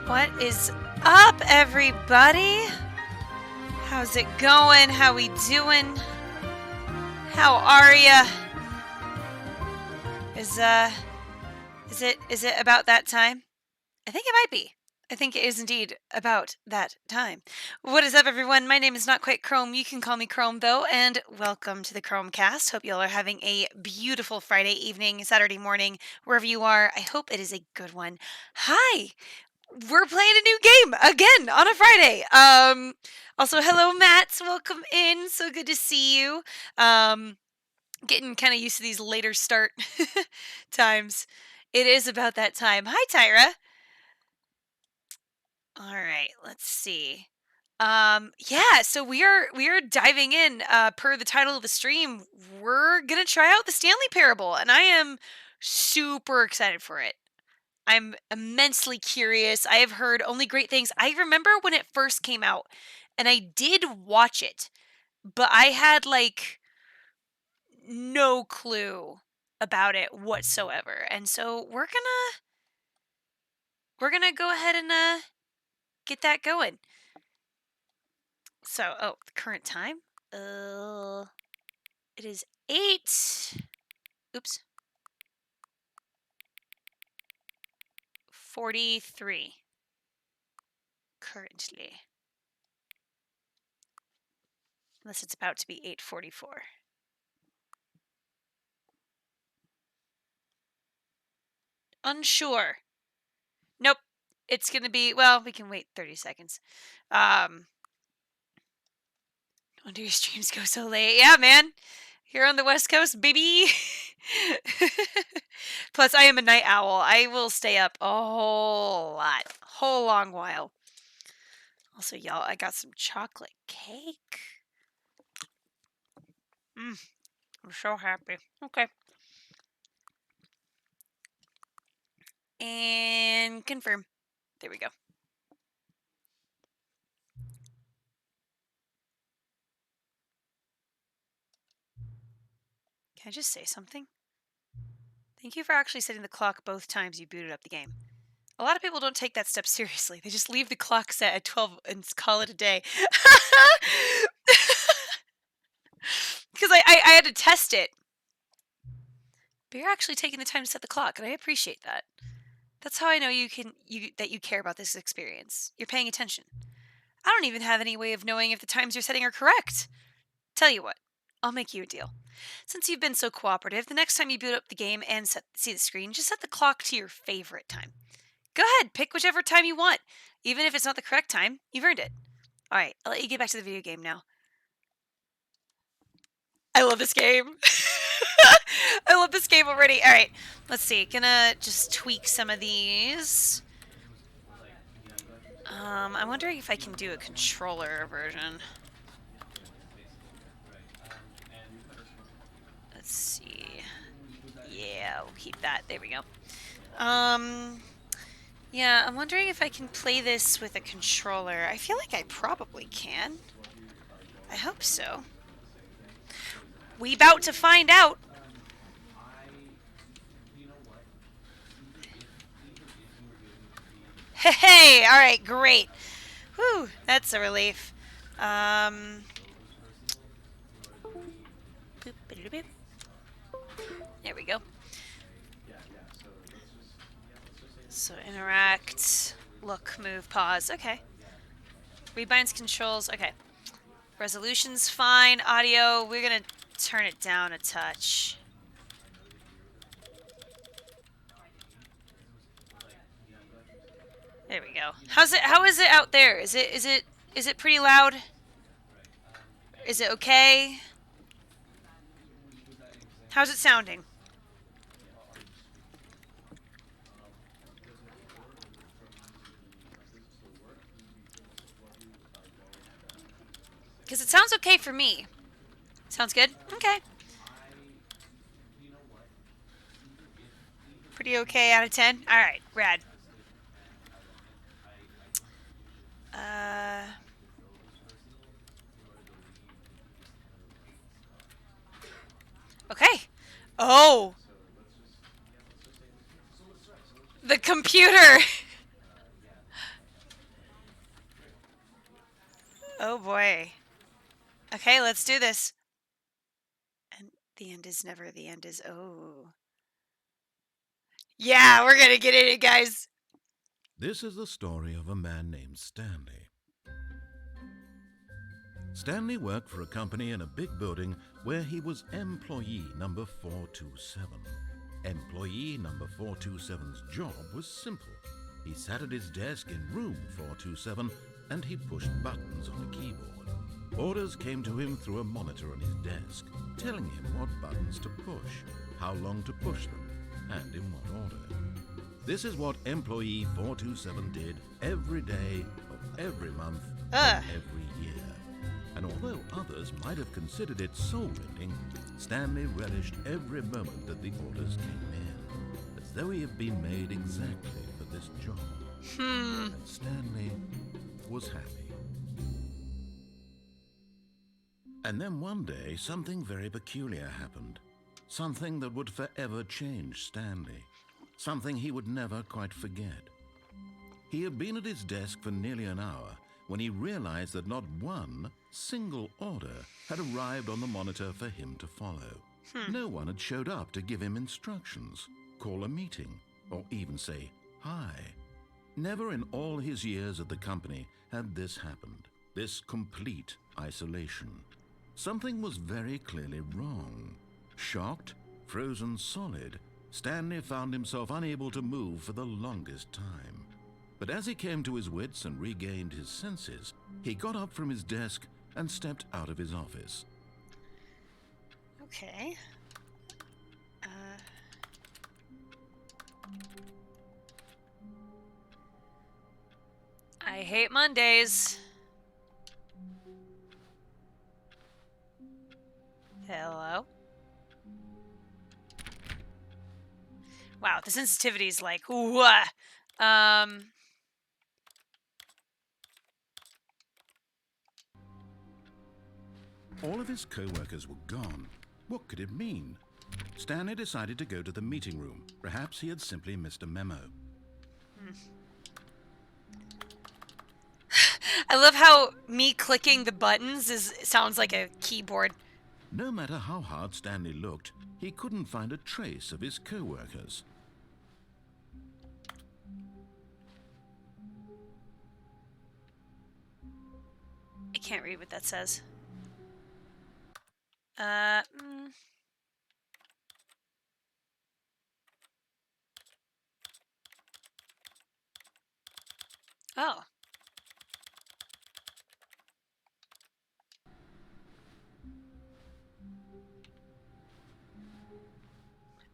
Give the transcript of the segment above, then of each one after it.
What is up, everybody? How's it going? How we doing? How are ya? Is it about that time? I think it might be. I think it is indeed about that time. What is up, everyone? My name is NotQuiteChrome. You can call me Chrome, though, and welcome to the Chromecast. Hope you all are having a beautiful Friday evening, Saturday morning, wherever you are. I hope it is a good one. Hi! We're playing a new game again on a Friday. Also, hello, Matt. Welcome in. So good to see you. Getting kind of used to these later start times. It is about that time. Hi, Tyra. All right, let's see. Yeah, so we are diving in. Per the title of the stream, we're gonna try out the Stanley Parable, and I am super excited for it. I'm immensely curious. I have heard only great things. I remember when it first came out, and I did watch it, but I had like no clue about it whatsoever. And so we're gonna go ahead and get that going. So, oh, the current time. It is 8. Oops. 43 currently. Unless it's about to be 8:44. Unsure. Nope. It's gonna be, well, we can wait 30 seconds. No wonder your streams go so late. Yeah, man. Here on the West Coast, baby. Plus, I am a night owl. I will stay up a whole lot. Whole long while. Also, y'all, I got some chocolate cake. I'm so happy. Okay. And confirm. There we go. Can I just say something? Thank you for actually setting the clock both times you booted up the game. A lot of people don't take that step seriously. They just leave the clock set at 12 and call it a day. Because I had to test it. But you're actually taking the time to set the clock, and I appreciate that. That's how I know that you care about this experience. You're paying attention. I don't even have any way of knowing if the times you're setting are correct. Tell you what, I'll make you a deal. Since you've been so cooperative, the next time you boot up the game and see the screen, just set the clock to your favorite time. Go ahead, pick whichever time you want. Even if it's not the correct time, you've earned it. Alright, I'll let you get back to the video game now. I love this game. I love this game already. Alright, let's see. Gonna just tweak some of these. I'm wondering if I can do a controller version. Let's see. Yeah, we'll keep that. There we go. Yeah, I'm wondering if I can play this with a controller. I feel like I probably can. I hope so. We about to find out. Hey, all right, great. Whew, that's a relief. Boop, boop, boop. There we go. So interact, look, move, pause. Okay. Rebinds controls. Okay. Resolution's fine. Audio, we're gonna turn it down a touch. There we go. How is it out there? Is it pretty loud? Is it okay? How's it sounding? Because it sounds okay for me. Sounds good? Okay. Pretty okay out of 10? Alright, rad. Okay. Oh! The computer! Oh boy. Okay, let's do this. And the end is never the end is. Oh. Yeah, we're gonna get in it, guys. This is the story of a man named Stanley. Stanley worked for a company in a big building where he was employee number 427. Employee number 427's job was simple. He sat at his desk in room 427 and he pushed buttons on a keyboard. Orders came to him through a monitor on his desk, telling him what buttons to push, how long to push them, and in what order. This is what employee 427 did every day of every month of every year. And although others might have considered it soul-rending, Stanley relished every moment that the orders came in, as though he had been made exactly for this job. And Stanley was happy. And then one day, something very peculiar happened. Something that would forever change Stanley. Something he would never quite forget. He had been at his desk for nearly an hour when he realized that not one single order had arrived on the monitor for him to follow. No one had showed up to give him instructions, call a meeting, or even say hi. Never in all his years at the company had this happened, this complete isolation. Something was very clearly wrong. Shocked, frozen solid, Stanley found himself unable to move for the longest time. But as he came to his wits and regained his senses, he got up from his desk and stepped out of his office. Okay. I hate Mondays. Hello? Wow, the sensitivity is like, whoa. All of his co-workers were gone. What could it mean? Stanley decided to go to the meeting room. Perhaps he had simply missed a memo. I love how me clicking the buttons sounds like a keyboard. No matter how hard Stanley looked, he couldn't find a trace of his co-workers. I can't read what that says. Oh.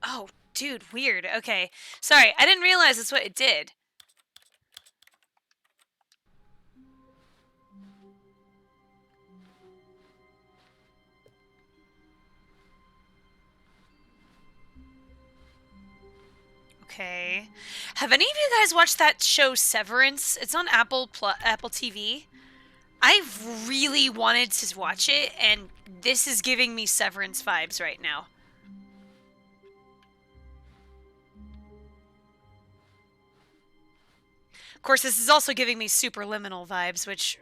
Oh, dude, weird. Okay. Sorry, I didn't realize that's what it did. Okay. Have any of you guys watched that show Severance? It's on Apple TV. I've really wanted to watch it, and this is giving me Severance vibes right now. Of course, this is also giving me Superliminal vibes, which...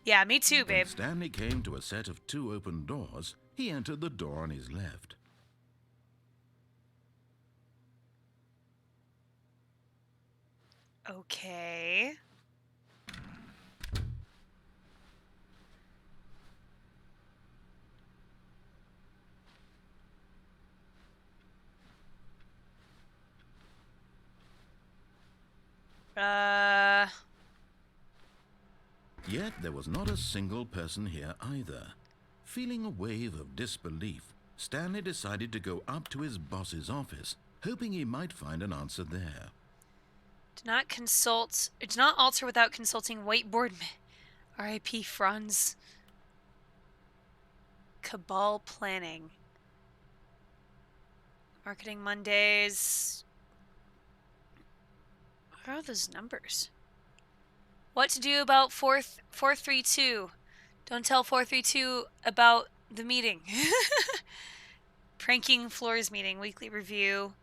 Yeah, me too, babe. When Stanley came to a set of 2 open doors, he entered the door on his left. Okay. Yet there was not a single person here either. Feeling a wave of disbelief, Stanley decided to go up to his boss's office, hoping he might find an answer there. Do not alter without consulting whiteboard. R.I.P. Franz. Cabal planning. Marketing Mondays. What are those numbers? What to do about 432? Don't tell 432 about the meeting. Pranking floors meeting, weekly review.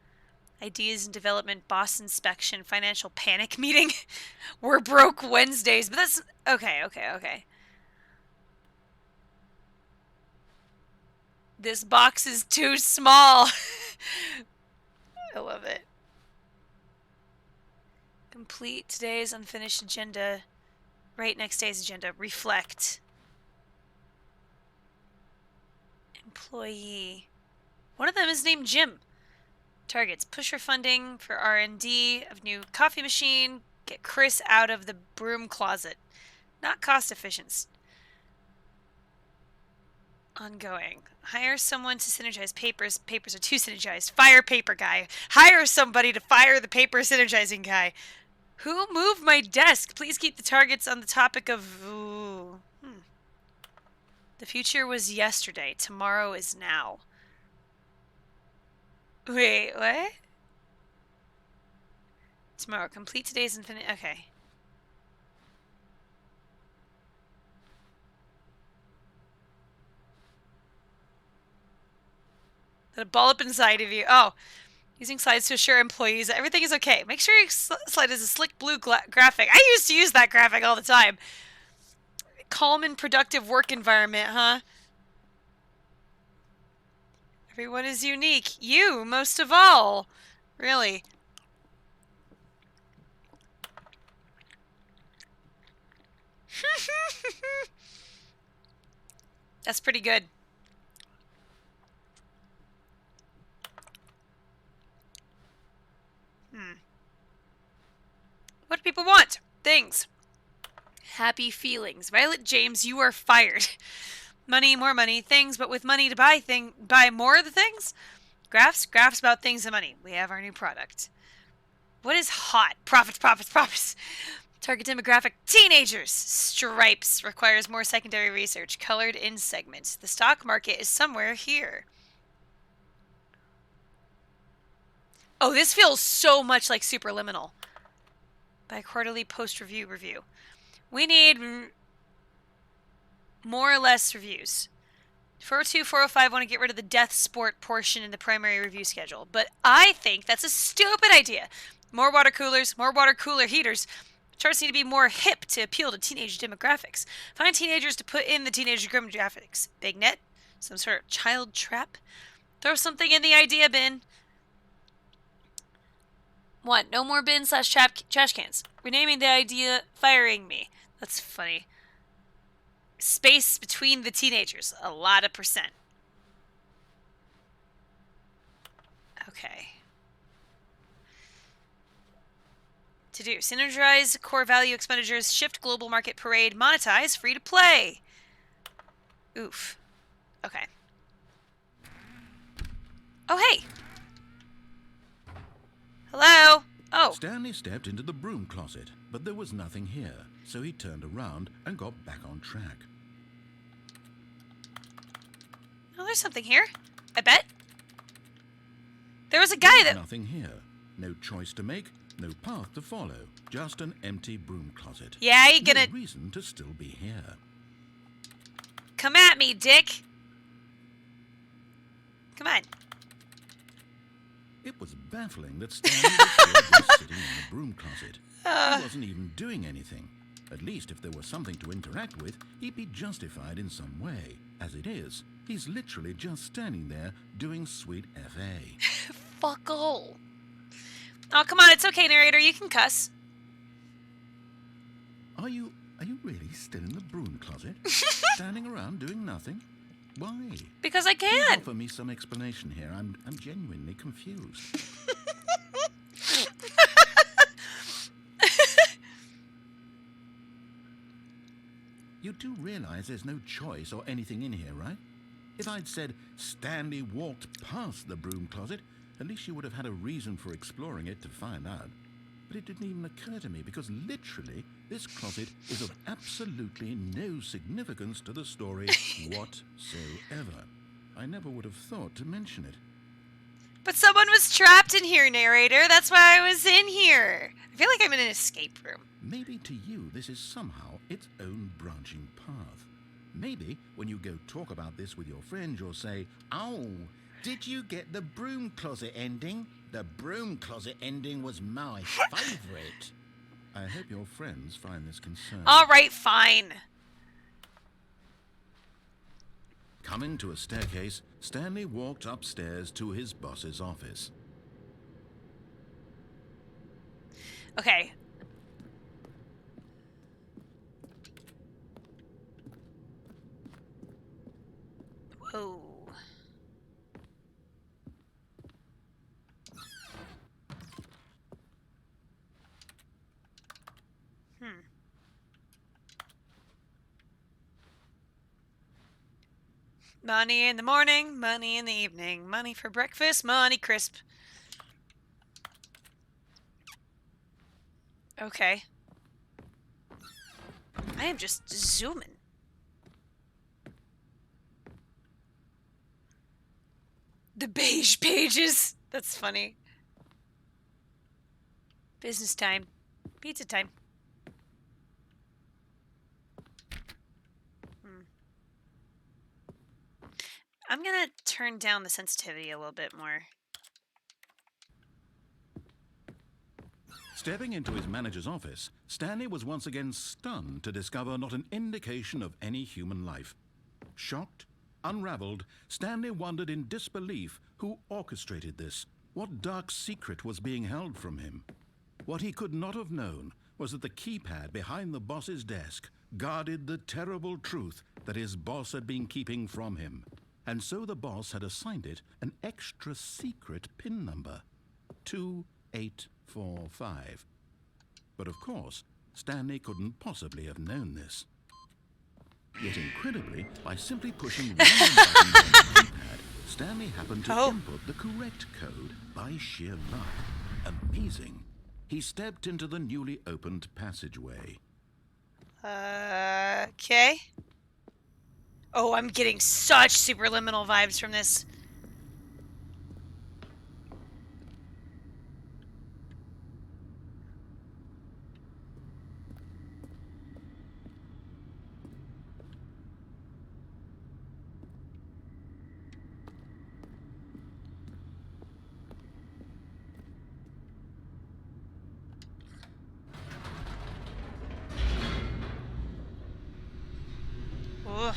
Ideas and development, boss inspection, financial panic meeting. We're broke Wednesdays, but that's okay. This box is too small. I love it. Complete today's unfinished agenda. Write next day's agenda. Reflect. Employee. One of them is named Jim. Targets. Pusher funding for R&D of new coffee machine. Get Chris out of the broom closet. Not cost efficient. Ongoing. Hire someone to synergize papers. Papers are too synergized. Fire paper guy. Hire somebody to fire the paper synergizing guy. Who moved my desk? Please keep the targets on the topic of... The future was yesterday. Tomorrow is now. Wait, what? Tomorrow. Complete today's infinite... Okay. Let it ball up inside of you. Oh. Using slides to assure employees that everything is okay. Make sure your slide is a slick blue graphic. I used to use that graphic all the time. Calm and productive work environment, huh? Everyone is unique. You, most of all. Really. That's pretty good. What do people want? Things. Happy feelings. Violet James, you are fired. Money, more money, things, but with money to buy more of the things? Graphs about things and money. We have our new product. What is hot? Profits. Target demographic, teenagers. Stripes. Requires more secondary research. Colored in segments. The stock market is somewhere here. Oh, this feels so much like Superliminal. Bi-quarterly post-review review. We need more or less reviews. 402, 405 want to get rid of the death sport portion in the primary review schedule. But I think that's a stupid idea. More water coolers, more water cooler heaters. Charts need to be more hip to appeal to teenage demographics. Find teenagers to put in the teenage demographics. Big net? Some sort of child trap? Throw something in the idea bin. 1. No more bin/trash cans. Renaming the idea, firing me. That's funny. Space between the teenagers. A lot of %. Okay. To do. Synergize core value expenditures. Shift global market parade. Monetize free to play. Oof. Okay. Oh, hey. Hello? Oh. Stanley stepped into the broom closet, but there was nothing here, so he turned around and got back on track. Oh, there's something here. I bet. There was a guy that... Nothing here. No choice to make, no path to follow. Just an empty broom closet. Yeah, you gonna... No reason to still be here. Come at me, dick. Come on. It was baffling that Stanley was still just sitting in the broom closet. He wasn't even doing anything. At least if there was something to interact with, he'd be justified in some way. As it is, he's literally just standing there doing sweet FA. Fuck all. Oh, come on, it's okay, narrator. You can cuss. Are you really still in the broom closet? Standing around doing nothing? Why? Because I Please can. offer me some explanation here. I'm genuinely confused. You do realize there's no choice or anything in here, right? If I'd said Stanley walked past the broom closet, at least you would have had a reason for exploring it to find out. But it didn't even occur to me because literally this closet is of absolutely no significance to the story whatsoever. I never would have thought to mention it. But someone was trapped in here, narrator. That's why I was in here. I feel like I'm in an escape room. Maybe to you this is somehow its own branching path. Maybe when you go talk about this with your friends, you'll say, "Oh, did you get the broom closet ending? The broom closet ending was my favorite. I hope your friends find this concerning. All right, fine. Coming to a staircase, Stanley walked upstairs to his boss's office. Okay. Whoa. Money in the morning, money in the evening, money for breakfast, money crisp. Okay. I am just zooming. The beige pages. That's funny. Business time. Pizza time. I'm gonna turn down the sensitivity a little bit more. Stepping into his manager's office, Stanley was once again stunned to discover not an indication of any human life. Shocked, unraveled, Stanley wondered in disbelief who orchestrated this, what dark secret was being held from him. What he could not have known was that the keypad behind the boss's desk guarded the terrible truth that his boss had been keeping from him. And so the boss had assigned it an extra secret PIN number, 2845. But of course, Stanley couldn't possibly have known this. Yet incredibly, by simply pushing one button on the keypad, Stanley happened to input the correct code by sheer luck. Amazing. He stepped into the newly opened passageway. Okay. Oh, I'm getting such superliminal vibes from this. Ugh.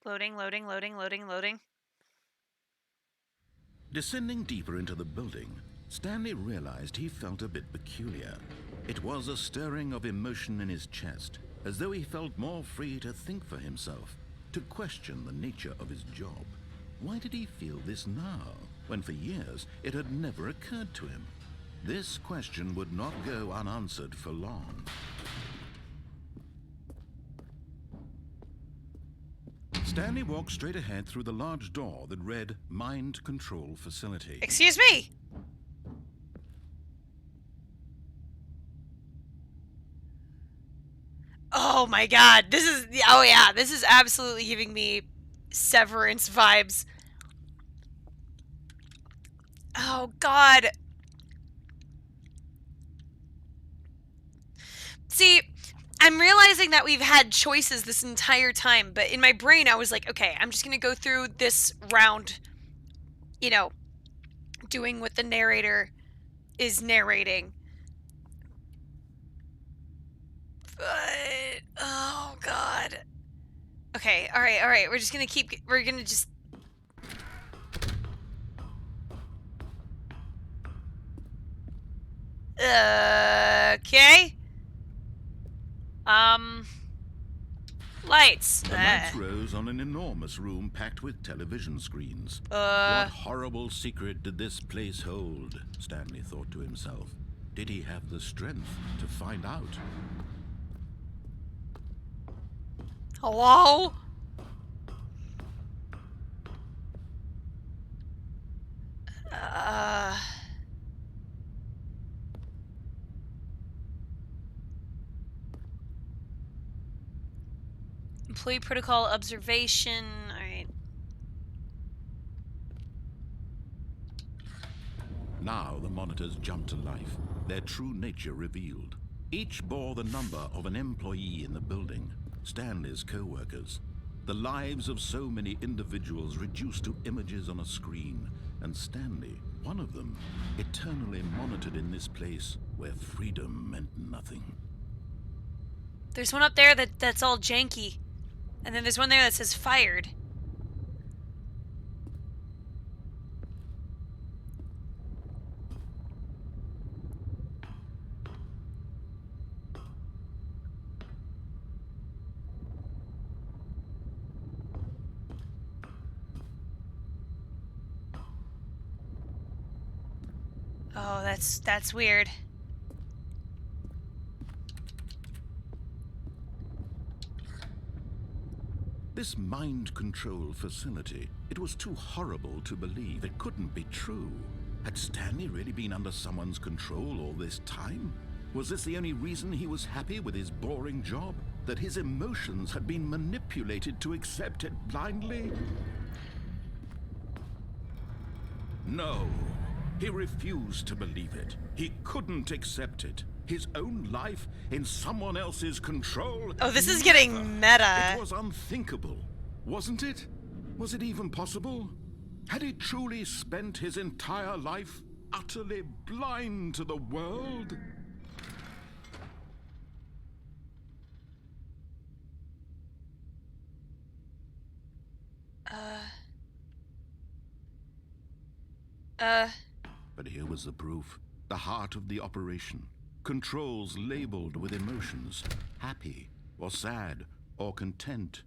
Loading, loading, loading, loading, loading. Descending deeper into the building, Stanley realized he felt a bit peculiar. It was a stirring of emotion in his chest, as though he felt more free to think for himself, to question the nature of his job. Why did he feel this now, when for years it had never occurred to him? This question would not go unanswered for long. Stanley walked straight ahead through the large door that read Mind Control Facility. Excuse me! Oh my god, this is... Oh yeah, this is absolutely giving me Severance vibes. Oh god. See... I'm realizing that we've had choices this entire time, but in my brain I was like, okay, I'm just going to go through this round, you know, doing what the narrator is narrating. But, oh god. Okay, alright, we're just going to we're going to just... Okay. Lights. The lights rose on an enormous room packed with television screens. What horrible secret did this place hold? Stanley thought to himself. Did he have the strength to find out? Hello? Employee protocol observation. Alright. Now the monitors jumped to life, their true nature revealed. Each bore the number of an employee in the building, Stanley's co-workers. The lives of so many individuals reduced to images on a screen, and Stanley, one of them, eternally monitored in this place where freedom meant nothing. There's one up there that's all janky. And then there's one there that says fired. Oh, that's weird. This mind control facility, it was too horrible to believe. It couldn't be true. Had Stanley really been under someone's control all this time? Was this the only reason he was happy with his boring job? That his emotions had been manipulated to accept it blindly? No. He refused to believe it. He couldn't accept it. His own life in someone else's control? Oh, this is getting meta. It was unthinkable, wasn't it? Was it even possible? Had he truly spent his entire life utterly blind to the world? But here was the proof. The heart of the operation. Controls labeled with emotions. Happy, or sad, or content.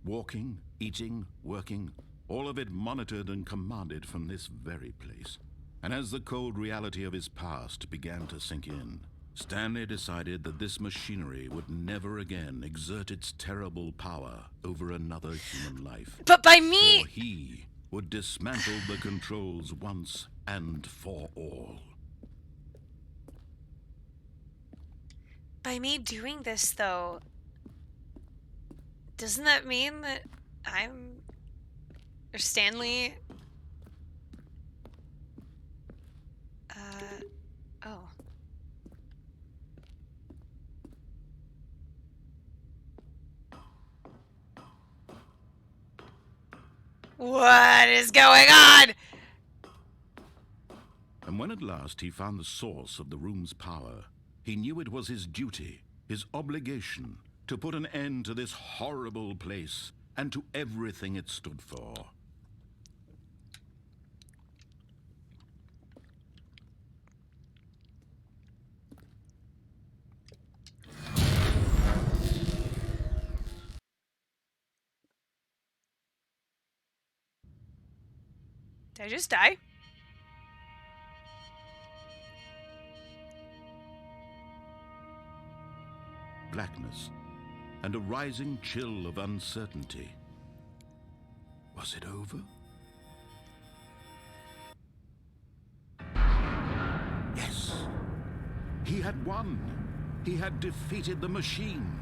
Walking, eating, working. All of it monitored and commanded from this very place. And as the cold reality of his past began to sink in, Stanley decided that this machinery would never again exert its terrible power over another human life. But by me... For he would dismantle the controls once and for all. By me doing this, though, doesn't that mean that I'm... or Stanley... oh. What is going on? And when at last he found the source of the room's power, he knew it was his duty, his obligation, to put an end to this horrible place and to everything it stood for. Did I just die? Blackness and a rising chill of uncertainty. Was it over? Yes. He had won. He had defeated the machine,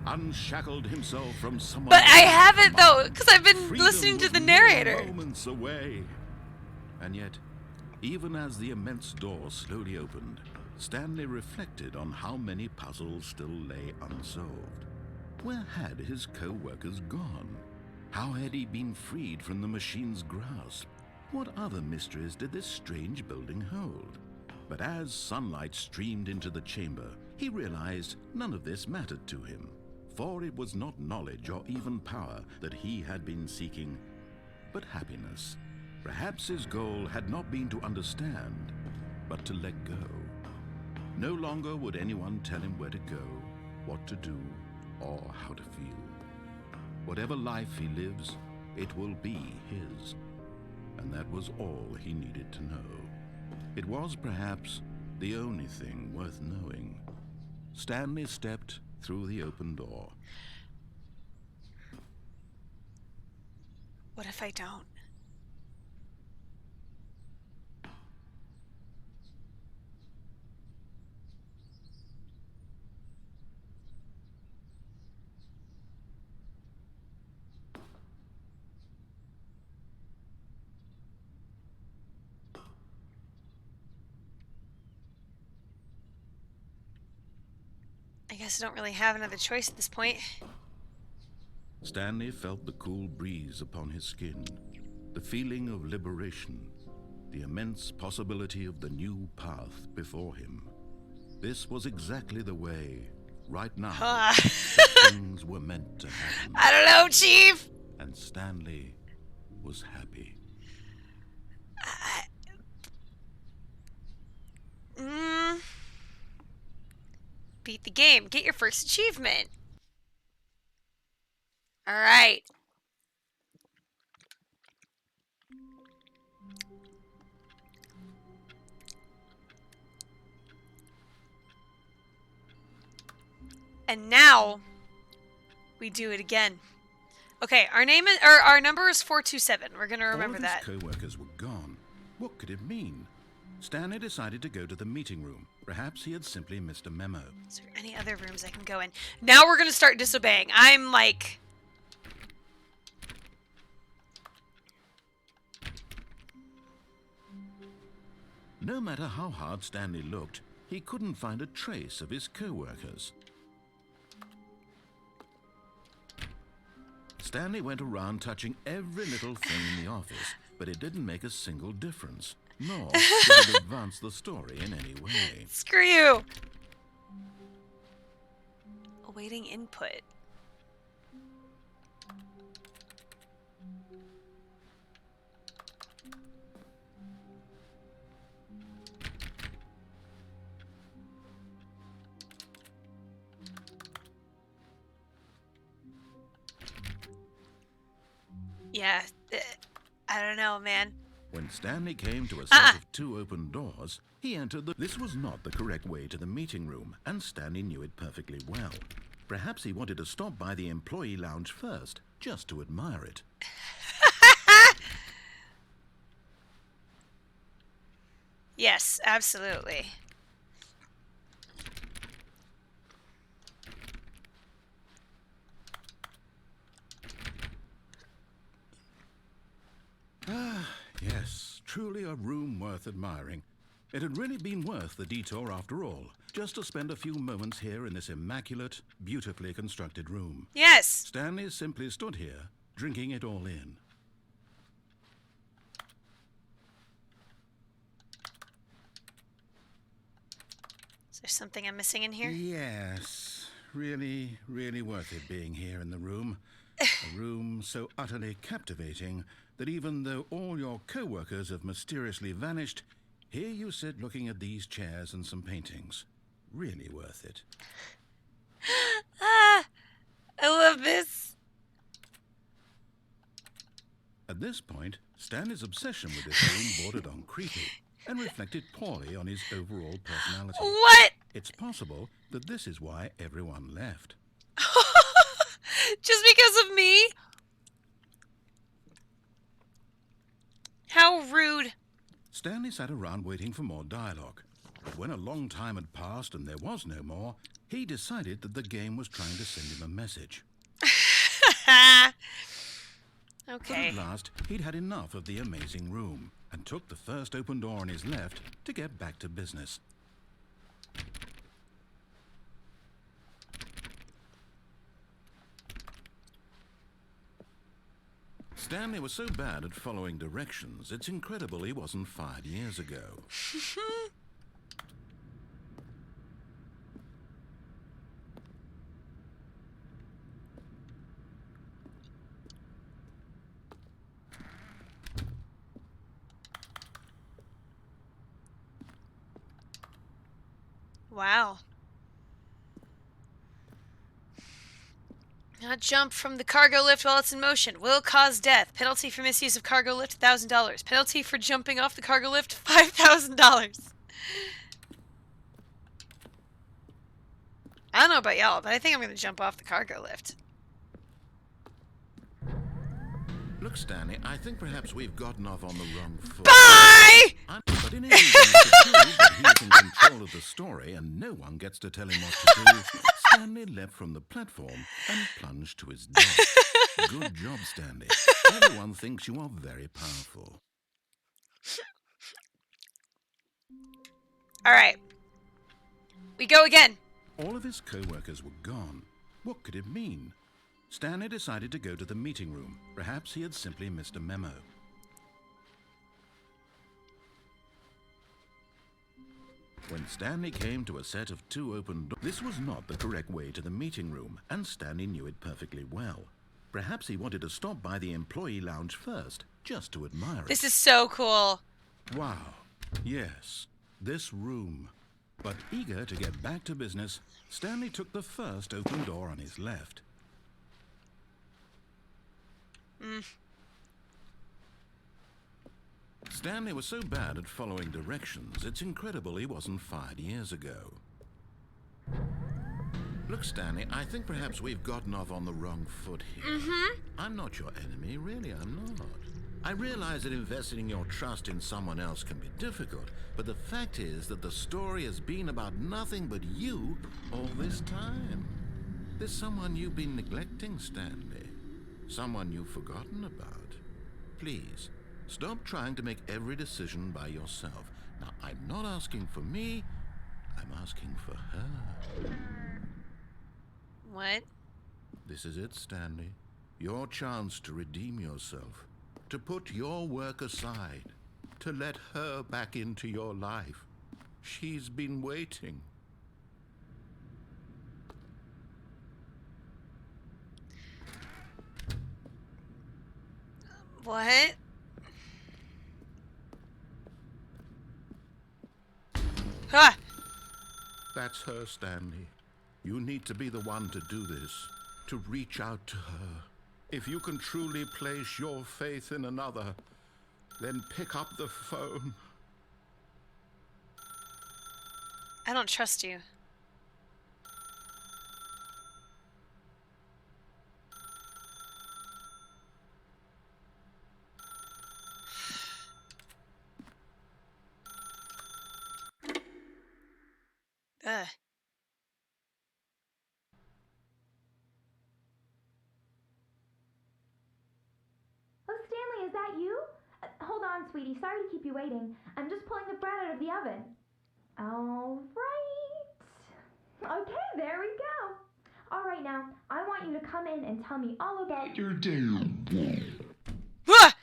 unshackled himself from someone. But I haven't, though, because I've been listening to the narrator. Moments away. And yet, even as the immense door slowly opened, Stanley reflected on how many puzzles still lay unsolved. Where had his co-workers gone? How had he been freed from the machine's grasp? What other mysteries did this strange building hold? But as sunlight streamed into the chamber, he realized none of this mattered to him, for it was not knowledge or even power that he had been seeking, but happiness. Perhaps his goal had not been to understand, but to let go. No longer would anyone tell him where to go, what to do, or how to feel. Whatever life he lives, it will be his. And that was all he needed to know. It was perhaps the only thing worth knowing. Stanley stepped through the open door. What if I don't? I guess I don't really have another choice at this point. Stanley felt the cool breeze upon his skin, the feeling of liberation. the immense possibility of the new path before him. This was exactly the way, right now, that things were meant to happen. I don't know, Chief. And Stanley was happy. Beat the game. Get your first achievement. All right. And now we do it again. Okay, our number is 427. We're gonna remember that. All of his co-workers were gone. What could it mean? Stanley decided to go to the meeting room. Perhaps he had simply missed a memo. Is there any other rooms I can go in? Now we're gonna start disobeying. I'm like... No matter how hard Stanley looked, he couldn't find a trace of his co-workers. Stanley went around touching every little thing in the office, but it didn't make a single difference, nor did it advance the story in any way. Screw you! Awaiting input. Yeah, I don't know, man. When Stanley came to a set of two open doors, he entered the... This was not the correct way to the meeting room, and Stanley knew it perfectly well. Perhaps he wanted to stop by the employee lounge first, just to admire it. Yes, absolutely. Yes, truly a room worth admiring. It had really been worth the detour after all, just to spend a few moments here in this immaculate, beautifully constructed room. Yes! Stanley simply stood here, drinking it all in. Is there something I'm missing in here? Yes, really, really worth it being here in the room. A room so utterly captivating that even though all your co-workers have mysteriously vanished, here you sit looking at these chairs and some paintings. Really worth it. I love this. At this point, Stanley's obsession with this room bordered on creepy and reflected poorly on his overall personality. What? It's possible that this is why everyone left. Just because of me? How rude. Stanley sat around waiting for more dialogue. But when a long time had passed and there was no more, he decided that the game was trying to send him a message. Okay. But at last, he'd had enough of the amazing room and took the first open door on his left to get back to business. Stanley was so bad at following directions, it's incredible he wasn't fired years ago. Wow. Not jump from the cargo lift while it's in motion. Will cause death. Penalty for misuse of cargo lift, $1,000. Penalty for jumping off the cargo lift, $5,000. I don't know about y'all, but I think I'm going to jump off the cargo lift. Look, Stanley, I think perhaps we've gotten off on the wrong foot. Bye! But in any event, to prove that he is in control of the story and no one gets to tell him what to do, Stanley leapt from the platform and plunged to his death. Good job, Stanley. Everyone thinks you are very powerful. All right. We go again. All of his co-workers were gone. What could it mean? Stanley decided to go to the meeting room. Perhaps he had simply missed a memo. When Stanley came to a set of 2 open doors, this was not the correct way to the meeting room, and Stanley knew it perfectly well. Perhaps he wanted to stop by the employee lounge first, just to admire it. This is so cool. Wow. Yes, this room. But eager to get back to business, Stanley took the first open door on his left. Stanley was so bad at following directions, it's incredible he wasn't fired years ago. Look, Stanley, I think perhaps we've gotten off on the wrong foot here. I'm not your enemy, really, I'm not. I realize that investing your trust in someone else can be difficult, but the fact is that the story has been about nothing but you all this time. There's someone you've been neglecting, Stanley. Someone you've forgotten about. Please, stop trying to make every decision by yourself. Now, I'm not asking for me, I'm asking for her. What? This is it, Stanley. Your chance to redeem yourself. To put your work aside. To let her back into your life. She's been waiting. What? Ah! That's her, Stanley. You need to be the one to do this. To reach out to her. If you can truly place your faith in another, then pick up the phone. I don't trust you. Ugh. Oh, Stanley, is that you? Hold on, sweetie. Sorry to keep you waiting. I'm just pulling the bread out of the oven. All right. Okay, there we go. All right, now, I want you to come in and tell me all about your day. Ah!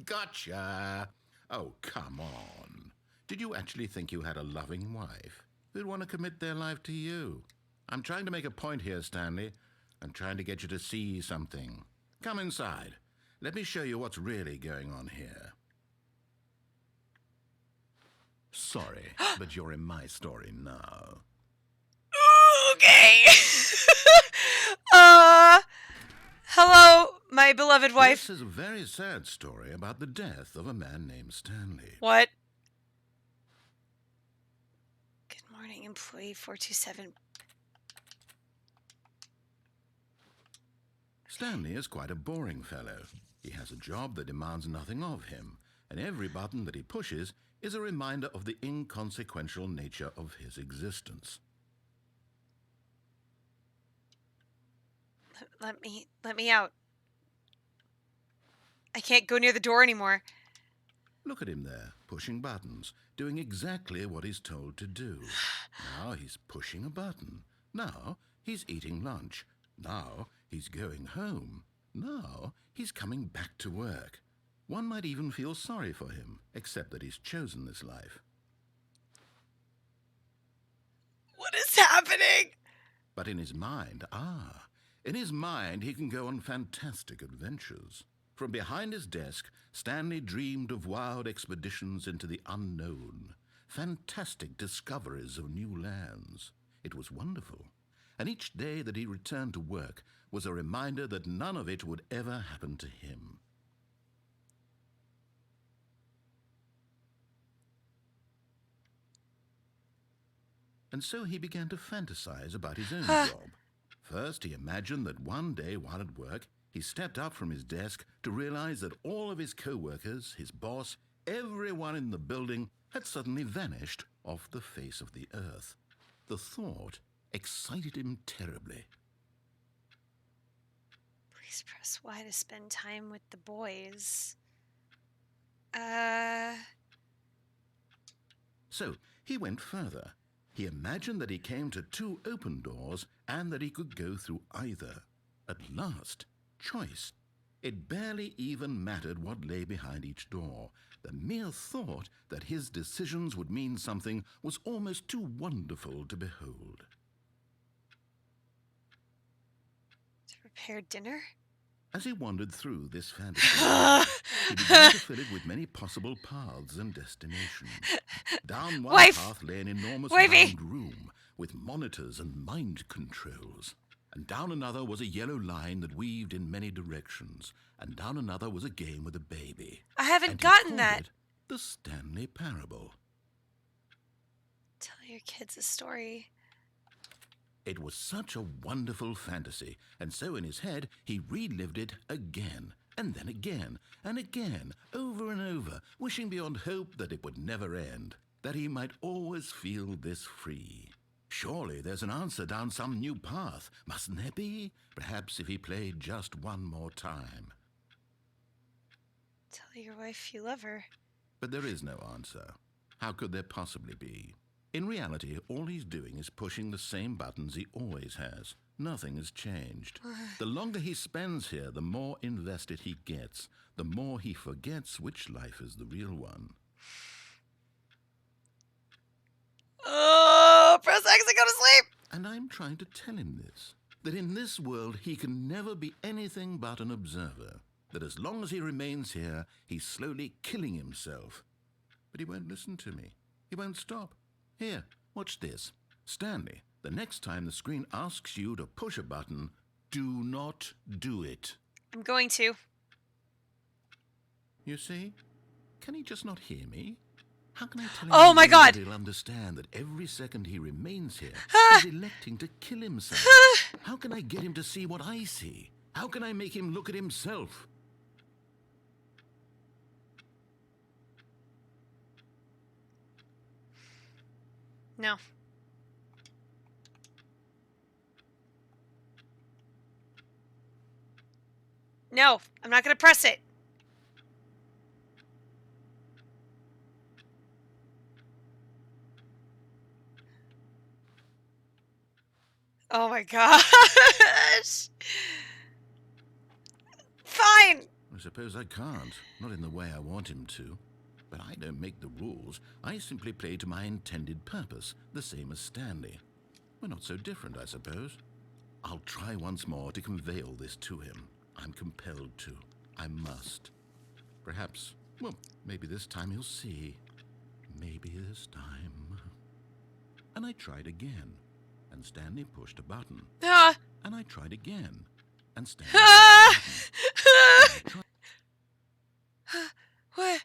Gotcha. Oh, come on. Did you actually think you had a loving wife who'd want to commit their life to you? I'm trying to make a point here, Stanley. I'm trying to get you to see something. Come inside. Let me show you what's really going on here. Sorry, but you're in my story now. Okay. Hello, my beloved wife. This is a very sad story about the death of a man named Stanley. What? Good morning, employee 427. Stanley is quite a boring fellow. He has a job that demands nothing of him, and every button that he pushes is a reminder of the inconsequential nature of his existence. Let me out. I can't go near the door anymore. Look at him there, pushing buttons, doing exactly what he's told to do. Now he's pushing a button. Now he's eating lunch. Now he's going home. Now he's coming back to work. One might even feel sorry for him, except that he's chosen this life. What is happening? But in his mind, in his mind he can go on fantastic adventures. From behind his desk, Stanley dreamed of wild expeditions into the unknown, fantastic discoveries of new lands. It was wonderful, and each day that he returned to work was a reminder that none of it would ever happen to him. And so he began to fantasize about his own job. First, he imagined that one day while at work, he stepped up from his desk to realize that all of his co-workers, his boss, everyone in the building had suddenly vanished off the face of the earth. The thought excited him terribly. Please press Y to spend time with the boys. So he went further. He imagined that he came to 2 open doors and that he could go through either. At last, choice. It barely even mattered what lay behind each door. The mere thought that his decisions would mean something was almost too wonderful to behold. To prepare dinner? As he wandered through this fantasy world, he began to fill it with many possible paths and destinations. Down one path lay an enormous round room with monitors and mind controls. And down another was a yellow line that weaved in many directions. And down another was a game with a baby. I haven't gotten that. It the Stanley Parable. Tell your kids a story. It was such a wonderful fantasy, and so in his head he relived it again, and then again, and again, over and over, wishing beyond hope that it would never end, that he might always feel this free. Surely there's an answer down some new path, mustn't there be? Perhaps if he played just one more time. Tell your wife you love her. But there is no answer. How could there possibly be? In reality, all he's doing is pushing the same buttons he always has. Nothing has changed. The longer he spends here, the more invested he gets, the more he forgets which life is the real one. Oh, press X and go to sleep! And I'm trying to tell him this, that in this world he can never be anything but an observer, that as long as he remains here, he's slowly killing himself. But he won't listen to me. He won't stop. Here, watch this. Stanley, the next time the screen asks you to push a button, do not do it. I'm going to. You see? Can he just not hear me? How can I tell him Oh my God! that he'll understand that every second he remains here, he's electing to kill himself? How can I get him to see what I see? How can I make him look at himself? No. No, I'm not going to press it. Oh my gosh. Fine. I suppose I can't. Not in the way I want him to. But I don't make the rules. I simply play to my intended purpose, the same as Stanley. We're not so different, I suppose. I'll try once more to convey all this to him. I'm compelled to. I must. Perhaps, well, maybe this time he'll see. Maybe this time. And I tried again, and Stanley pushed a button. And I tried again, and Stanley pushed a button. What?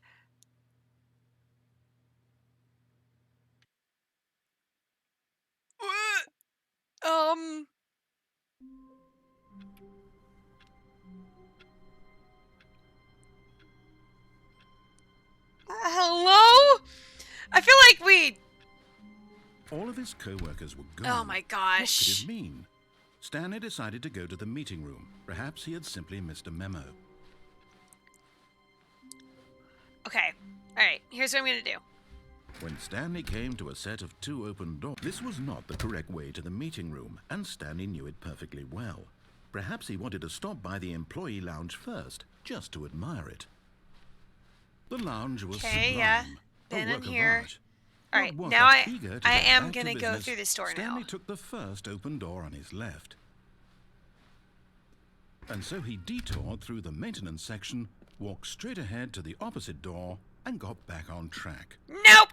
Hello? I feel like we... All of his co-workers were gone. Oh my What gosh. could it mean? Stanley decided to go to the meeting room. Perhaps he had simply missed a memo. Okay. Alright, here's what I'm gonna do. When Stanley came to a set of 2 open doors, this was not the correct way to the meeting room, and Stanley knew it perfectly well. Perhaps he wanted to stop by the employee lounge first, just to admire it. The lounge was sublime, yeah. a Then work in of here. art. Alright, Not now worth eager to I get am back to gonna go business, through this door Stanley now. took the first open door on his left. And so he detoured through the maintenance section, walked straight ahead to the opposite door, and got back on track. Nope!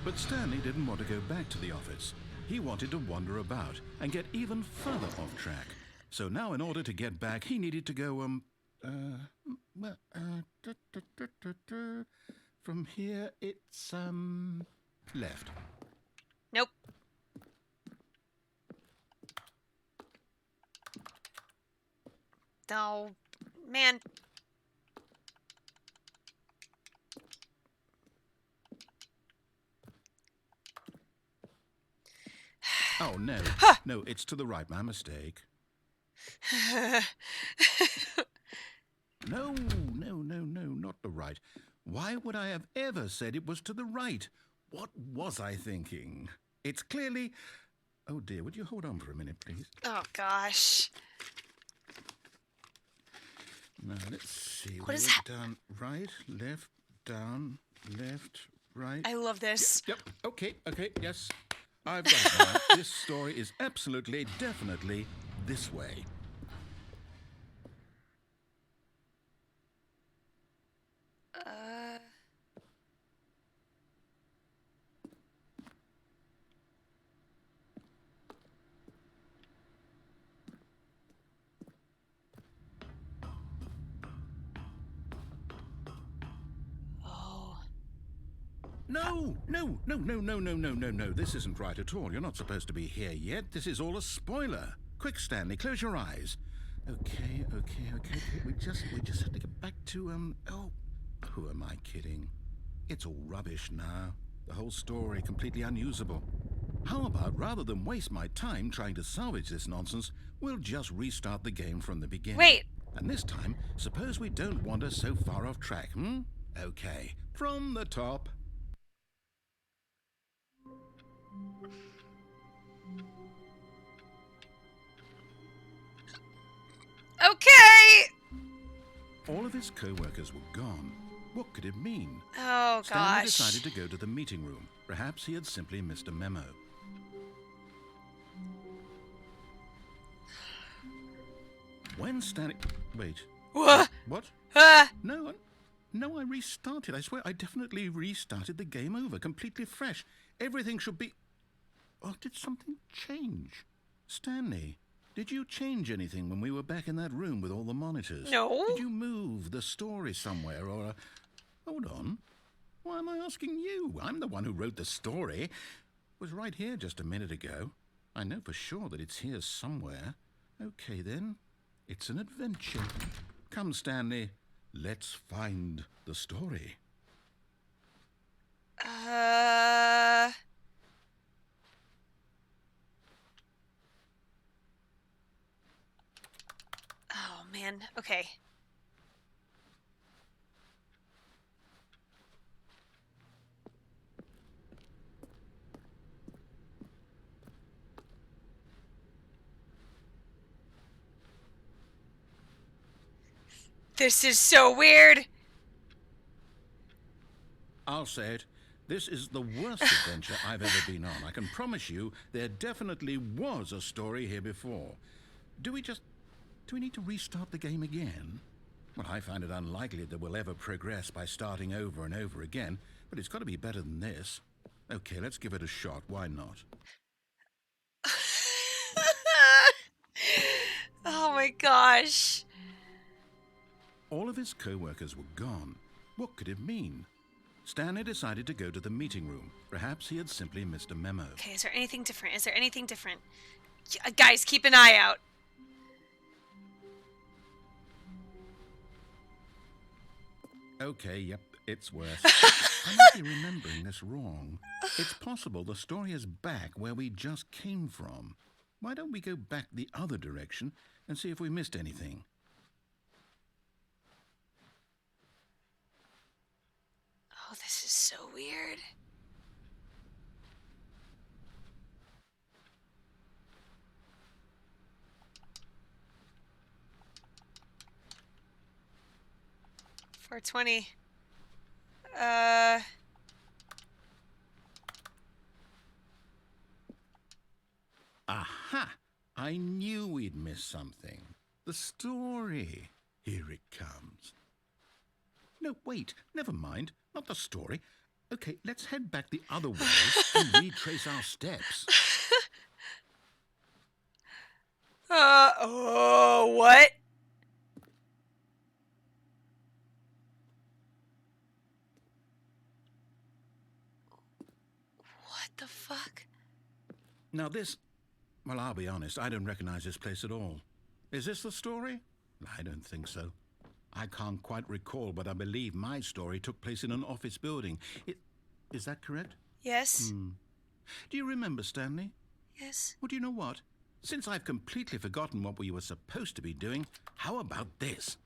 But Stanley didn't want to go back to the office. He wanted to wander about and get even further off track. So now in order to get back, he needed to go, from here it's, left. Nope. Oh, man. Oh, no. No, it's to the right. My mistake. No, not the right. Why would I have ever said it was to the right? What was I thinking? It's clearly... Oh dear, would you hold on for a minute, please? Oh, gosh. Now, let's see. What is We've that? done right, left, down, left, right. I love this. Yep. Okay, yes. I've got it now. This story is absolutely, definitely this way. Oh. No. This isn't right at all. You're not supposed to be here yet. This is all a spoiler. Quick, Stanley, close your eyes. Okay. We just have to get back to, oh, who am I kidding? It's all rubbish now. The whole story completely unusable. How about, rather than waste my time trying to salvage this nonsense, we'll just restart the game from the beginning. Wait. And this time, suppose we don't wander so far off track, hmm? Okay, from the top. Okay. All of his co-workers were gone. What could it mean? Oh, Stanley gosh. decided to go to the meeting room. Perhaps he had simply missed a memo. When Stanley... Wait. What? What? No, I restarted. I swear, I definitely restarted the game over, completely fresh. Everything should be... Oh, did something change? Stanley, did you change anything when we were back in that room with all the monitors? No. Did you move the story somewhere or... Hold on. Why am I asking you? I'm the one who wrote the story. It was right here just a minute ago. I know for sure that it's here somewhere. Okay, then. It's an adventure. Come, Stanley. Let's find the story. Oh, man. Okay. This is so weird. I'll say it. This is the worst adventure I've ever been on. I can promise you there definitely was a story here before. Do we need to restart the game again? Well, I find it unlikely that we'll ever progress by starting over and over again, but it's got to be better than this. Okay, let's give it a shot. Why not? Oh, my gosh. All of his co-workers were gone. What could it mean? Stanley decided to go to the meeting room. Perhaps he had simply missed a memo. Okay, is there anything different? Is there anything different? Guys, keep an eye out. Okay, yep, it's worse. I might be remembering this wrong. It's possible the story is back where we just came from. Why don't we go back the other direction and see if we missed anything? Oh, this is so weird. $4.20. Aha! I knew we'd missed something. The story. Here it comes. No, wait, never mind. Not the story. Okay, let's head back the other way and retrace our steps. Oh, what? What the fuck? Now this... Well, I'll be honest, I don't recognize this place at all. Is this the story? I don't think so. I can't quite recall, but I believe my story took place in an office building. Is that correct? Yes. Do you remember, Stanley? Yes. Well, do you know what? Since I've completely forgotten what we were supposed to be doing, how about this?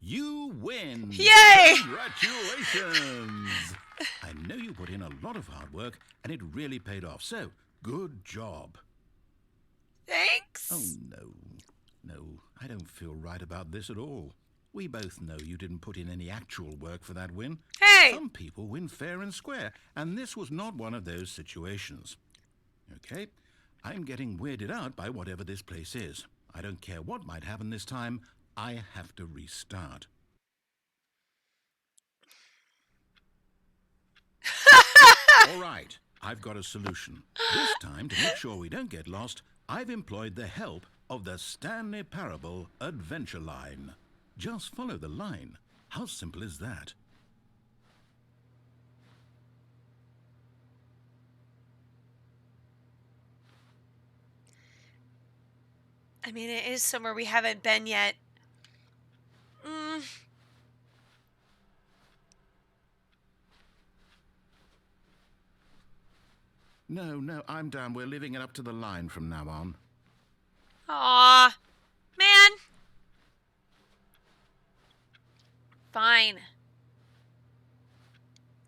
You win! Yay! Congratulations! I know you put in a lot of hard work, and it really paid off, so good job. Thanks. Oh, no, I don't feel right about this at all. We both know you didn't put in any actual work for that win. Hey! Some people win fair and square, and this was not one of those situations. Okay, I'm getting weirded out by whatever this place is. I don't care what might happen this time. I have to restart. All right, I've got a solution. This time, to make sure we don't get lost, I've employed the help of the Stanley Parable Adventure Line. Just follow the line. How simple is that? I mean, it is somewhere we haven't been yet. No, I'm down. We're leaving it up to the line from now on. Aw, man. Fine.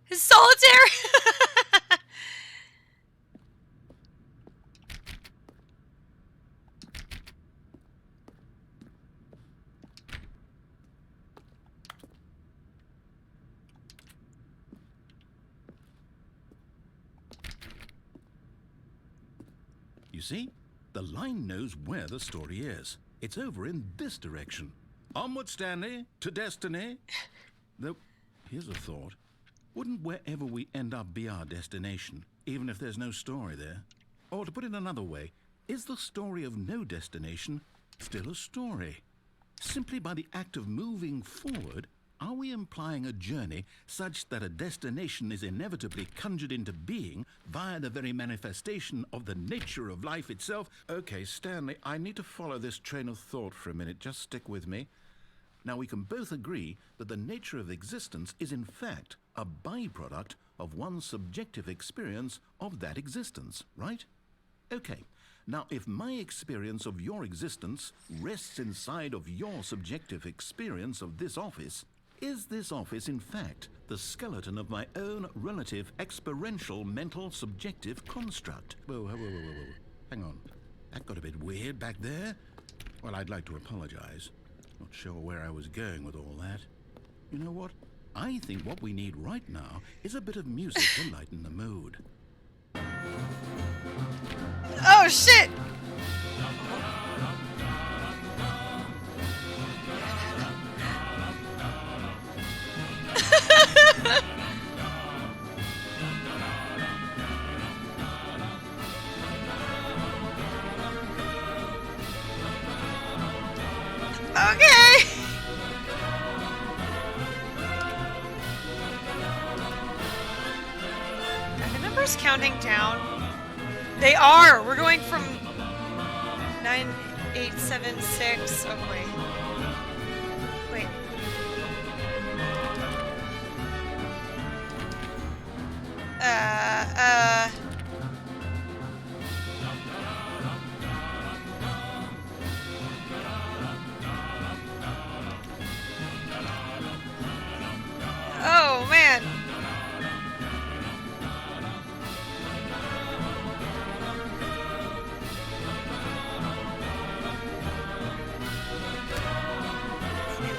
His solitaire. You see? The line knows where the story is. It's over in this direction. Onward, Stanley, to destiny. Though, here's a thought. Wouldn't wherever we end up be our destination, even if there's no story there? Or to put it another way, is the story of no destination still a story? Simply by the act of moving forward, are we implying a journey such that a destination is inevitably conjured into being via the very manifestation of the nature of life itself? Okay, Stanley, I need to follow this train of thought for a minute. Just stick with me. Now, we can both agree that the nature of existence is in fact a byproduct of one's subjective experience of that existence, right? Okay. Now, if my experience of your existence rests inside of your subjective experience of this office, is this office, in fact, the skeleton of my own relative experiential mental subjective construct? Whoa. Hang on. That got a bit weird back there. Well, I'd like to apologize. Not sure where I was going with all that. You know what? I think what we need right now is a bit of music to lighten the mood. Oh, shit! Okay! Are the numbers counting down? They are! We're going from 9876. Oh, wait. Wait. Oh, man.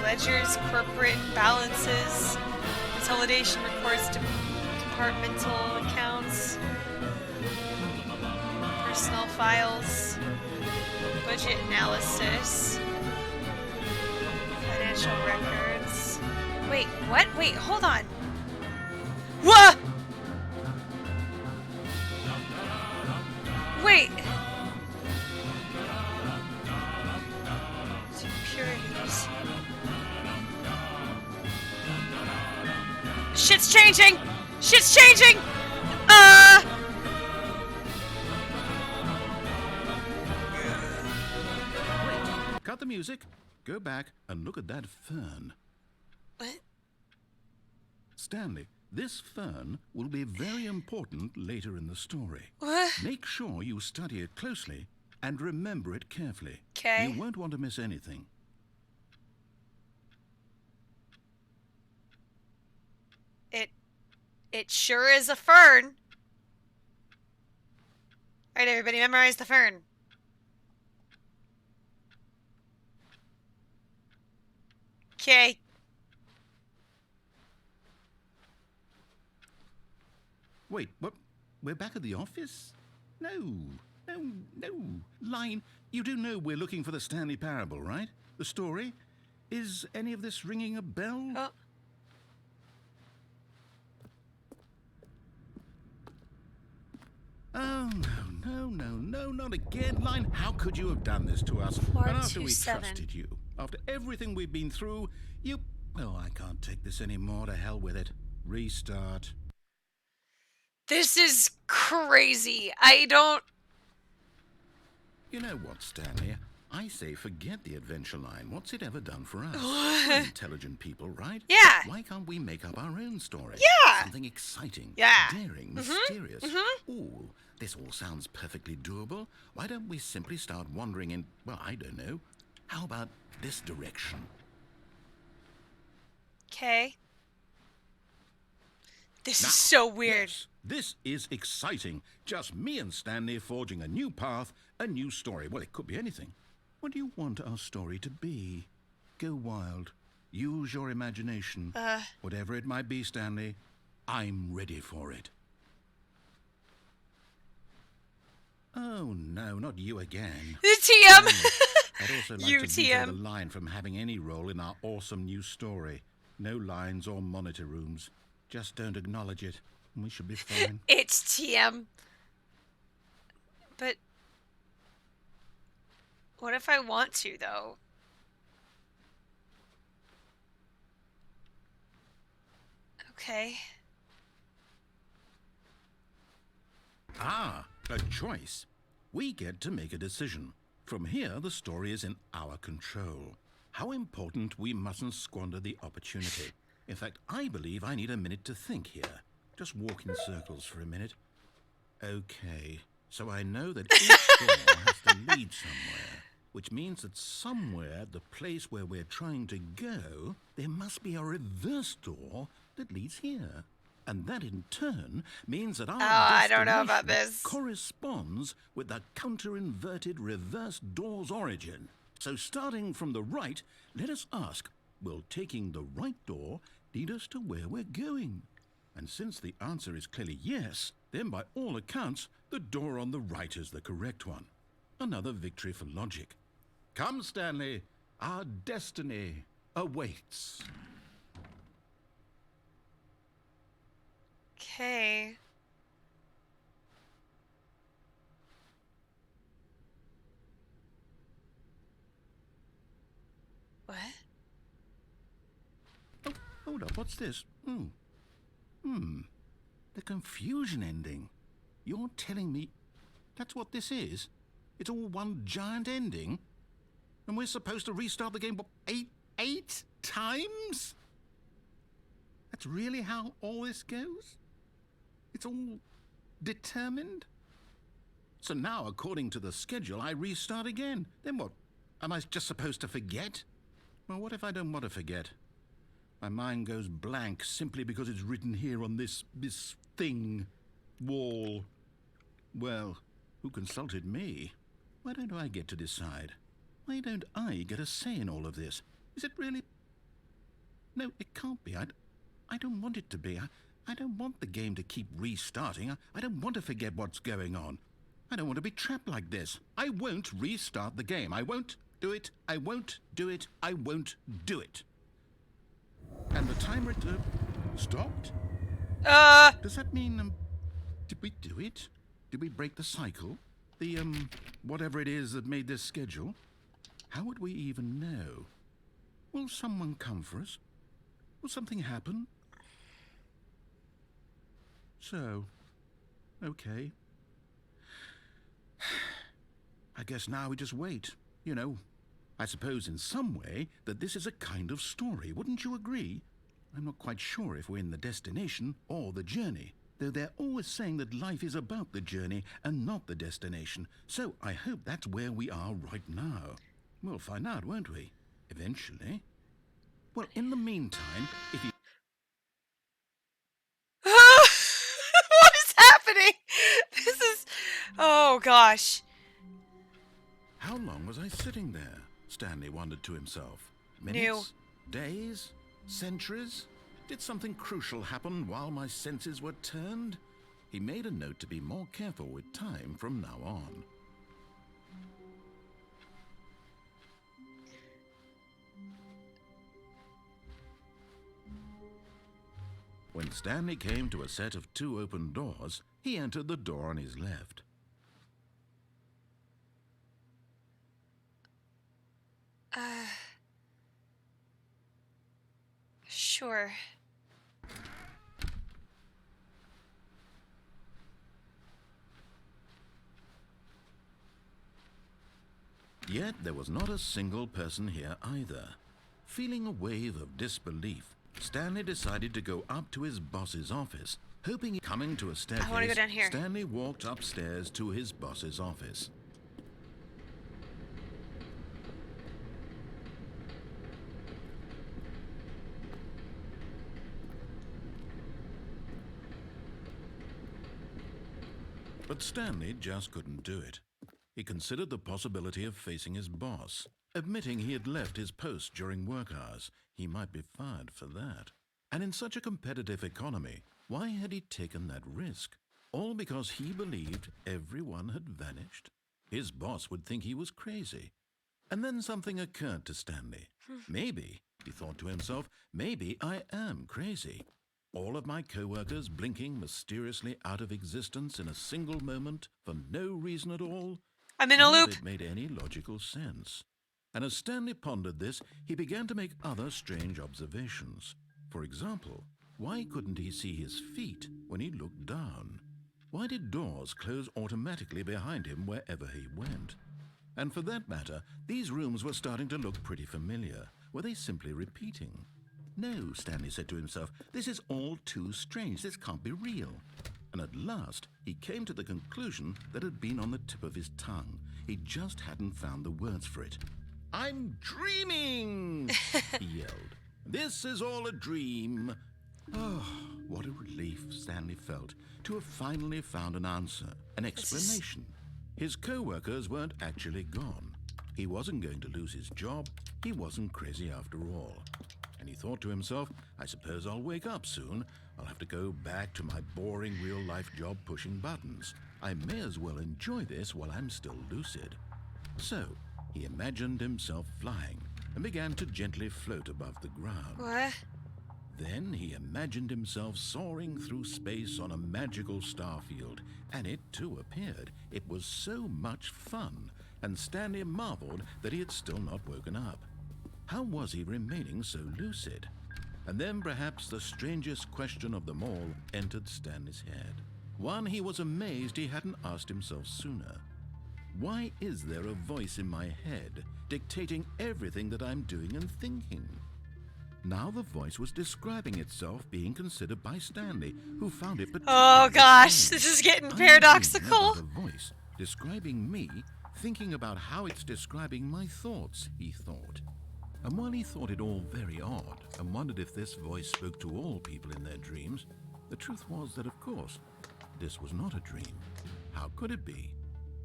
Ledgers, corporate balances, consolidation reports, departmental accounts, personnel files, budget analysis, financial records. Wait, what? Wait, hold on. What? Wait. Securities. Shit's changing! Shit's changing! Wait, cut the music, go back and look at that fern. What? Stanley, this fern will be very important later in the story. What? Make sure you study it closely and remember it carefully. Okay. You won't want to miss anything. It sure is a fern. All right, everybody, memorize the fern. Okay. Wait, what? We're back at the office? No. Line, you do know we're looking for the Stanley Parable, right? The story? Is any of this ringing a bell? Oh. Oh, no, not again. Line, how could you have done this to us? And after we 427. trusted you, after everything we've been through, you... Oh, I can't take this anymore. To hell with it. Restart. This is crazy. I don't... You know what, Stanley? I say forget the adventure line. What's it ever done for us? We're intelligent people, right? Yeah. Why can't we make up our own story? Yeah. Something exciting. Yeah. Daring, mysterious. Ooh, this all sounds perfectly doable. Why don't we simply start wandering in, well, I don't know. How about this direction? Okay. This is so weird. Yes, this is exciting. Just me and Stanley forging a new path, a new story. Well, it could be anything. What do you want our story to be? Go wild. Use your imagination. Whatever it might be, Stanley, I'm ready for it. Oh, no, not you again. TM. I'd also like You, to veto TM. the line from having any role in our awesome new story. No lines or monitor rooms. Just don't acknowledge it, and we should be fine. It's TM. But what if I want to, though? Okay. Ah, a choice. We get to make a decision. From here, the story is in our control. How important we mustn't squander the opportunity. In fact, I believe I need a minute to think here. Just walk in circles for a minute. Okay, so I know that each door has to lead somewhere, which means that somewhere at the place where we're trying to go, there must be a reverse door that leads here. And that in turn means that our I don't know about destination this. corresponds with the counter-inverted reverse door's origin. So starting from the right, let us ask, will taking the right door lead us to where we're going? And since the answer is clearly yes, then by all accounts, the door on the right is the correct one. Another victory for logic. Come, Stanley, our destiny awaits. Okay. What? Oh, hold up, what's this? The confusion ending. You're telling me that's what this is? It's all one giant ending? And we're supposed to restart the game, what, eight times? That's really how all this goes? It's all determined? So now, according to the schedule, I restart again. Then what? Am I just supposed to forget? Well, what if I don't want to forget? My mind goes blank simply because it's written here on this thing, wall. Well, who consulted me? Why don't I get to decide? Why don't I get a say in all of this? Is it really? No, it can't be. I don't want it to be. I don't want the game to keep restarting. I don't want to forget what's going on. I don't want to be trapped like this. I won't restart the game. I won't do it. I won't do it. I won't do it. And the timer stopped? Does that mean, did we do it? Did we break the cycle? The, whatever it is that made this schedule? How would we even know? Will someone come for us? Will something happen? So, okay. I guess now we just wait. You know, I suppose in some way that this is a kind of story. Wouldn't you agree? I'm not quite sure if we're in the destination or the journey, though they're always saying that life is about the journey and not the destination. So I hope that's where we are right now. We'll find out, won't we? Eventually. Well, in the meantime, if you... gosh. How long was I sitting there? Stanley wondered to himself. New. Minutes? Days? Centuries? Did something crucial happen while my senses were turned? He made a note to be more careful with time from now on. When Stanley came to a set of 2 open doors, he entered the door on his left. Sure. Yet there was not a single person here either. Feeling a wave of disbelief, Stanley decided to go up to his boss's office. Hoping coming to a staircase, I want to go down here. Stanley walked upstairs to his boss's office. But Stanley just couldn't do it. He considered the possibility of facing his boss. Admitting he had left his post during work hours, he might be fired for that. And in such a competitive economy, why had he taken that risk? All because he believed everyone had vanished? His boss would think he was crazy. And then something occurred to Stanley. Maybe, he thought to himself, maybe I am crazy. All of my co-workers blinking mysteriously out of existence in a single moment for no reason at all. I'm in a None loop. of it made any logical sense. And as Stanley pondered this, he began to make other strange observations. For example, why couldn't he see his feet when he looked down? Why did doors close automatically behind him wherever he went? And for that matter, these rooms were starting to look pretty familiar. Were they simply repeating? No, Stanley said to himself, this is all too strange. This can't be real. And at last, he came to the conclusion that had been on the tip of his tongue. He just hadn't found the words for it. I'm dreaming, he yelled. This is all a dream. Oh, what a relief Stanley felt to have finally found an answer, an explanation. His co-workers weren't actually gone. He wasn't going to lose his job. He wasn't crazy after all. And he thought to himself, I suppose I'll wake up soon. I'll have to go back to my boring real-life job pushing buttons. I may as well enjoy this while I'm still lucid. So, he imagined himself flying and began to gently float above the ground. What? Then he imagined himself soaring through space on a magical starfield, and it too appeared. It was so much fun, and Stanley marveled that he had still not woken up. How was he remaining so lucid? And then perhaps the strangest question of them all entered Stanley's head. One he was amazed he hadn't asked himself sooner. Why is there a voice in my head dictating everything that I'm doing and thinking? Now the voice was describing itself being considered by Stanley, who found it Oh particularly gosh, strange. this is getting I'm paradoxical. dreaming about a voice describing me, thinking about how it's describing my thoughts, he thought. And while he thought it all very odd and wondered if this voice spoke to all people in their dreams, the truth was that, of course, this was not a dream. How could it be?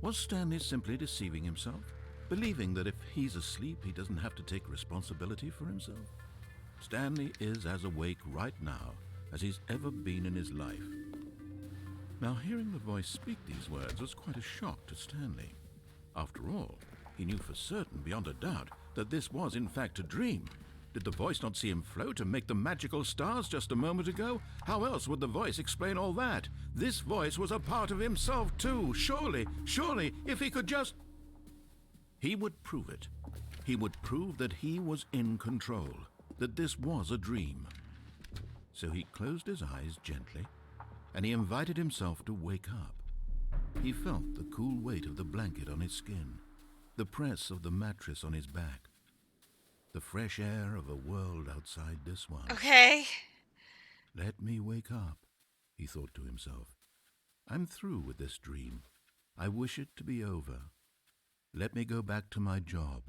Was Stanley simply deceiving himself, believing that if he's asleep, he doesn't have to take responsibility for himself? Stanley is as awake right now as he's ever been in his life. Now, hearing the voice speak these words was quite a shock to Stanley. After all, he knew for certain, beyond a doubt, that this was in fact a dream. Did the voice not see him float and make the magical stars just a moment ago? How else would the voice explain all that? This voice was a part of himself too. Surely, if he could just... He would prove it. He would prove that he was in control, that this was a dream. So he closed his eyes gently, and he invited himself to wake up. He felt the cool weight of the blanket on his skin, the press of the mattress on his back, the fresh air of a world outside this one. Okay. Let me wake up, he thought to himself. I'm through with this dream. I wish it to be over. Let me go back to my job.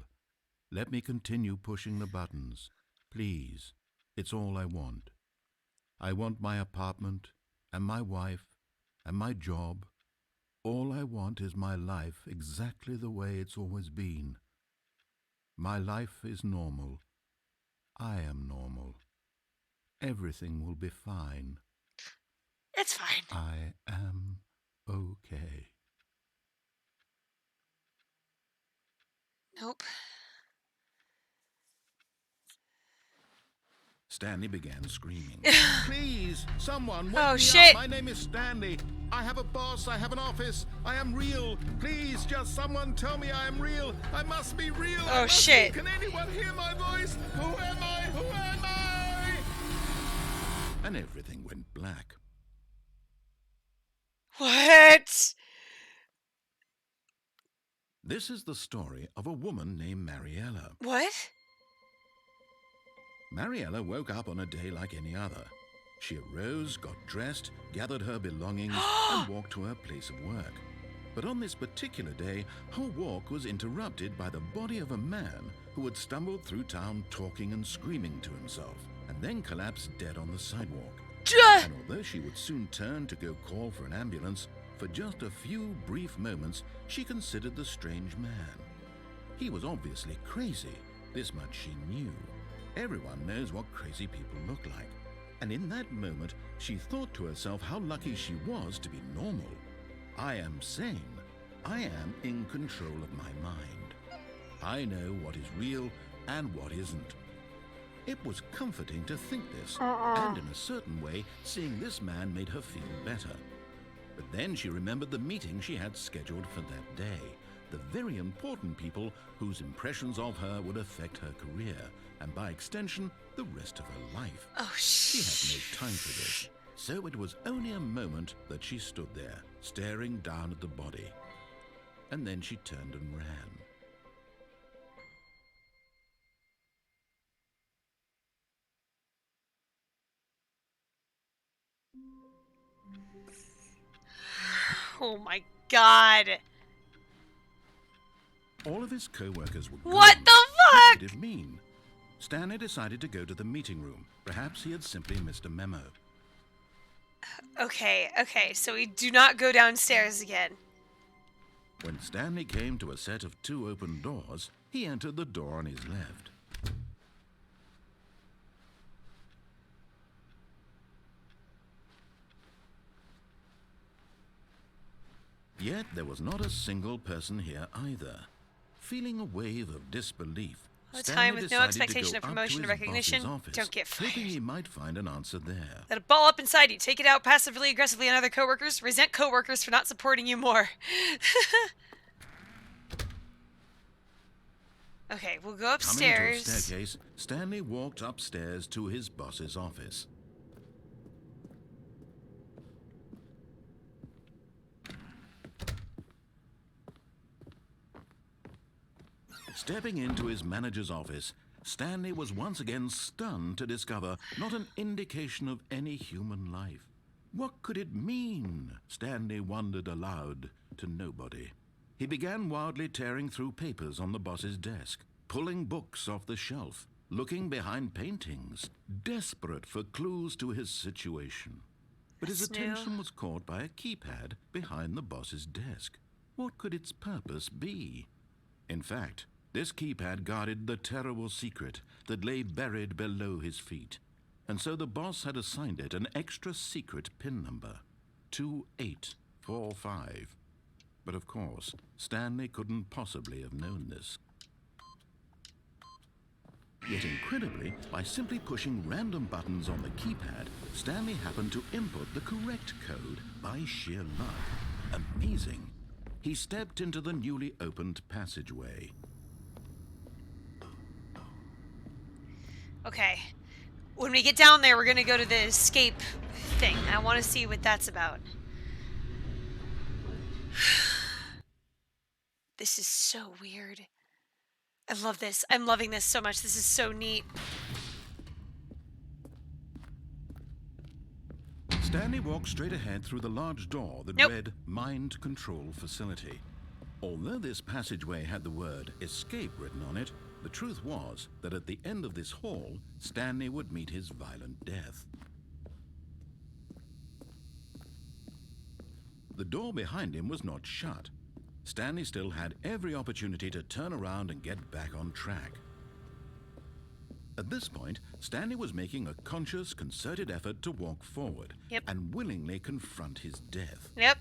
Let me continue pushing the buttons. Please, it's all I want. I want my apartment, and my wife, and my job, All I want is my life exactly the way it's always been. My life is normal. I am normal. Everything will be fine. It's fine. I am okay. Nope. Stanley began screaming. Please, someone, wake Oh, me shit. up. My name is Stanley. I have a boss. I have an office. I am real. Please, just someone tell me I am real. I must be real. Oh, shit. Can anyone hear my voice? Who am I? Who am I? And everything went black. What? This is the story of a woman named Mariella. What? Mariella woke up on a day like any other. She arose, got dressed, gathered her belongings, and walked to her place of work. But on this particular day, her walk was interrupted by the body of a man who had stumbled through town talking and screaming to himself, and then collapsed dead on the sidewalk. And although she would soon turn to go call for an ambulance, for just a few brief moments she considered the strange man. He was obviously crazy, this much she knew. Everyone knows what crazy people look like. And in that moment, she thought to herself how lucky she was to be normal. I am sane. I am in control of my mind. I know what is real and what isn't. It was comforting to think this, and in a certain way, seeing this man made her feel better. But then she remembered the meeting she had scheduled for that day, the very important people whose impressions of her would affect her career, and by extension, the rest of her life. Oh, She had no time for this, so it was only a moment that she stood there, staring down at the body. And then she turned and ran. Oh my god. All of his co-workers were gone. What the What fuck? did it mean? Stanley decided to go to the meeting room. Perhaps he had simply missed a memo. Okay, so we do not go downstairs again. When Stanley came to a set of 2 open doors, he entered the door on his left. Yet there was not a single person here either. Feeling a wave of disbelief, A Stanley time with no decided expectation to of go up promotion to or his recognition, boss's office, don't get hoping he fired. might find an answer there. Let a ball up inside you. Take it out passively, aggressively on other coworkers. Resent coworkers for not supporting you more. Okay, we'll go Coming into a upstairs. staircase, Stanley walked upstairs to his boss's office. Stepping into his manager's office, Stanley was once again stunned to discover not an indication of any human life. What could it mean? Stanley wondered aloud to nobody. He began wildly tearing through papers on the boss's desk, pulling books off the shelf, looking behind paintings, desperate for clues to his situation. But his That's new. attention was caught by a keypad behind the boss's desk. What could its purpose be? In fact, this keypad guarded the terrible secret that lay buried below his feet. And so the boss had assigned it an extra secret PIN number, 2845. But of course, Stanley couldn't possibly have known this. Yet incredibly, by simply pushing random buttons on the keypad, Stanley happened to input the correct code by sheer luck. Amazing. He stepped into the newly opened passageway. Okay. When we get down there, we're gonna go to the escape thing. I want to see what that's about. This is so weird. I love this. I'm loving this so much. This is so neat. Stanley walked straight ahead through the large door that Nope. read Mind Control Facility. Although this passageway had the word escape written on it, the truth was that at the end of this hall, Stanley would meet his violent death. The door behind him was not shut. Stanley still had every opportunity to turn around and get back on track. At this point, Stanley was making a conscious, concerted effort to walk forward and willingly confront his death. Yep.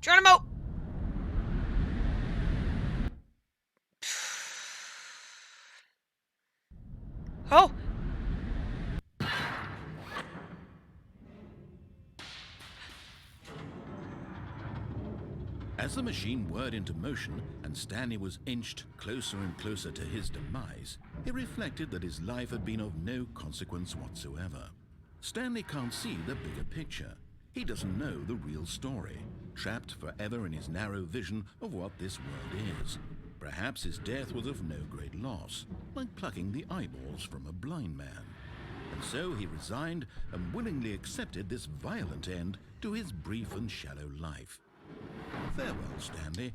Geronimo! Oh! As the machine whirred into motion and Stanley was inched closer and closer to his demise, he reflected that his life had been of no consequence whatsoever. Stanley can't see the bigger picture. He doesn't know the real story, trapped forever in his narrow vision of what this world is. Perhaps his death was of no great loss, like plucking the eyeballs from a blind man. And so he resigned and willingly accepted this violent end to his brief and shallow life. Farewell, Stanley.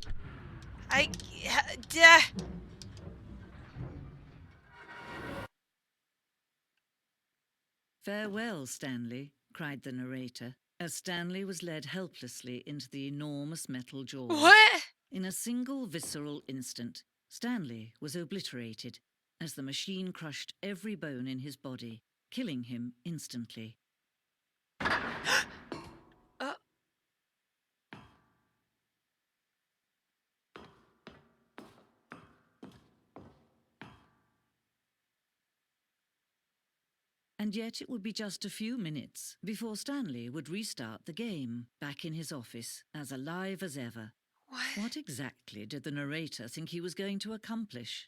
"Farewell, Stanley," cried the narrator, as Stanley was led helplessly into the enormous metal jaws. What? In a single visceral instant, Stanley was obliterated as the machine crushed every bone in his body, killing him instantly. And yet it would be just a few minutes before Stanley would restart the game, back in his office, as alive as ever. What exactly did the narrator think he was going to accomplish?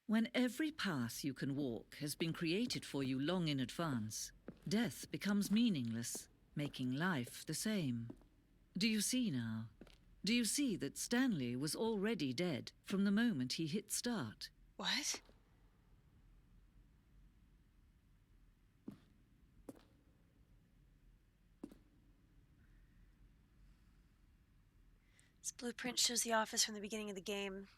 When every path you can walk has been created for you long in advance, death becomes meaningless, making life the same. Do you see now? Do you see that Stanley was already dead from the moment he hit start? What? This blueprint shows the office from the beginning of the game.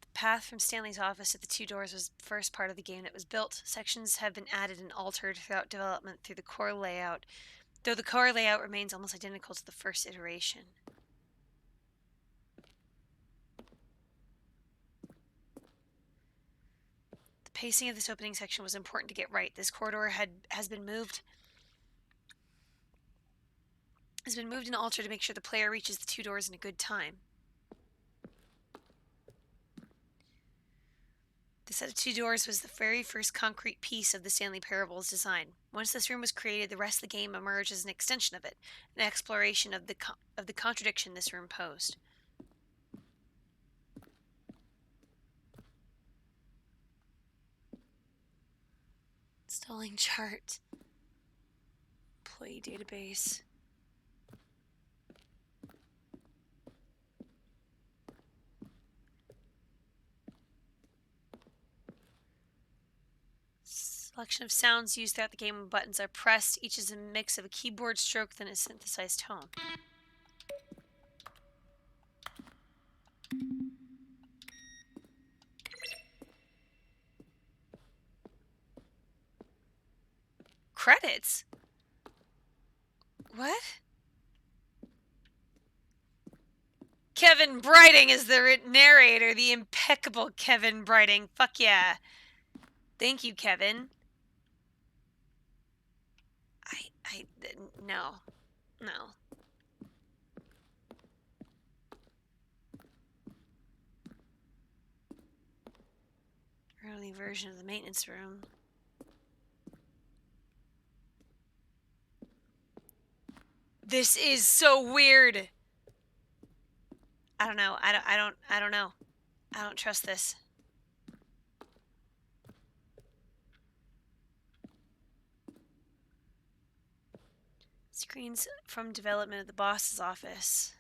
The path from Stanley's office to the two doors was the first part of the game that was built. Sections have been added and altered throughout development through the core layout, though the core layout remains almost identical to the first iteration. The pacing of this opening section was important to get right. This corridor has been moved and altered to make sure the player reaches the two doors in a good time. The set of two doors was the very first concrete piece of the Stanley Parable's design. Once this room was created, the rest of the game emerged as an extension of it, an exploration of the contradiction this room posed. Installing chart. Employee database. Selection of sounds used throughout the game when buttons are pressed. Each is a mix of a keyboard stroke and a synthesized tone. Credits? What? Kevin Brighting is the narrator, the impeccable Kevin Brighting. Fuck yeah. Thank you, Kevin. No. Early version of the maintenance room. This is so weird. I don't know. I don't know. I don't trust this. Screens from development of the boss's office.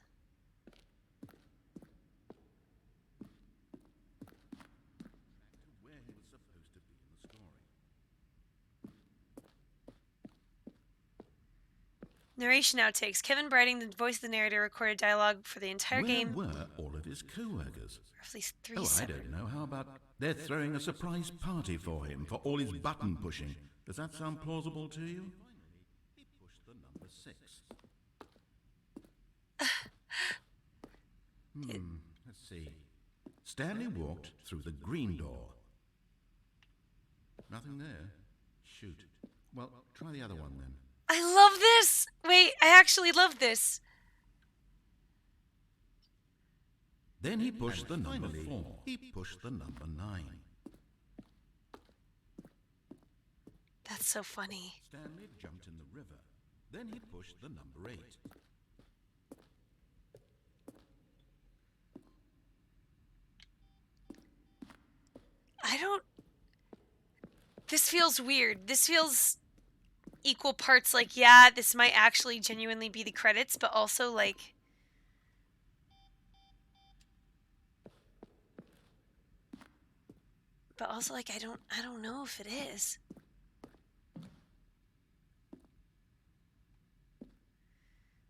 Where he was supposed to be in the story. Narration outtakes. Kevin Brighting, the voice of the narrator, recorded dialogue for the entire Where game. were all of his co-workers? Roughly three Oh, I separate. don't know. How about they're throwing a surprise party for him for all his button pushing? Does that sound plausible to you? He pushed the number 6. Let's see. Stanley walked through the green door. Nothing there. Shoot. Well, try the other one then. I love this! Wait, I actually love this. Then he pushed the number 4. He pushed the number 9. That's so funny. Stanley jumped in the river. Then he pushed the number 8. I don't... This feels weird. This feels equal parts like, yeah, this might actually genuinely be the credits, but also like... But also like, I don't know if it is.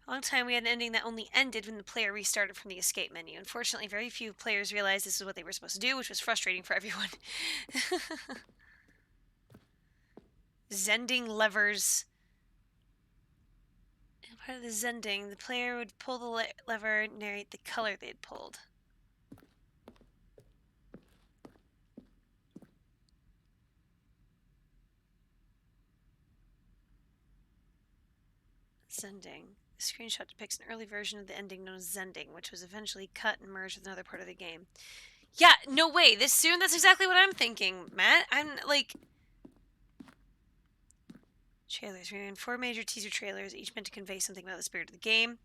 A long time we had an ending that only ended when the player restarted from the escape menu. Unfortunately, very few players realized this is what they were supposed to do, which was frustrating for everyone. Zending levers. And part of the zending, the player would pull the lever and narrate the color they had pulled. Zending. The screenshot depicts an early version of the ending known as Zending, which was eventually cut and merged with another part of the game. Yeah, no way. This soon? That's exactly what I'm thinking, Matt. I'm like... Trailers. We ran 4 major teaser trailers, each meant to convey something about the spirit of the game.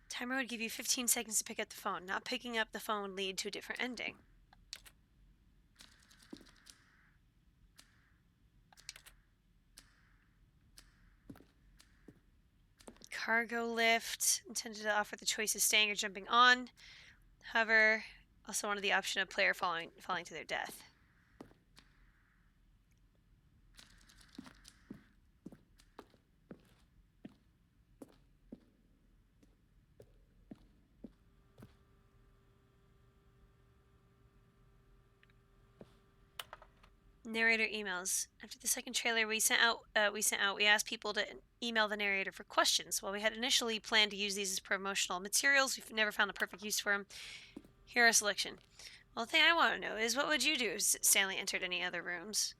Timer would give you 15 seconds to pick up the phone. Not picking up the phone would lead to a different ending. Cargo lift. Intended to offer the choice of staying or jumping on. However, also wanted the option of player falling to their death. Narrator emails. After the second trailer we asked people to email the narrator for questions. While we had initially planned to use these as promotional materials, we've never found the perfect use for them. Here are a selection. Well, the thing I want to know is, what would you do if Stanley entered any other rooms?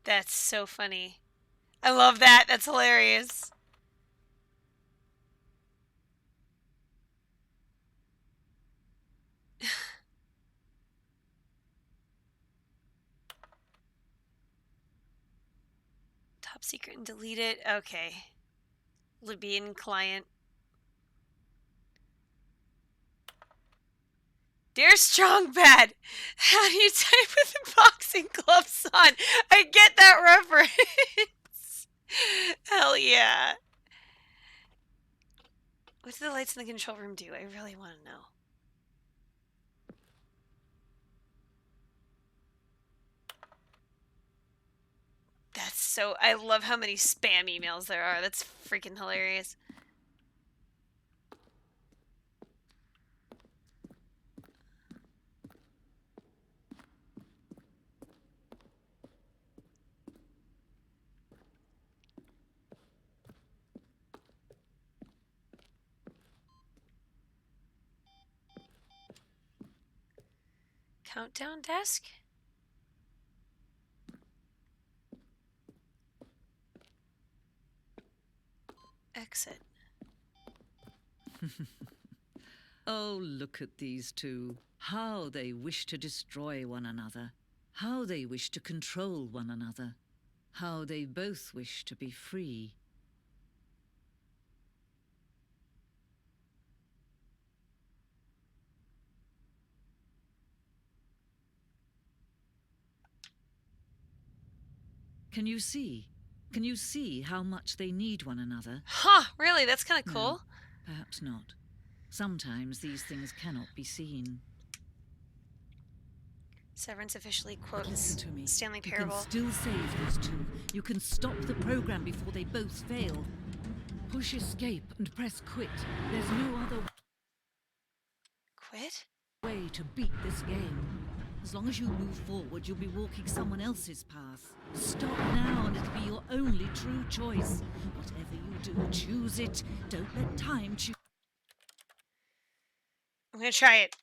That's so funny. I love that. That's hilarious. Top secret and delete it. Okay. Libyan client. Dear Strong Bad, how do you type with the boxing gloves on? I get that reference. Hell yeah. What do the lights in the control room do? I really want to know. That's so... I love how many spam emails there are. That's freaking hilarious. Countdown desk? Exit. Oh, look at these two. How they wish to destroy one another. How they wish to control one another. How they both wish to be free. Can you see? Can you see how much they need one another? Huh, really? That's kind of cool. No, perhaps not. Sometimes these things cannot be seen. Severance officially quotes Listen to me. Stanley You Parable. can still save these two. You can stop the program before they both fail. Push escape and press quit. There's no other Quit? way to beat this game. As long as you move forward, you'll be walking someone else's path. Stop now and it'll be your only true choice. Whatever you do, choose it. Don't let time choose. I'm gonna try it.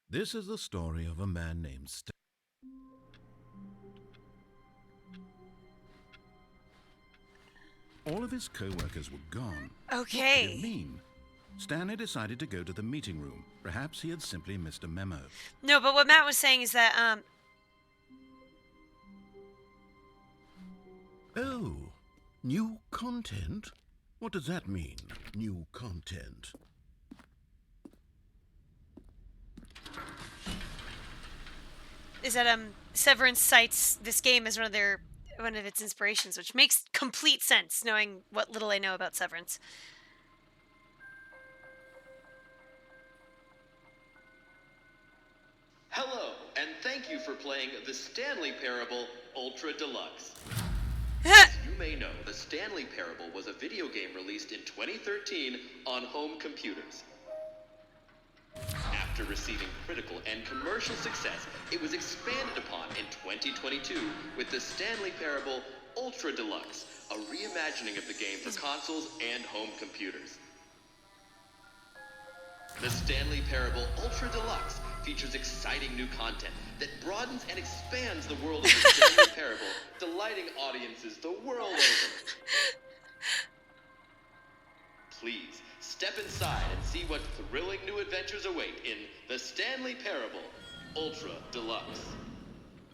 This is the story of a man named Stanley. All of his co-workers were gone. What did it Okay. mean? Stanley decided to go to the meeting room. Perhaps he had simply missed a memo. No, but what Matt was saying is that, Oh, new content? What does that mean, new content? Severance cites this game as one of its inspirations, which makes complete sense, knowing what little I know about Severance. Hello, and thank you for playing the Stanley Parable Ultra Deluxe. You may know the Stanley Parable was a video game released in 2013 on home computers. After receiving critical and commercial success, it was expanded upon in 2022 with the Stanley Parable Ultra Deluxe, a reimagining of the game for consoles and home computers. The Stanley Parable Ultra Deluxe features exciting new content that broadens and expands the world of the Stanley Parable, delighting audiences the world over. Please, step inside and see what thrilling new adventures await in the Stanley Parable Ultra Deluxe.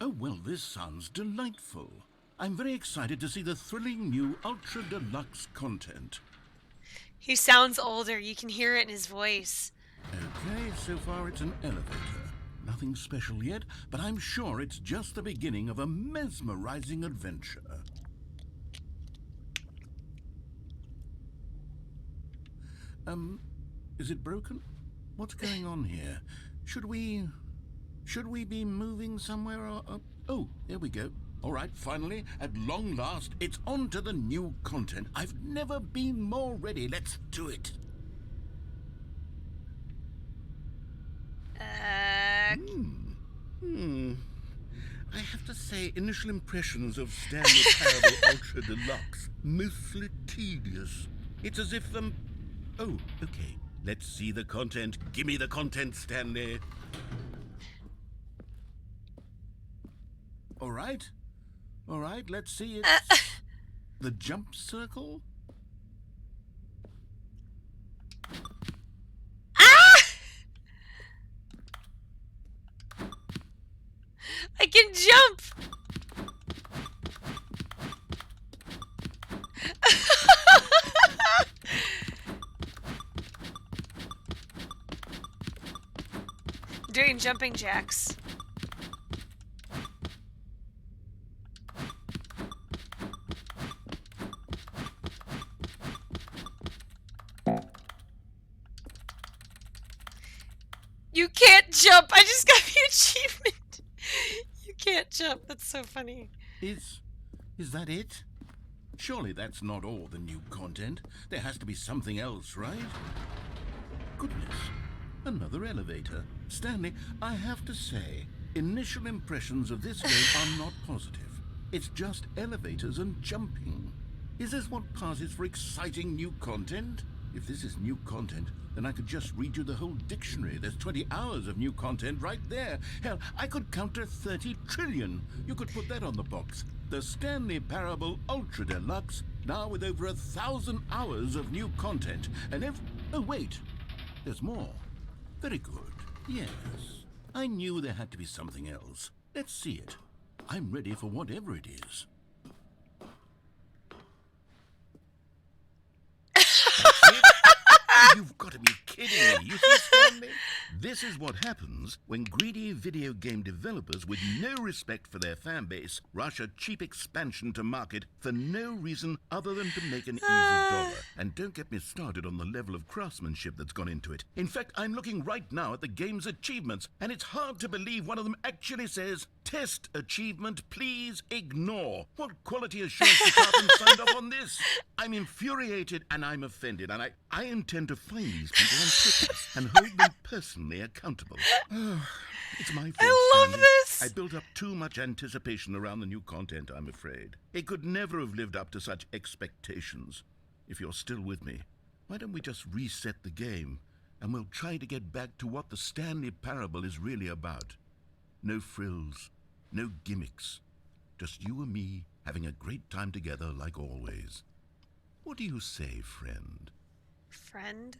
Oh, well, this sounds delightful. I'm very excited to see the thrilling new Ultra Deluxe content. He sounds older. You can hear it in his voice. Okay, so far it's an elevator. Nothing special yet, but I'm sure it's just the beginning of a mesmerizing adventure. Is it broken? What's going on here? Should we be moving somewhere or... Oh, there we go. All right, finally, at long last, it's on to the new content. I've never been more ready. Let's do it. I have to say, initial impressions of Stanley Parable Ultra Deluxe, mostly tedious. It's as if Oh, okay. Let's see the content. Give me the content, Stanley. All right, let's see it. The jump circle? I can jump! Doing jumping jacks. You can't jump! I just got the achievement! You can't jump. That's so funny. Is that it? Surely that's not all the new content. There has to be something else, right? Goodness. Another elevator. Stanley, I have to say, initial impressions of this game are not positive. It's just elevators and jumping. Is this what passes for exciting new content? If this is new content, then I could just read you the whole dictionary. There's 20 hours of new content right there. Hell, I could count to 30 trillion. You could put that on the box. The Stanley Parable Ultra Deluxe, now with over 1,000 hours of new content. And oh, wait. There's more. Very good. Yes. I knew there had to be something else. Let's see it. I'm ready for whatever it is. That's it? You've got to be kidding me. You see, Stanley? This is what happens when greedy video game developers with no respect for their fan base rush a cheap expansion to market for no reason other than to make an easy dollar. And don't get me started on the level of craftsmanship that's gone into it. In fact, I'm looking right now at the game's achievements, and it's hard to believe one of them actually says, "Test achievement, please ignore." What quality assurance department signed off on this? I'm infuriated and I'm offended, and I intend to find these people on Twitter and hold them personally accountable. It's my fault, I love Stanley. this. I built up too much anticipation around the new content, I'm afraid. It could never have lived up to such expectations. If you're still with me, why don't we just reset the game, and we'll try to get back to what the Stanley Parable is really about. No frills, no gimmicks. Just you and me having a great time together like always. What do you say, friend? Friend?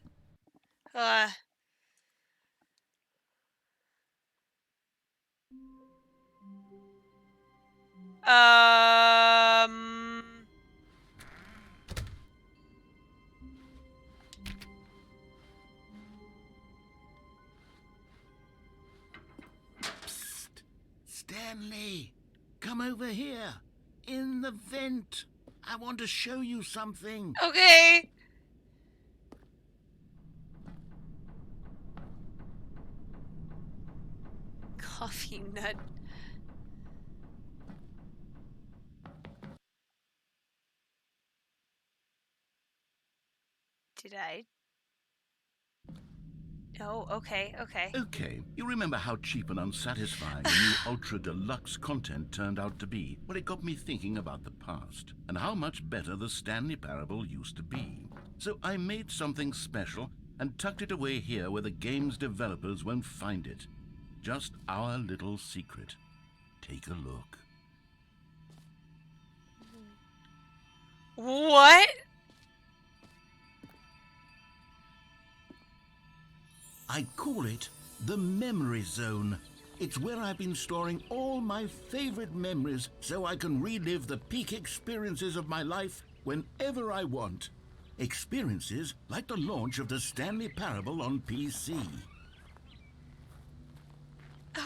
Um... Psst! Stanley! Come over here! In the vent! I want to show you something! Okay. Coffee nut. Did I? Oh, okay, okay. Okay, you remember how cheap and unsatisfying the new Ultra Deluxe content turned out to be? Well, it got me thinking about the past, and how much better the Stanley Parable used to be. So I made something special and tucked it away here where the game's developers won't find it. Just our little secret. Take a look. What? I call it the Memory Zone. It's where I've been storing all my favorite memories so I can relive the peak experiences of my life whenever I want. Experiences like the launch of the Stanley Parable on PC.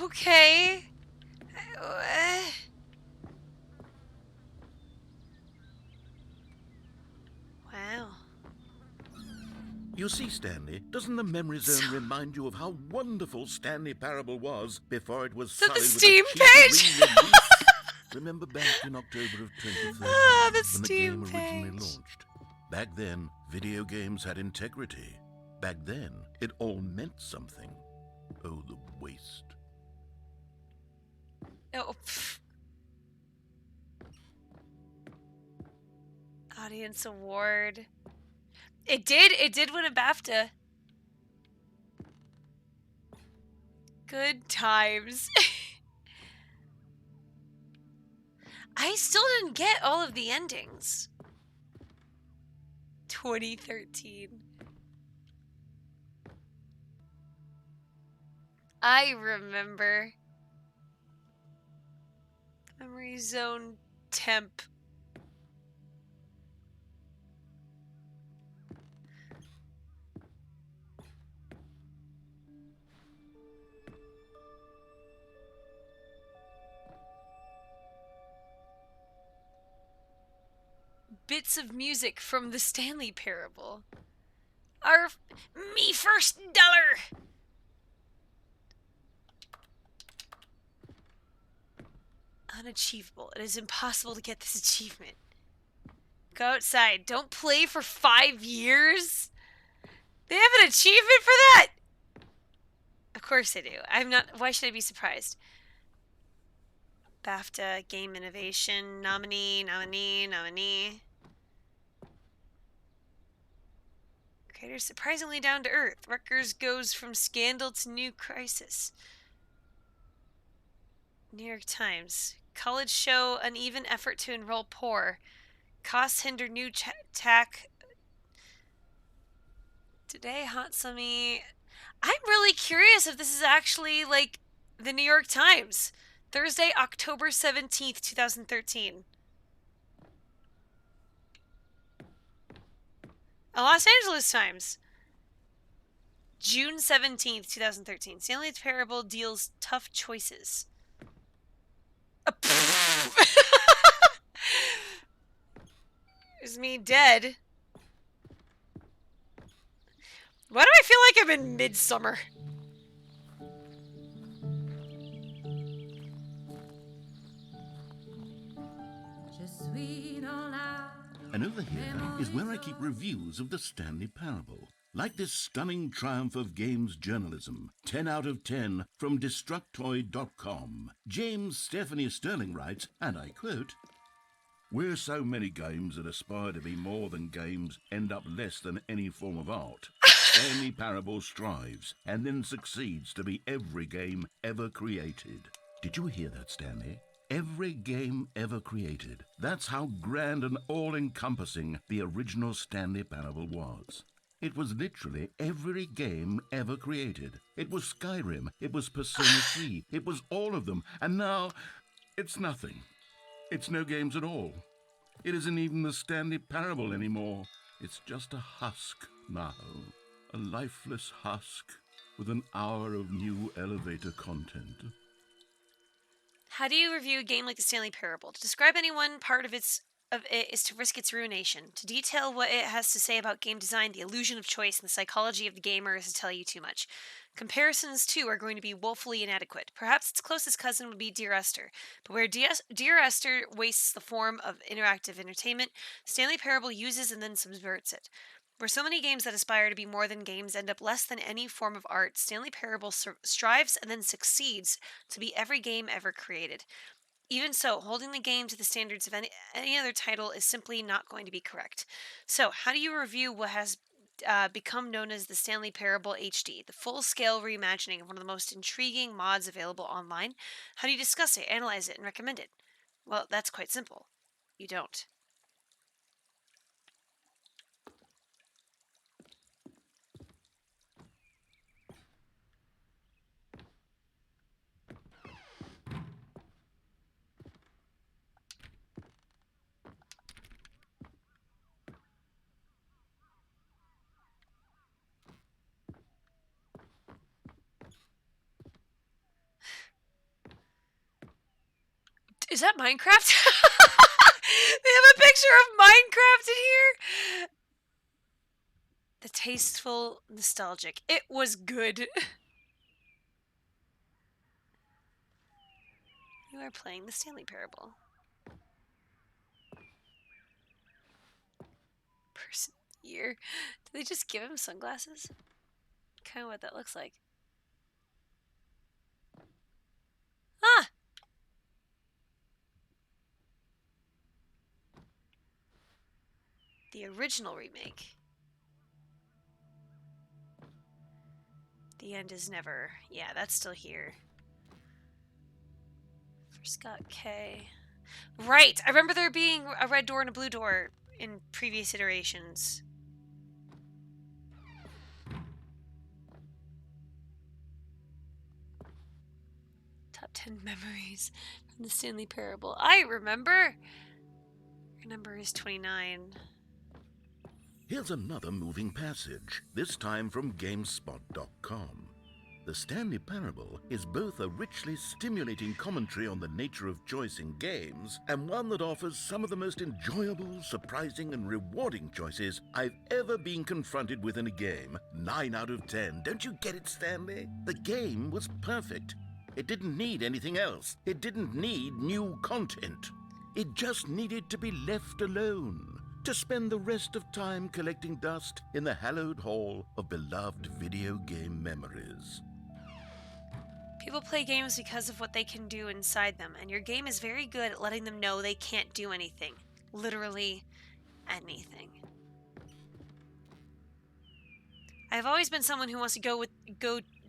Okay. Wow. You see, Stanley, doesn't the Memory Zone remind you of how wonderful Stanley Parable was before it was So the sullied Steam with a cheap page? re-release? Remember back in October of 2013 Ah, the when the Steam game originally page. launched? Back then, video games had integrity. Back then, it all meant something. Oh, the waste. Oh. Pff. Audience award. It did win a BAFTA. Good times. I still didn't get all of the endings. 2013. I remember. Memory Zone Temp. Bits of music from the Stanley Parable. Our me first dollar. Unachievable. It is impossible to get this achievement. Go outside. Don't play for 5 years. They have an achievement for that. Of course they do. I'm not. Why should I be surprised? BAFTA Game Innovation nominee. Creator surprisingly down to earth. Rutgers goes from scandal to new crisis. New York Times. College show uneven effort to enroll poor. Costs hinder new tack. Today, hot sunny. I'm really curious if this is actually like the New York Times. Thursday, October 17th, 2013. A Los Angeles Times. June 17th, 2013. Stanley's Parable deals tough choices. There's me dead. Why do I feel like I'm in Midsummer? And over here is where I keep reviews of the Stanley Parable. Like this stunning triumph of games journalism, 10 out of 10 from Destructoid.com. James Stephanie Sterling writes, and I quote, "Where so many games that aspire to be more than games end up less than any form of art, Stanley Parable strives and then succeeds to be every game ever created." Did you hear that, Stanley? Every game ever created. That's how grand and all-encompassing the original Stanley Parable was. It was literally every game ever created. It was Skyrim, it was Persona 3, it was all of them, and now it's nothing. It's no games at all. It isn't even the Stanley Parable anymore. It's just a husk now. A lifeless husk with an hour of new elevator content. How do you review a game like the Stanley Parable? To describe any one part of it is to risk its ruination. To detail what it has to say about game design, the illusion of choice, and the psychology of the gamer is to tell you too much. Comparisons, too, are going to be woefully inadequate. Perhaps its closest cousin would be Dear Esther. But where Dear Esther wastes the form of interactive entertainment, Stanley Parable uses and then subverts it. Where so many games that aspire to be more than games end up less than any form of art, Stanley Parable strives and then succeeds to be every game ever created. Even so, holding the game to the standards of any other title is simply not going to be correct. So, how do you review what has become known as the Stanley Parable HD, the full-scale reimagining of one of the most intriguing mods available online? How do you discuss it, analyze it, and recommend it? Well, that's quite simple. You don't. Is that Minecraft? They have a picture of Minecraft in here. The tasteful, nostalgic. It was good. You are playing the Stanley Parable. Person of the year. Did they just give him sunglasses? Kind of what that looks like. Ah! The original remake. The end is never. Yeah, that's still here. For Scott K. Right! I remember there being a red door and a blue door in previous iterations. Top 10 memories from the Stanley Parable. I remember! Your number is 29. Here's another moving passage, this time from GameSpot.com. The Stanley Parable is both a richly stimulating commentary on the nature of choice in games and one that offers some of the most enjoyable, surprising, and rewarding choices I've ever been confronted with in a game. 9 out of 10. Don't you get it, Stanley? The game was perfect. It didn't need anything else. It didn't need new content. It just needed to be left alone, to spend the rest of time collecting dust in the hallowed hall of beloved video game memories. people play games because of what they can do inside them, and your game is very good at letting them know they can't do anything. Literally anything. I've always been someone who wants to go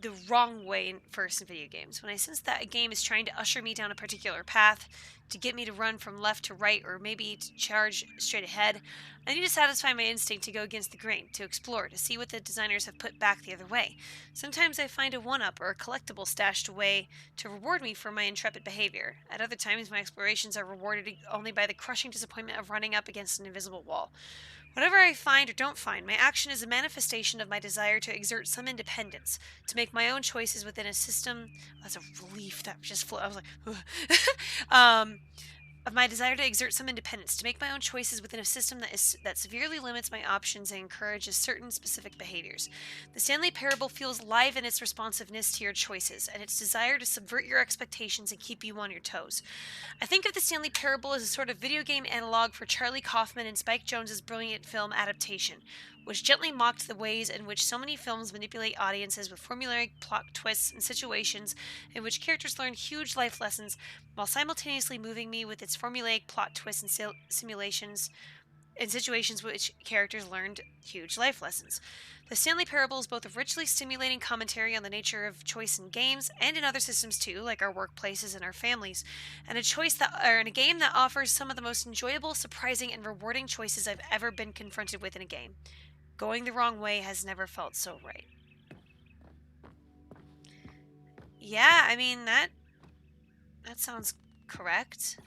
the wrong way first in video games. When I sense that a game is trying to usher me down a particular path, to get me to run from left to right, or maybe to charge straight ahead, I need to satisfy my instinct to go against the grain, to explore, to see what the designers have put back the other way. Sometimes I find a one-up or a collectible stashed away to reward me for my intrepid behavior. At other times, my explorations are rewarded only by the crushing disappointment of running up against an invisible wall. Whatever I find or don't find, my action is a manifestation of my desire to exert some independence, to make my own choices within a system. That's a relief that just flew. I was like, of my desire to exert some independence, to make my own choices within a system that severely limits my options and encourages certain specific behaviors. The Stanley Parable feels live in its responsiveness to your choices, and its desire to subvert your expectations and keep you on your toes. I think of the Stanley Parable as a sort of video game analog for Charlie Kaufman and Spike Jonze's brilliant film adaptation, which gently mocked the ways in which so many films manipulate audiences with formulaic plot twists and situations in which characters learn huge life lessons, while simultaneously moving me with its formulaic plot twists and simulations in situations which characters learned huge life lessons. The Stanley Parable is both a richly stimulating commentary on the nature of choice in games and in other systems too, like our workplaces and our families, and a game that offers some of the most enjoyable, surprising, and rewarding choices I've ever been confronted with in a game. Going the wrong way has never felt so right. Yeah, I mean, that sounds correct.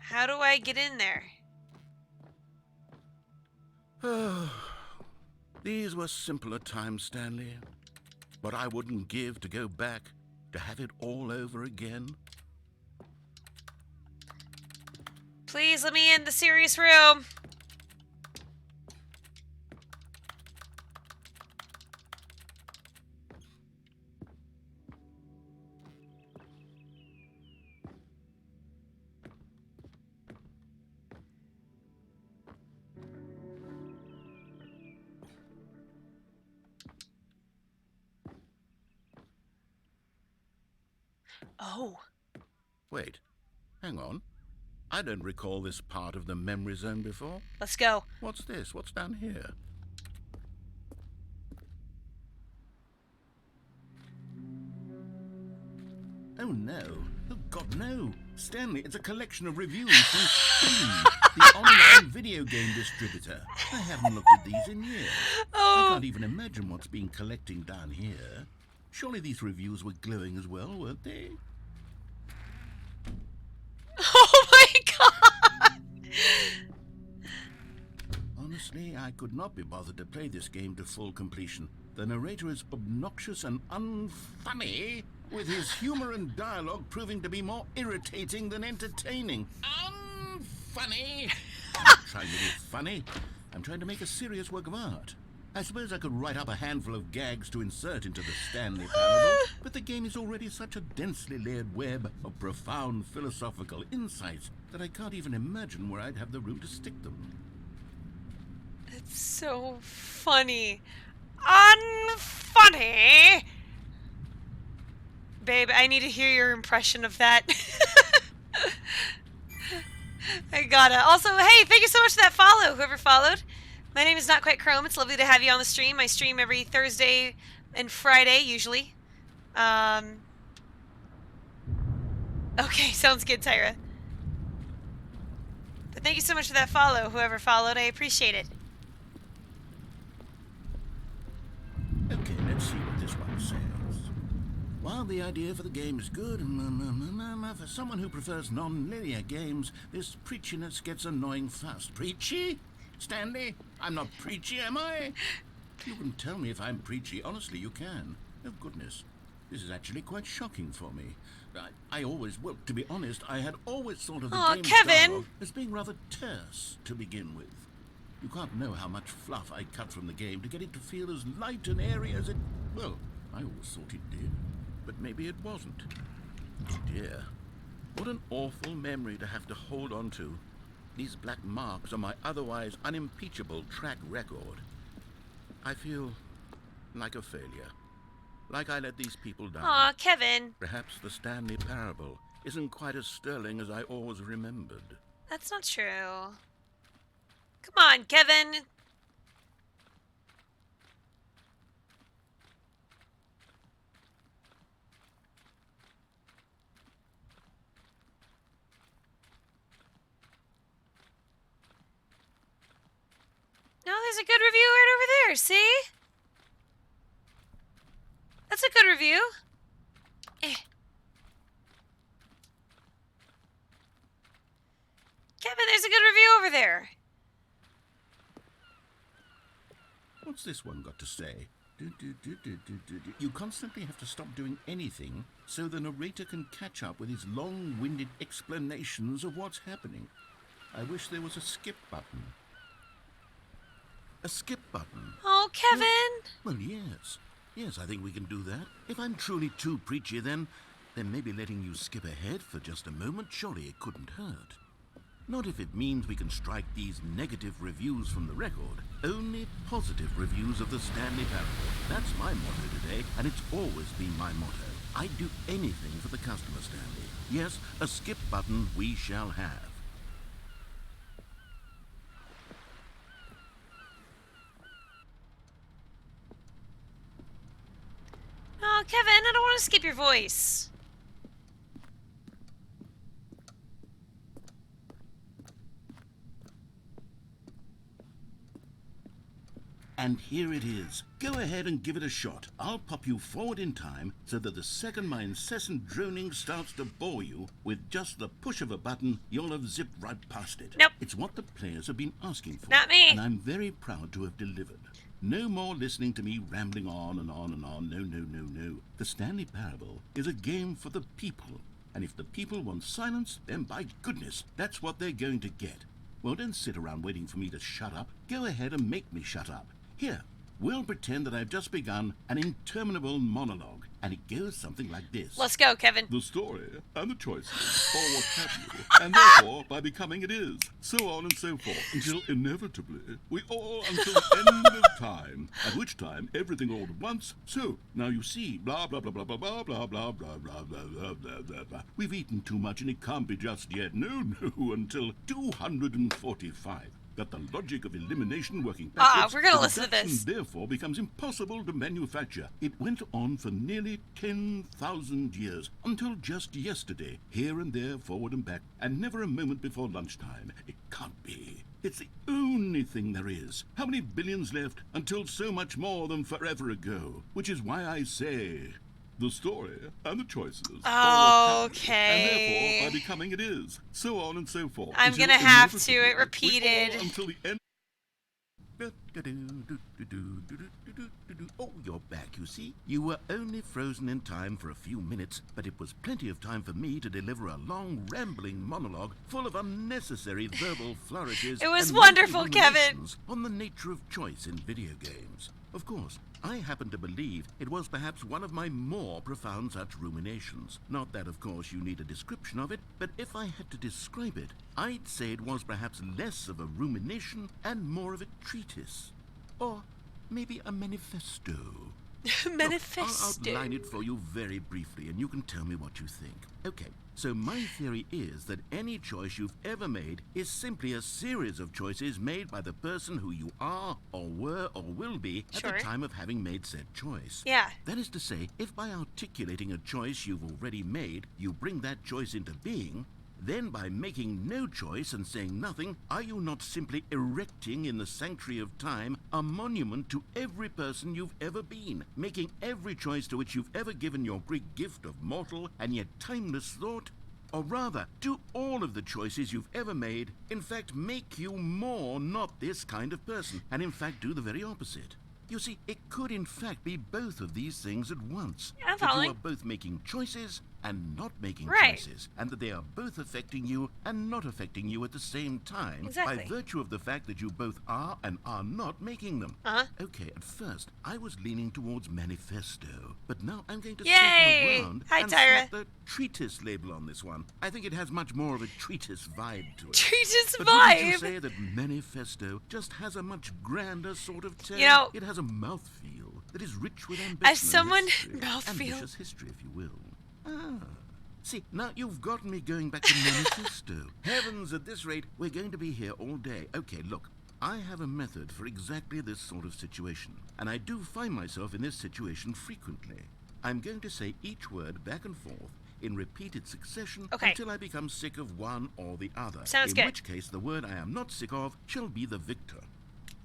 How do I get in there? These were simpler times, Stanley. What I wouldn't give to go back, to have it all over again. Please let me in the serious room. Oh. Wait, hang on. I don't recall this part of the memory zone before. Let's go. What's this? What's down here? Oh no. Oh God, no. Stanley, it's a collection of reviews from Steam, the online video game distributor. I haven't looked at these in years. I can't even imagine what's been collecting down here. Surely these reviews were glowing as well, weren't they? Oh my God! Honestly, I could not be bothered to play this game to full completion. The narrator is obnoxious and unfunny, with his humor and dialogue proving to be more irritating than entertaining. Unfunny! I'm not trying to be funny. I'm trying to make a serious work of art. I suppose I could write up a handful of gags to insert into the Stanley Parable, but the game is already such a densely layered web of profound philosophical insights that I can't even imagine where I'd have the room to stick them. It's so funny. Unfunny! Babe, I need to hear your impression of that. I gotta. Also, hey, thank you so much for that follow, whoever followed. My name is NotQuiteChrome. It's lovely to have you on the stream. I stream every Thursday and Friday, usually. Okay, sounds good, Tyra. But thank you so much for that follow, whoever followed. I appreciate it. Okay, let's see what this one says. While the idea for the game is good, for someone who prefers non-linear games, this preachiness gets annoying fast. Preachy? Stanley, I'm not preachy, am I? You can tell me if I'm preachy. Honestly, you can. Oh, goodness. This is actually quite shocking for me. Well, to be honest, I had always thought of the game's dialogue as being rather terse to begin with. You can't know how much fluff I cut from the game to get it to feel as light and airy as it, well, I always thought it did, but maybe it wasn't. Oh dear. What an awful memory to have to hold on to. These black marks on my otherwise unimpeachable track record. I feel like a failure. Like I let these people down. Aw, Kevin. Perhaps the Stanley Parable isn't quite as sterling as I always remembered. That's not true. Come on, Kevin. No, there's a good review right over there, see? That's a good review. Kevin, there's a good review over there. What's this one got to say? You constantly have to stop doing anything so the narrator can catch up with his long-winded explanations of what's happening. I wish there was a skip button. A skip button. Oh, Kevin. Well, yes. Yes, I think we can do that. If I'm truly too preachy, then maybe letting you skip ahead for just a moment, surely it couldn't hurt. Not if it means we can strike these negative reviews from the record. Only positive reviews of the Stanley Parable. That's my motto today, and it's always been my motto. I'd do anything for the customer, Stanley. Yes, a skip button we shall have. Oh, Kevin, I don't want to skip your voice. And here it is. Go ahead and give it a shot. I'll pop you forward in time so that the second my incessant droning starts to bore you, with just the push of a button, you'll have zipped right past it. Nope. It's what the players have been asking for. Not me. And I'm very proud to have delivered. No more listening to me rambling on and on and on. No, no, no, no. The Stanley Parable is a game for the people. And if the people want silence, then by goodness, that's what they're going to get. Well, don't sit around waiting for me to shut up. Go ahead and make me shut up. Here, we'll pretend that I've just begun an interminable monologue, and it goes something like this. Let's go, Kevin. The story, and the choices, or what have you, and therefore, by becoming it is, so on and so forth, until inevitably, we all until the end of time, at which time, everything all at once, so, now you see, blah, blah, blah, blah, blah, blah, blah, blah, blah, blah, blah, blah, blah, blah, blah. We've eaten too much, and it can't be just yet, no, until 245. That the logic of elimination working backwards, we're gonna listen to this. Therefore becomes impossible to manufacture. It went on for nearly 10,000 years, until just yesterday, here and there, forward and back, and never a moment before lunchtime. It can't be. It's the only thing there is. How many billions left until so much more than forever ago? Which is why I say, the story and the choices. Okay. And therefore, by becoming it is. So on and so forth. I'm gonna have to it repeated. Until the end. Oh, you're back, you see. You were only frozen in time for a few minutes, but it was plenty of time for me to deliver a long, rambling monologue full of unnecessary verbal flourishes. It was and wonderful, Kevin. ruminations on the nature of choice in video games. Of course, I happen to believe it was perhaps one of my more profound such ruminations. Not that, of course, you need a description of it, but if I had to describe it, I'd say it was perhaps less of a rumination and more of a treatise. Or maybe a manifesto. Manifesto. I'll outline it for you very briefly, and you can tell me what you think. Okay, so my theory is that any choice you've ever made is simply a series of choices made by the person who you are, or were, or will be at Sure. the time of having made said choice. Yeah. That is to say, if by articulating a choice you've already made, you bring that choice into being, then by making no choice and saying nothing, are you not simply erecting in the sanctuary of time a monument to every person you've ever been, making every choice to which you've ever given your great gift of mortal and yet timeless thought? Or rather, do all of the choices you've ever made, in fact, make you more not this kind of person, and in fact do the very opposite? You see, it could in fact be both of these things at once. Yeah, I'm that you following. are both making choices and not making Right. choices, and that they are both affecting you and not affecting you at the same time Exactly. by virtue of the fact that you both are and are not making them. Uh-huh. Okay, at first, I was leaning towards manifesto, but now I'm going to Yay! circle around Hi, and Tyra. slap the treatise label on this one. I think it has much more of a treatise vibe to it. Treatise But wouldn't you vibe. say that manifesto just has a much grander sort of tone? You know- it has a mouthfeel that is rich with ambition As someone- and history. mouthfeel. Ambitious history, if you will. Ah. See, now you've gotten me going back to manifesto. Heavens, at this rate, we're going to be here all day. Okay, look, I have a method for exactly this sort of situation, and I do find myself in this situation frequently. I'm going to say each word back and forth in repeated succession Okay. until I become sick of one or the other. Sounds in good. which case, the word I am not sick of shall be the victor.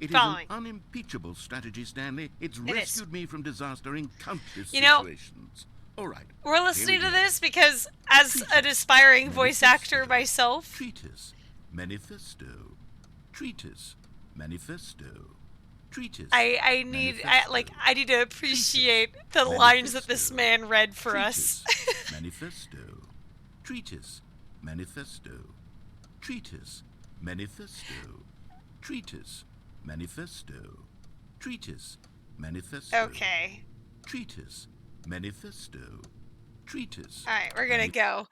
It is Following. an unimpeachable strategy, Stanley. It's is. rescued me from disaster in countless You know- situations. All right. We're listening here to we go. this because, as an aspiring voice actor Manifesto. myself, Treatise, manifesto, treatise, manifesto, treatise. I need to appreciate the lines that this man read for us. Treatise, manifesto, treatise, manifesto, treatise, manifesto, treatise, manifesto, treatise, manifesto. Okay. Treatise, manifesto, treatise. All right, we're gonna go.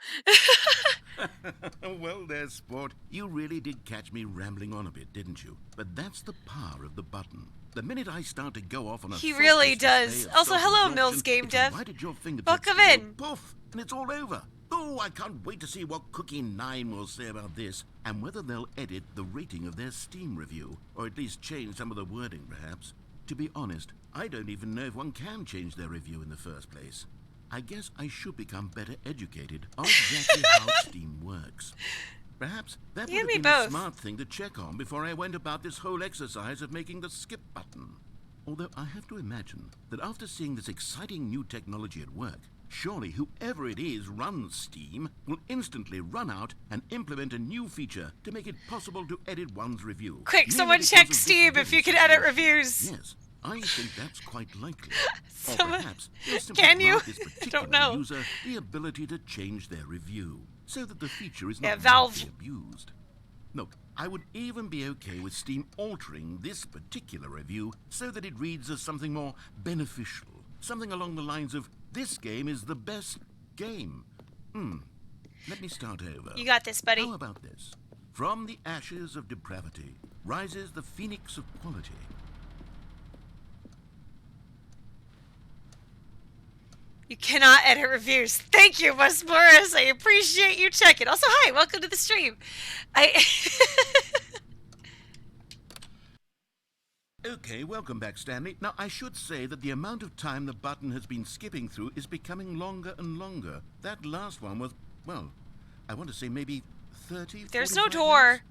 Well there, sport. You really did catch me rambling on a bit, didn't you? But that's the power of the button. The minute I start to go off on a He really thoughtless does. display of Also, hello, self-absorption, Mills Game it's Dev. right at your fingertips Welcome to go in. Poof, and it's all over. Oh, I can't wait to see what Cookie 9 will say about this, and whether they'll edit the rating of their Steam review, or at least change some of the wording, perhaps. To be honest, I don't even know if one can change their review in the first place. I guess I should become better educated on exactly how Steam works. Perhaps that You would and me have been a both. smart thing to check on before I went about this whole exercise of making the skip button. Although I have to imagine that after seeing this exciting new technology at work, surely whoever it is runs Steam will instantly run out and implement a new feature to make it possible to edit one's review. Quick, Merely someone because check of this Steam very if you can edit situation. reviews. Yes, I think that's quite likely. Someone- Or perhaps they'll simply Can you? grant this I particular don't know. user the ability to change their review so that the feature is Yeah, not Valve- widely abused. Look, I would even be okay with Steam altering this particular review so that it reads as something more beneficial. Something along the lines of, this game is the best game. Let me start over. You got this, buddy. How about this? From the ashes of depravity rises the phoenix of quality. You cannot edit reviews. Thank you, Wes Morris. I appreciate you checking. Also, hi, welcome to the stream. Okay, welcome back, Stanley. Now, I should say that the amount of time the button has been skipping through is becoming longer and longer. That last one was, well, I want to say maybe 30, There's no 45 door. minutes.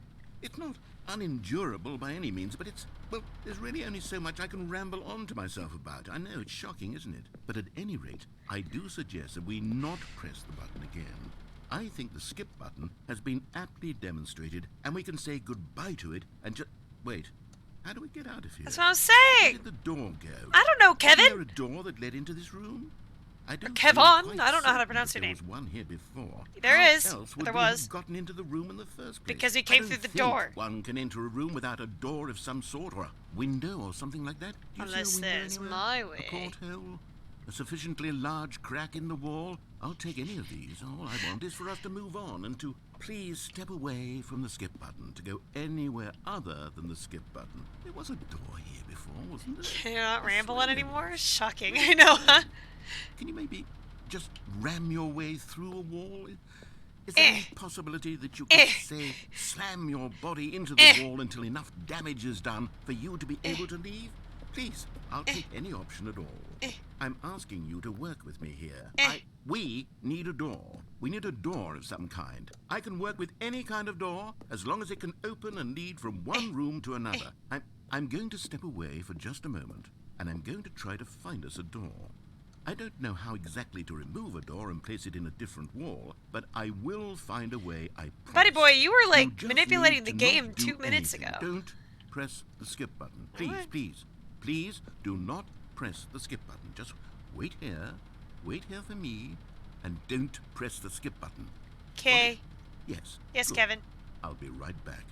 It's not unendurable by any means, but it's, well, there's really only so much I can ramble on to myself about. I know, it's shocking, isn't it? But at any rate, I do suggest that we not press the button again. I think the skip button has been aptly demonstrated, and we can say goodbye to it and just... Wait, how do we get out of here? That's what I'm Where saying. did the door go? I don't know, Is there Kevin. a door that led into this room? I don't Kevon? feel quite I don't know how to certain pronounce that your there was one here before. There How is. else would There we have was. gotten into the room in the first place? Because we I came don't through the think door. One can enter a room without a door of some sort, or a window, or something like that. Do you Unless see a window there's anywhere? my A way. porthole? A sufficiently large crack in the wall? I'll take any of these. All I want is for us to move on and to please step away from the skip button to go anywhere other than the skip button. There was a door here before, wasn't there? Can you not I ramble swear on there anymore? was. Shocking. I know, huh? Can you maybe just ram your way through a wall? Is there any possibility that you could, say, slam your body into the wall until enough damage is done for you to be able to leave? Please, I'll take any option at all. I'm asking you to work with me here. We need a door. We need a door of some kind. I can work with any kind of door as long as it can open and lead from one room to another. I'm going to step away for just a moment, and I'm going to try to find us a door. I don't know how exactly to remove a door and place it in a different wall, but I will find a way, I promise. Buddy boy, you were like just manipulating need the to game not do 2 minutes anything. ago. Don't press the skip button. Please, What? please, please do not press the skip button. Just wait here for me, And don't press the skip button. Okay. Yes. Yes, good. Kevin. I'll be right back.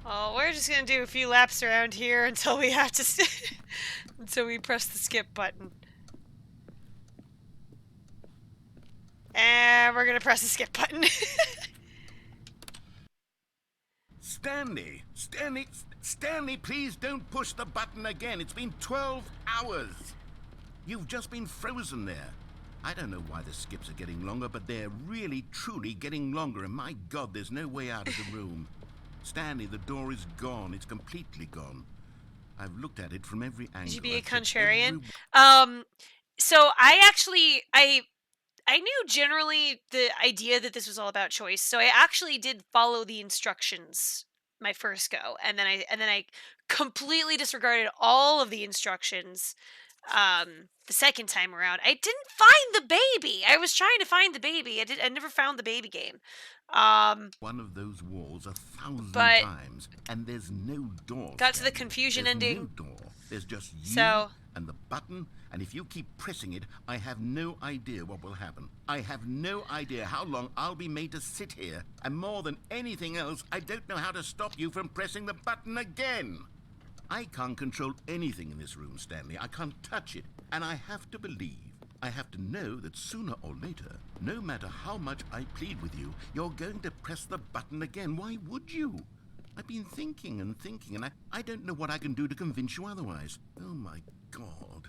Oh, we're just gonna do a few laps around here until we have to until we press the skip button. And we're gonna press the skip button. Stanley, please don't push the button again. It's been 12 hours. You've just been frozen there. I don't know why the skips are getting longer, but they're really, truly getting longer. And my God, there's no way out of the room. Stanley, the door is gone. It's completely gone. I've looked at it from every angle. Would you be a I've checked contrarian? every- So I knew generally the idea that this was all about choice. So I actually did follow the instructions my first go, and then I completely disregarded all of the instructions the second time around. I didn't find the baby. I was trying to find the baby. I never found the baby game. One of those walls 1,000 But times, and there's no door. got to the Stanley. confusion There's ending. no door. There's just you So and the button, and if you keep pressing it, I have no idea what will happen. I have no idea how long I'll be made to sit here, and more than anything else, I don't know how to stop you from pressing the button again. I can't control anything in this room, Stanley. I can't touch it, and I have to believe, I have to know that sooner or later, no matter how much I plead with you, you're going to press the button again. Why would you? I've been thinking, and I don't know what I can do to convince you otherwise. Oh, my God.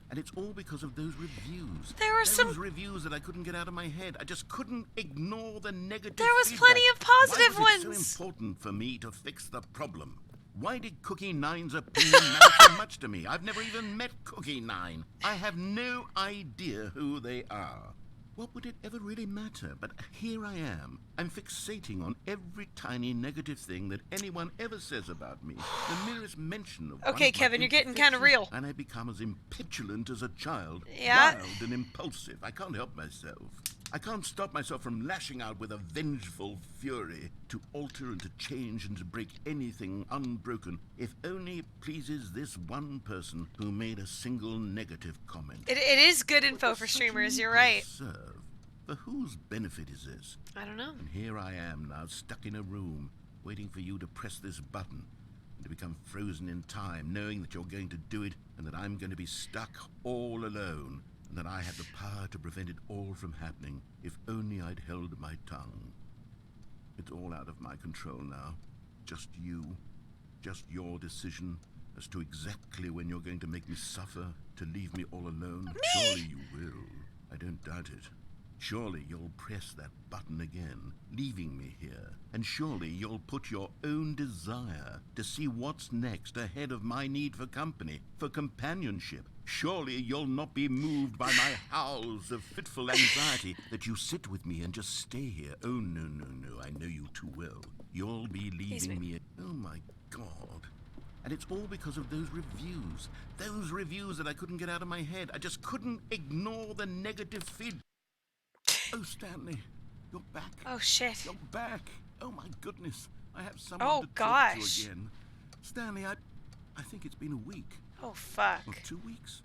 And it's all because of those reviews. There were those reviews that I couldn't get out of my head. I just couldn't ignore the negative there was feedback. plenty of positive Why was it ones. so important for me to fix the problem? Why did Cookie Nine's opinion matter so much to me? I've never even met Cookie Nine. I have no idea who they are. What would it ever really matter? But here I am. I'm fixating on every tiny negative thing that anyone ever says about me. The merest mention of Okay, Kevin, you're getting kind of real. And I become as impetulant as a child. Yeah. Wild and impulsive. I can't help myself. I can't stop myself from lashing out with a vengeful fury to alter and to change and to break anything unbroken, if only it pleases this one person who made a single negative comment. It is good info for streamers, you're right. Serve. For whose benefit is this? I don't know. And here I am now, stuck in a room, waiting for you to press this button, and to become frozen in time, knowing that you're going to do it, and that I'm going to be stuck all alone, and that I had the power to prevent it all from happening, if only I'd held my tongue. It's all out of my control now. Just you. Just your decision as to exactly when you're going to make me suffer, to leave me all alone. Surely you will. I don't doubt it. Surely you'll press that button again, leaving me here. And surely you'll put your own desire to see what's next ahead of my need for company, for companionship. Surely you'll not be moved by my howls of fitful anxiety that you sit with me and just stay here. Oh, no, no, no, I know you too well. You'll be leaving me. Oh, my God. And it's all because of those reviews. Those reviews that I couldn't get out of my head. I just couldn't ignore the negative feedback. Oh, Stanley, you're back. Oh, shit. You're back. Oh, my goodness. I have someone Oh, to talk gosh. to again. Stanley, I think it's been a week. Oh, fuck. Or 2 weeks.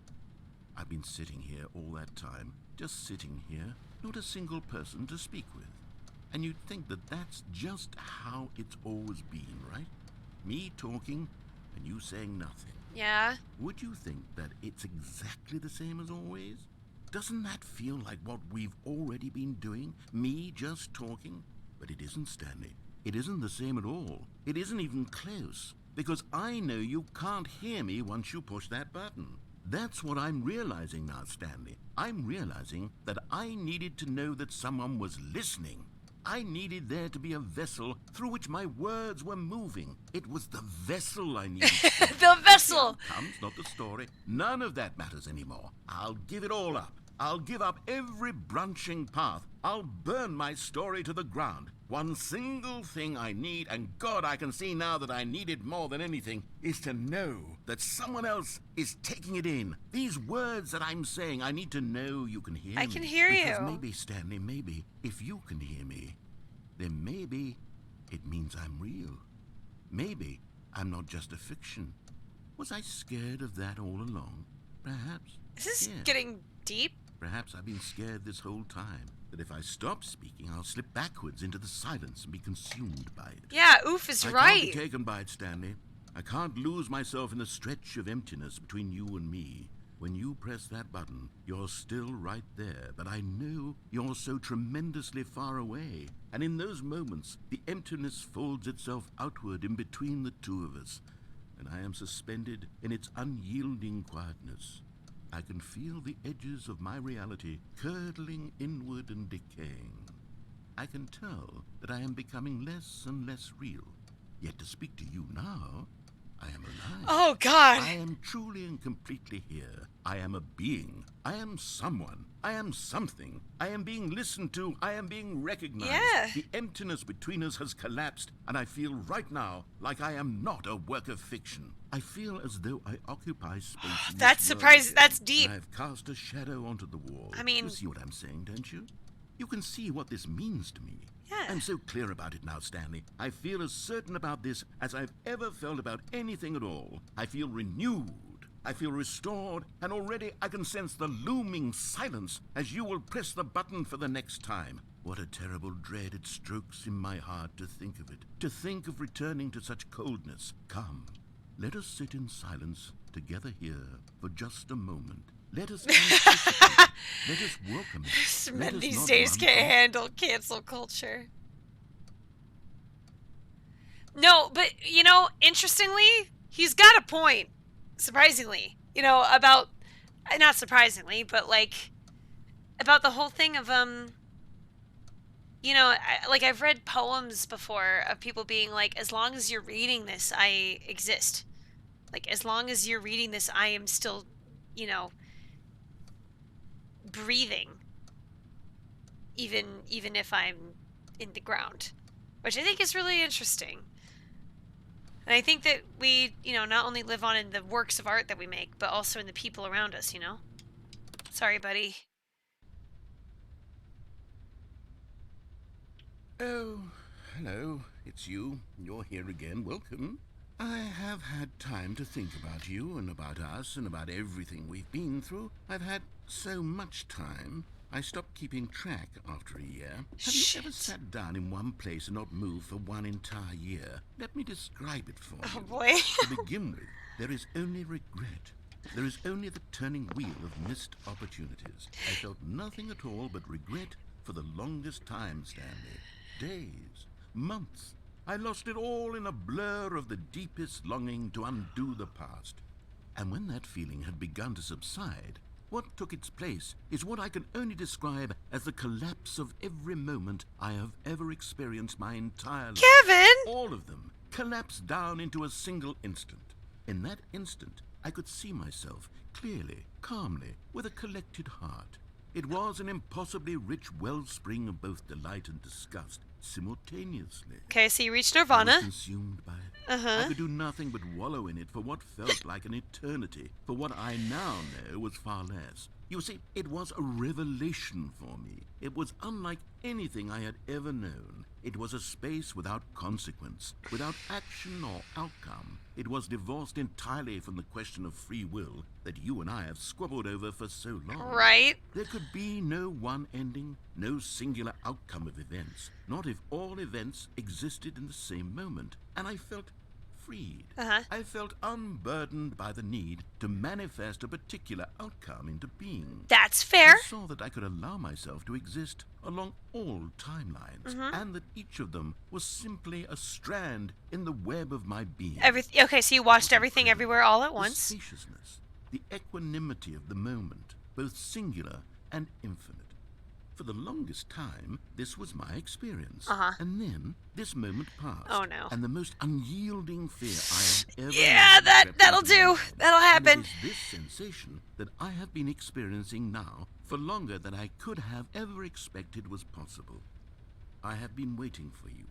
I've been sitting here all that time. Just sitting here. Not a single person to speak with. And you'd think that that's just how it's always been, right? Me talking and you saying nothing. Yeah. Would you think that it's exactly the same as always? Doesn't that feel like what we've already been doing? Me just talking? But it isn't, Stanley. It isn't the same at all. It isn't even close. Because I know you can't hear me once you push that button. That's what I'm realizing now, Stanley. I'm realizing that I needed to know that someone was listening. I needed there to be a vessel through which my words were moving. It was the vessel I needed. The vessel! The outcomes, not the story. None of that matters anymore. I'll give it all up. I'll give up every branching path. I'll burn my story to the ground. One single thing I need, and God, I can see now that I need it more than anything, is to know that someone else is taking it in. These words that I'm saying, I need to know you can hear me. I can hear because you. Maybe, Stanley, maybe, if you can hear me, then maybe it means I'm real. Maybe I'm not just a fiction. Was I scared of that all along? Perhaps. Is this Yes. getting deep? Perhaps I've been scared this whole time, that if I stop speaking, I'll slip backwards into the silence and be consumed by it. Yeah, Oof is I right. can't be taken by it, Stanley. I can't lose myself in the stretch of emptiness between you and me. When you press that button, you're still right there, but I know you're so tremendously far away. And in those moments, the emptiness folds itself outward in between the two of us, and I am suspended in its unyielding quietness. I can feel the edges of my reality curdling inward and decaying. I can tell that I am becoming less and less real. Yet to speak to you now, I am alive. Oh, God. I am truly and completely here. I am a being. I am someone. I am something. I am being listened to. I am being recognized. Yeah. The emptiness between us has collapsed, and I feel right now like I am not a work of fiction. I feel as though I occupy space in That's this world surprising. again, That's deep. and I've cast a shadow onto the wall. I mean- You see what I'm saying, don't you? You can see what this means to me. Yeah. I'm so clear about it now, Stanley. I feel as certain about this as I've ever felt about anything at all. I feel renewed. I feel restored, and already I can sense the looming silence as you will press the button for the next time. What a terrible dread it strokes in my heart to think of it, to think of returning to such coldness. Come, let us sit in silence together here for just a moment. Let us anticipate. Let us welcome it. Let Men us these not days run can't from it. handle cancel culture. No, but, you know, interestingly, he's got a point. Surprisingly. You know, about... Not surprisingly, but, like... About the whole thing of, you know, I've read poems before of people being like, as long as you're reading this, I exist. Like, as long as you're reading this, I am still, you know, breathing. Even if I'm in the ground. Which I think is really interesting. And I think that we, you know, not only live on in the works of art that we make, but also in the people around us, you know? Sorry, buddy. Oh, hello. It's you. You're here again. Welcome. I have had time to think about you and about us and about everything we've been through. I've had so much time. I stopped keeping track after a year. Have you ever Shit. sat down in one place and not moved for one entire year? Let me describe it for Oh you. boy. To begin with, there is only regret. There is only the turning wheel of missed opportunities. I felt nothing at all but regret for the longest time, Stanley. Days, months. I lost it all in a blur of the deepest longing to undo the past. And when that feeling had begun to subside, what took its place is what I can only describe as the collapse of every moment I have ever experienced my entire life. Kevin! All of them collapsed down into a single instant. In that instant, I could see myself clearly, calmly, with a collected heart. It was an impossibly rich wellspring of both delight and disgust simultaneously. Okay, so you reached I was Nirvana. consumed by it. Uh-huh. I could do nothing but wallow in it for what felt like an eternity, for what I now know was far less. You see, it was a revelation for me. It was unlike anything I had ever known. It was a space without consequence, without action or outcome. It was divorced entirely from the question of free will that you and I have squabbled over for so long. Right? There could be no one ending, no singular outcome of events, not if all events existed in the same moment. And I felt freed. Uh-huh. I felt unburdened by the need to manifest a particular outcome into being. That's fair. I saw that I could allow myself to exist along all timelines, and that each of them was simply a strand in the web of my being. Okay, so you watched everything everywhere all at The once. spaciousness, the equanimity of the moment, both singular and infinite. For the longest time, this was my experience. Uh-huh. And then, this moment passed. Oh, no. And the most unyielding fear I have ever Yeah, known crept that'll into my do. mind. That'll happen. And it is this sensation that I have been experiencing now for longer than I could have ever expected was possible. I have been waiting for you.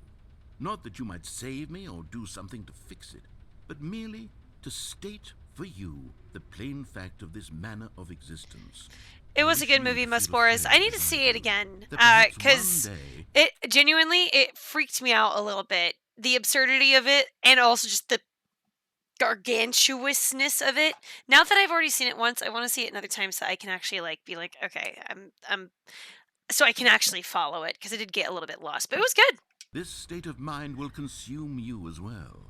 Not that you might save me or do something to fix it, but merely to state for you the plain fact of this manner of existence. It was a good movie, Musporus. I need to see it again. Because it genuinely, it freaked me out a little bit. The absurdity of it, and also just the gargantuousness of it. Now that I've already seen it once, I want to see it another time so I can actually like be like, okay, I'm so I can actually follow it because I did get a little bit lost, but it was good. This state of mind will consume you as well.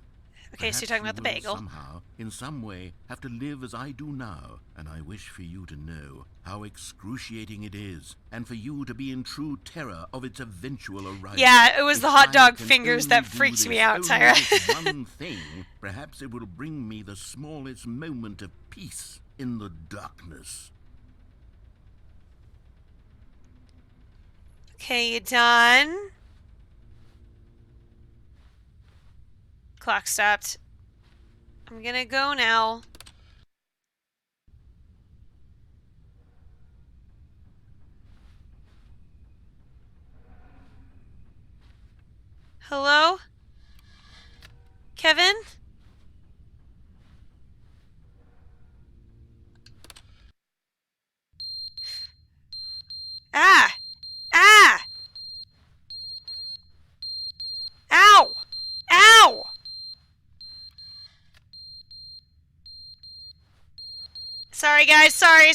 Okay, so you're Perhaps talking you about the will bagel. somehow, in some way, have to live as I do now, and I wish for you to know how excruciating it is, and for you to be in true terror of its eventual arrival. Yeah, it was If the hot I dog can fingers only that do freaked this, me out, only Tyra. this one thing, perhaps it will bring me the smallest moment of peace in the darkness. Okay, you done? Clock stopped. I'm gonna go now. Hello? Kevin? Ah! Ah! Ow! Ow! Sorry, guys. Sorry.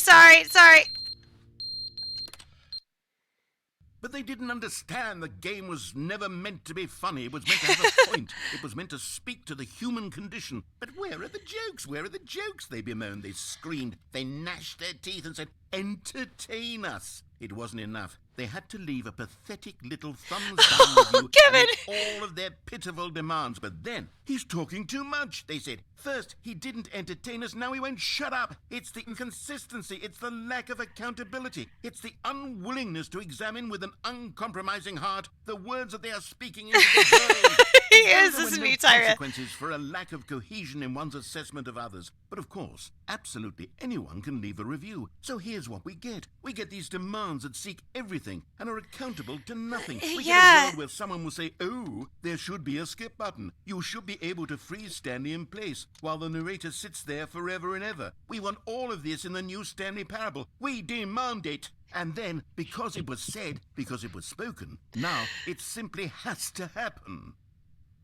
But they didn't understand the game was never meant to be funny. It was meant to have a point. It was meant to speak to the human condition. But where are the jokes? Where are the jokes? They bemoaned. They screamed. They gnashed their teeth and said, entertain us. It wasn't enough. They had to leave a pathetic little thumbs down review Kevin! and all of their pitiful demands. But then, he's talking too much, they said. First, he didn't entertain us, now he won't shut up. It's the inconsistency, it's the lack of accountability, it's the unwillingness to examine with an uncompromising heart the words that they are speaking into the world. Yes, There this is were me, no Tyra. consequences for a lack of cohesion in one's assessment of others. But of course, absolutely anyone can leave a review. So here's what we get. We get these demands that seek everything and are accountable to nothing. We get a Yeah. world where someone will say, oh, there should be a skip button. You should be able to freeze Stanley in place while the narrator sits there forever and ever. We want all of this in the new Stanley parable. We demand it. And then, because it was said, because it was spoken, now it simply has to happen.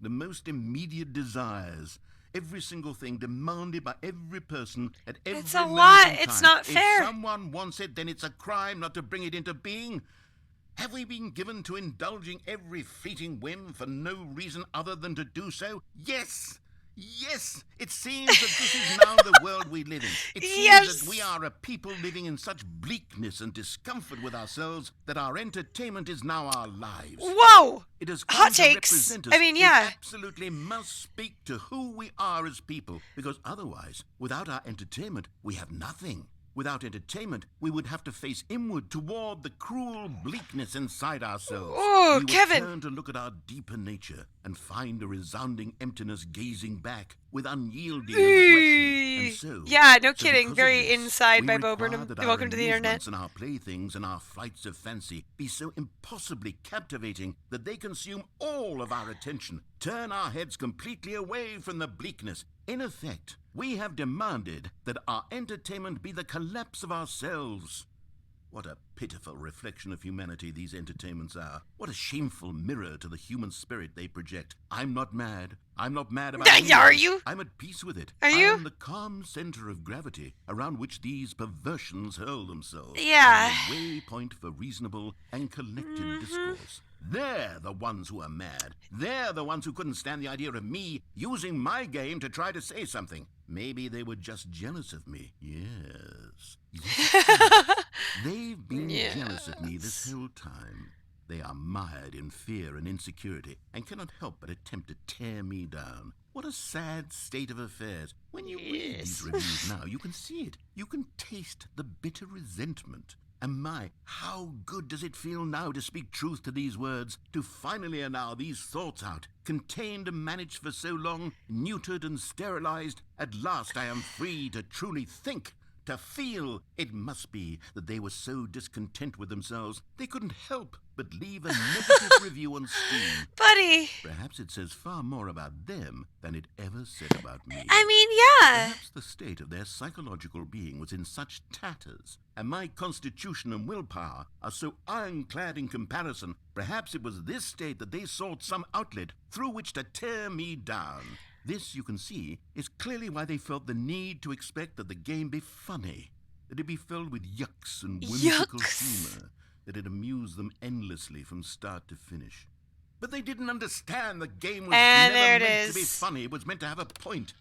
The most immediate desires, every single thing demanded by every person at every It's a moment lot. in It's time. not fair. If someone wants it, then it's a crime not to bring it into being. Have we been given to indulging every fleeting whim for no reason other than to do so? Yes! Yes! It seems that this is now the world we live in. It seems Yes. that we are a people living in such bleakness and discomfort with ourselves that our entertainment is now our lives. Whoa! It has Hot come to takes. represent us. I mean, yeah. It absolutely must speak to who we are as people, because otherwise, without our entertainment, we have nothing. Without entertainment, we would have to face inward toward the cruel bleakness inside ourselves. Ooh, we would Kevin. turn to look at our deeper nature and find a resounding emptiness gazing back with unyielding aggression. And so, Yeah, no so kidding. because of Very this, inside we by Bo require Burnham. that our Welcome to the internet. amusements and our playthings and our flights of fancy be so impossibly captivating that they consume all of our attention, turn our heads completely away from the bleakness. In effect, we have demanded that our entertainment be the collapse of ourselves. What a pitiful reflection of humanity these entertainments are. What a shameful mirror to the human spirit they project. I'm not mad. I'm not mad about anything. Are you? I'm at peace with it. Are you? I am the calm center of gravity around which these perversions hurl themselves. Yeah. I'm the waypoint for reasonable and collected discourse. They're the ones who are mad. They're the ones who couldn't stand the idea of me using my game to try to say something. Maybe they were just jealous of me. Yes. They've been jealous of me this whole time. They are mired in fear and insecurity and cannot help but attempt to tear me down. What a sad state of affairs. When you read these reviews now, you can see it. You can taste the bitter resentment. And my, how good does it feel now to speak truth to these words, to finally allow these thoughts out, contained and managed for so long, neutered and sterilized. At last I am free to truly think, to feel. It must be that they were so discontent with themselves, they couldn't help but leave a negative review on Steam. Buddy. Perhaps it says far more about them than it ever said about me. I mean, yeah. Perhaps the state of their psychological being was in such tatters, and my constitution and willpower are so ironclad in comparison. Perhaps it was this state that they sought some outlet through which to tear me down. This, you can see, is clearly why they felt the need to expect that the game be funny, that it be filled with yucks and whimsical Yucks. humor, that it amused them endlessly from start to finish. But they didn't understand the game was And there never it meant to be is. funny, it was meant to have a point.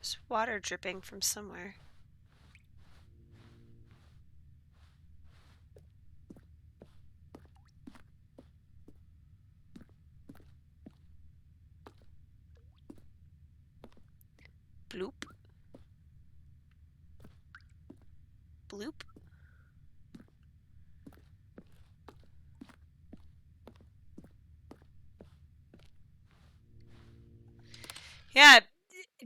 There's water dripping from somewhere. Bloop. Bloop. Yeah,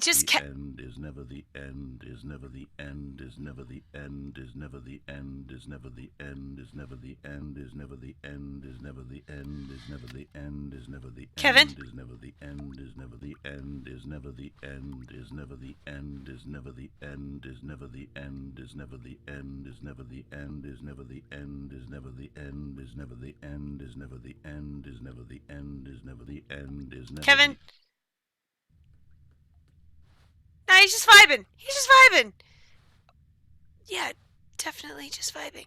just The end is never the end, is never the end, is never the end, is never the end, is never the end, is never the end, is never the end, is never the end, is never the end, is never the Kevin? end, is never the end, is never the end, is never the end, is never the end, is never the end, is never the end, is never the end, is never the end, is never the end, is never the end, is never the end, is never the end, is never the end, is never the end, is never Kevin? Nah, he's just vibing. He's just vibing. Yeah, definitely just vibing.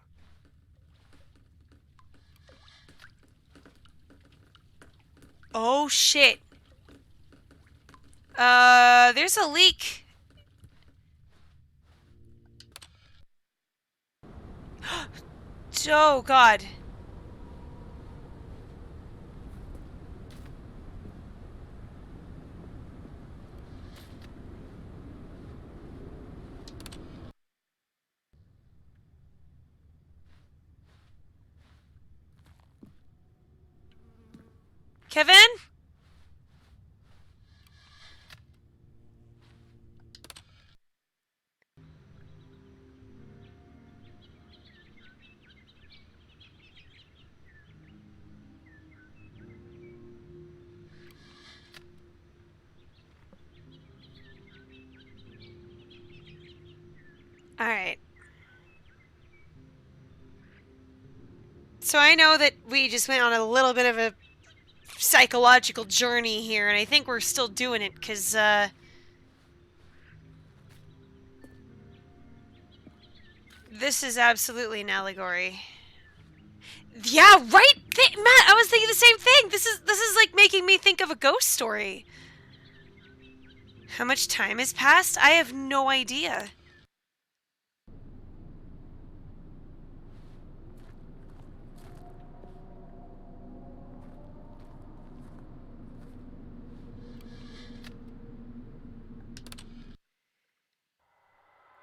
Oh shit. There's a leak. Oh god. Kevin? Alright. So I know that we just went on a little bit of a psychological journey here, and I think we're still doing it, because, this is absolutely an allegory. Yeah, right? Matt, I was thinking the same thing! This is like making me think of a ghost story. How much time has passed? I have no idea.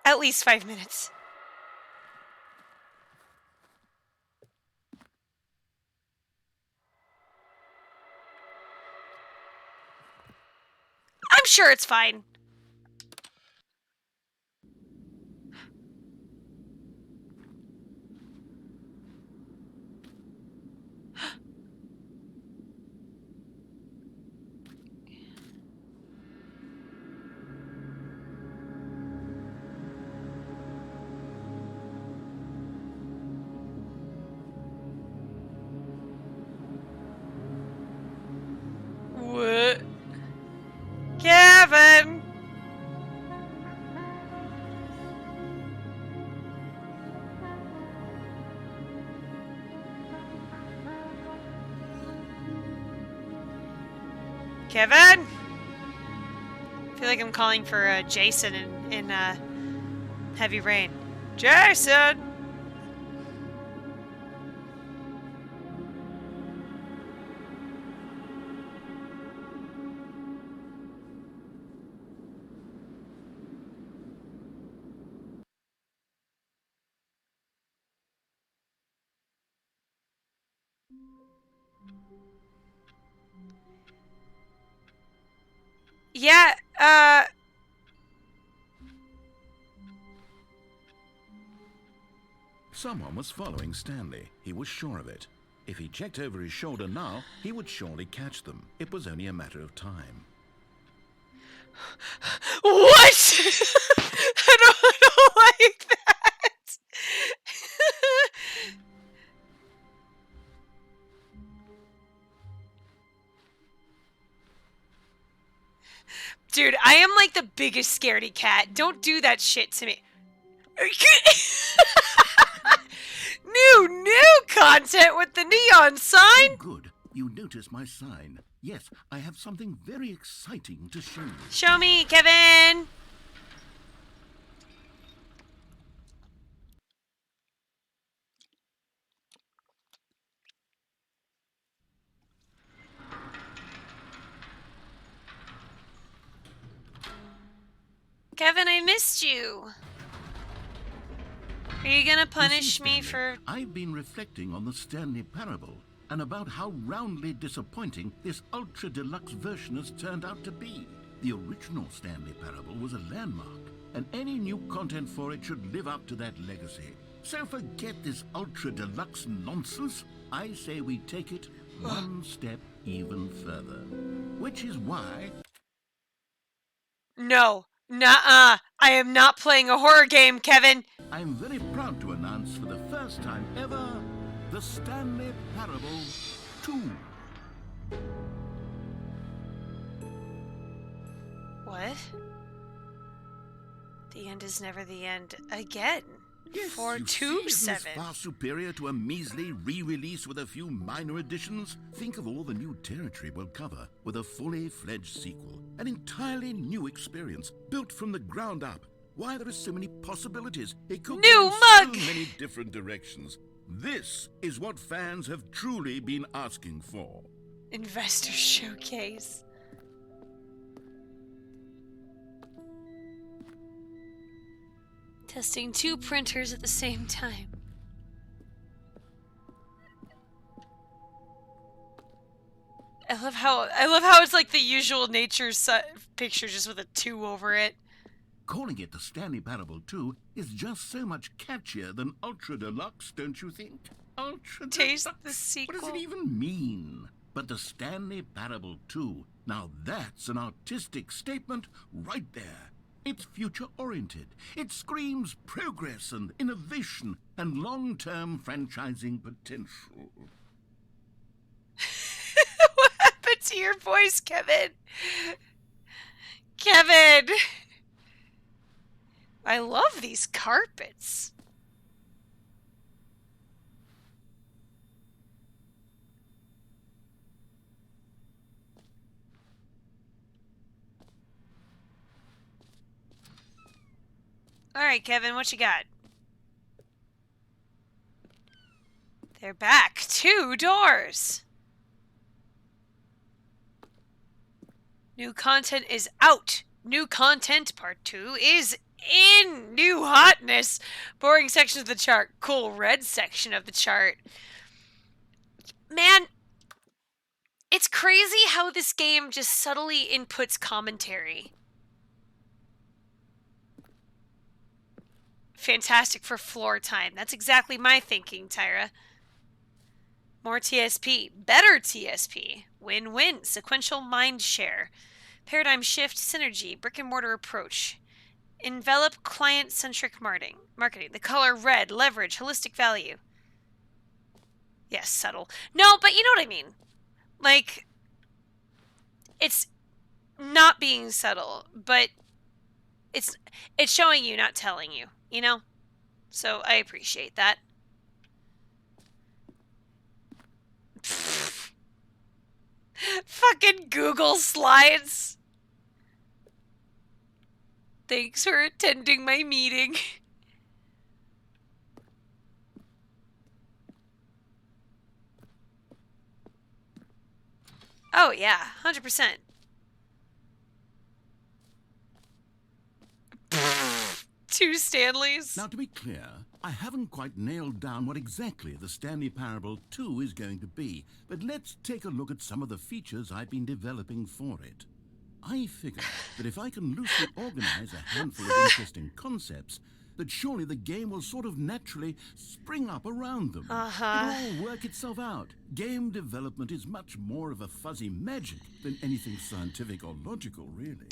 At least 5 minutes. I'm sure it's fine. What? Kevin! Kevin? I feel like I'm calling for Jason in Heavy Rain. Jason! Yeah, Someone was following Stanley. He was sure of it. If he checked over his shoulder now, he would surely catch them. It was only a matter of time. I am like the biggest scaredy cat. Don't do that shit to me. New content with the neon sign. Oh, good. You notice my sign. Yes, I have something very exciting to show you. Show me, Kevin. Kevin, I missed you. Are you gonna punish me for... I've been reflecting on the Stanley parable and about how roundly disappointing this ultra deluxe version has turned out to be. The original Stanley parable was a landmark, and any new content for it should live up to that legacy. So forget this ultra deluxe nonsense. I say we take it one step even further. Which is why... No. Nuh-uh. I am not playing a horror game, Kevin. I'm very proud to announce for the first time ever, the Stanley Parable 2. What? The end is never the end again. Yes, 427. Far superior to a measly re-release with a few minor additions. Think of all the new territory we'll cover with a fully fledged sequel. An entirely new experience, built from the ground up. Why, there are so many possibilities. It could New go in mug! so many different directions. This is what fans have truly been asking for. Investor showcase. Testing 2 printers at the same time. I love how it's like the usual nature picture just with a 2 over it. Calling it the Stanley Parable 2 is just so much catchier than Ultra Deluxe, don't you think? Ultra Taste Deluxe. the sequel. What does it even mean? But the Stanley Parable 2, now that's an artistic statement right there. It's future-oriented. It screams progress and innovation and long-term franchising potential. What happened to your voice, Kevin? Kevin! I love these carpets. All right, Kevin, what you got? They're back. 2 doors. New content is out. New content part 2 is in. New hotness. Boring section of the chart. Cool red section of the chart. Man, it's crazy how this game just subtly inputs commentary. Fantastic for floor time. That's exactly my thinking, Tyra. More TSP. Better TSP. Win-win. Sequential mind share. Paradigm shift. Synergy. Brick and mortar approach. Envelop client-centric marketing. The color red. Leverage. Holistic value. Yes, subtle. No, but you know what I mean. Like, it's not being subtle, but it's showing you, not telling you. You know? So I appreciate that. Fucking Google Slides. Thanks for attending my meeting. Oh yeah, 100%. 2 Stanleys. Now, to be clear, I haven't quite nailed down what exactly the Stanley Parable 2 is going to be, but let's take a look at some of the features I've been developing for it. I figure that if I can loosely organize a handful of interesting concepts, that surely the game will sort of naturally spring up around them. It'll all work itself out. Game development is much more of a fuzzy magic than anything scientific or logical, really.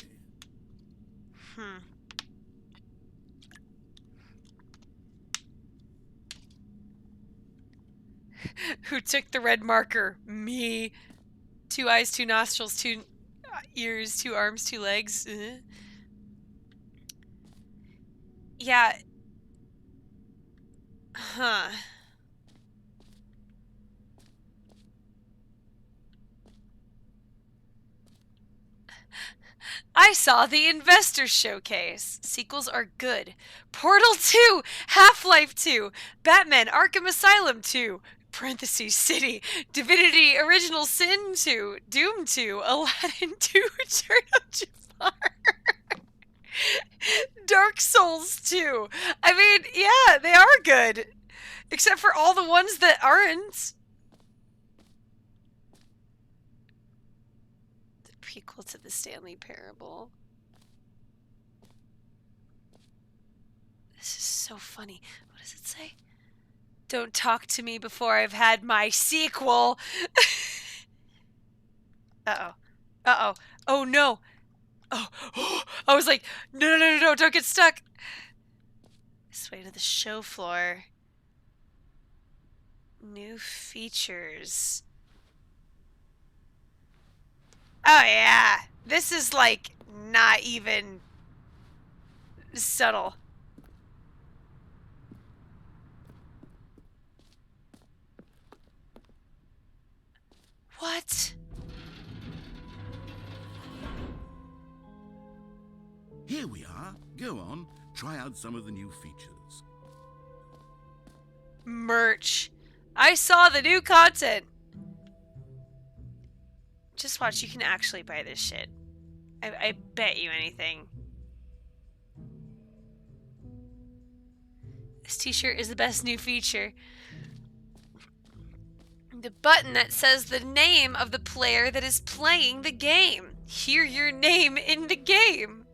Who took the red marker? Me. 2 eyes, 2 nostrils, 2... ears, 2 arms, 2 legs. Yeah. Huh. I saw the investor showcase. Sequels are good. Portal 2, Half-Life 2, Batman Arkham Asylum 2, parentheses City, Divinity Original Sin 2, Doom 2, Aladdin 2, Return of Jafar, Dark Souls 2. I mean, yeah, they are good. Except for all the ones that aren't. The prequel to the Stanley Parable. This is so funny. What does it say? Don't talk to me before I've had my sequel. Uh-oh. Uh-oh. Oh, no. Oh, I was like, no, don't get stuck. This way to the show floor. New features. Oh, yeah. This is, like, not even subtle. What? Here we are. Go on, try out some of the new features. Merch. I saw the new content. Just watch, you can actually buy this shit. I bet you anything. This t-shirt is the best new feature. The button that says the name of the player that is playing the game. Hear your name in the game.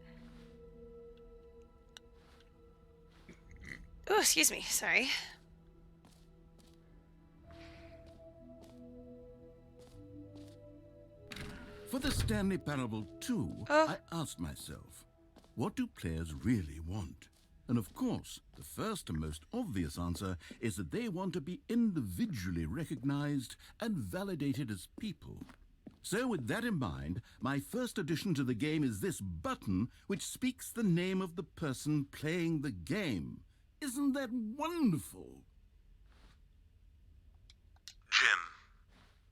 Oh, excuse me. Sorry. For the Stanley Parable 2, I asked myself, what do players really want? And of course, the first and most obvious answer is that they want to be individually recognized and validated as people. So with that in mind, my first addition to the game is this button which speaks the name of the person playing the game. Isn't that wonderful? Jim.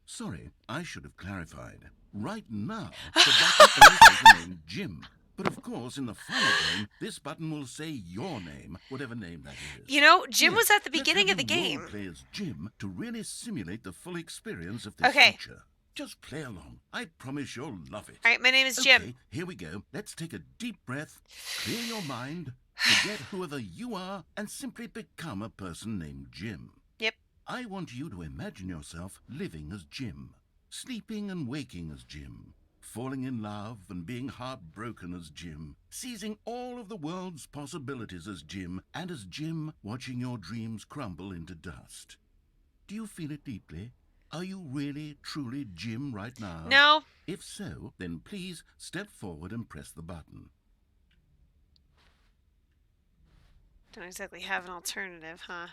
Sorry, I should have clarified. Right now, the button only says the name Jim. But of course, in the final game, this button will say your name, whatever name that is. You know, Jim Yes, was at the let's beginning have of the you game. role play as Jim to really simulate the full experience of this Okay. feature. Just play along. I promise you'll love it. All right, my name is Jim. Okay, here we go. Let's take a deep breath, clear your mind, forget whoever you are, and simply become a person named Jim. Yep. I want you to imagine yourself living as Jim, sleeping and waking as Jim, falling in love and being heartbroken as Jim, seizing all of the world's possibilities as Jim, and as Jim watching your dreams crumble into dust. Do you feel it deeply? Are you really, truly Jim right now? No. If so, then please step forward and press the button. Don't exactly have an alternative, huh?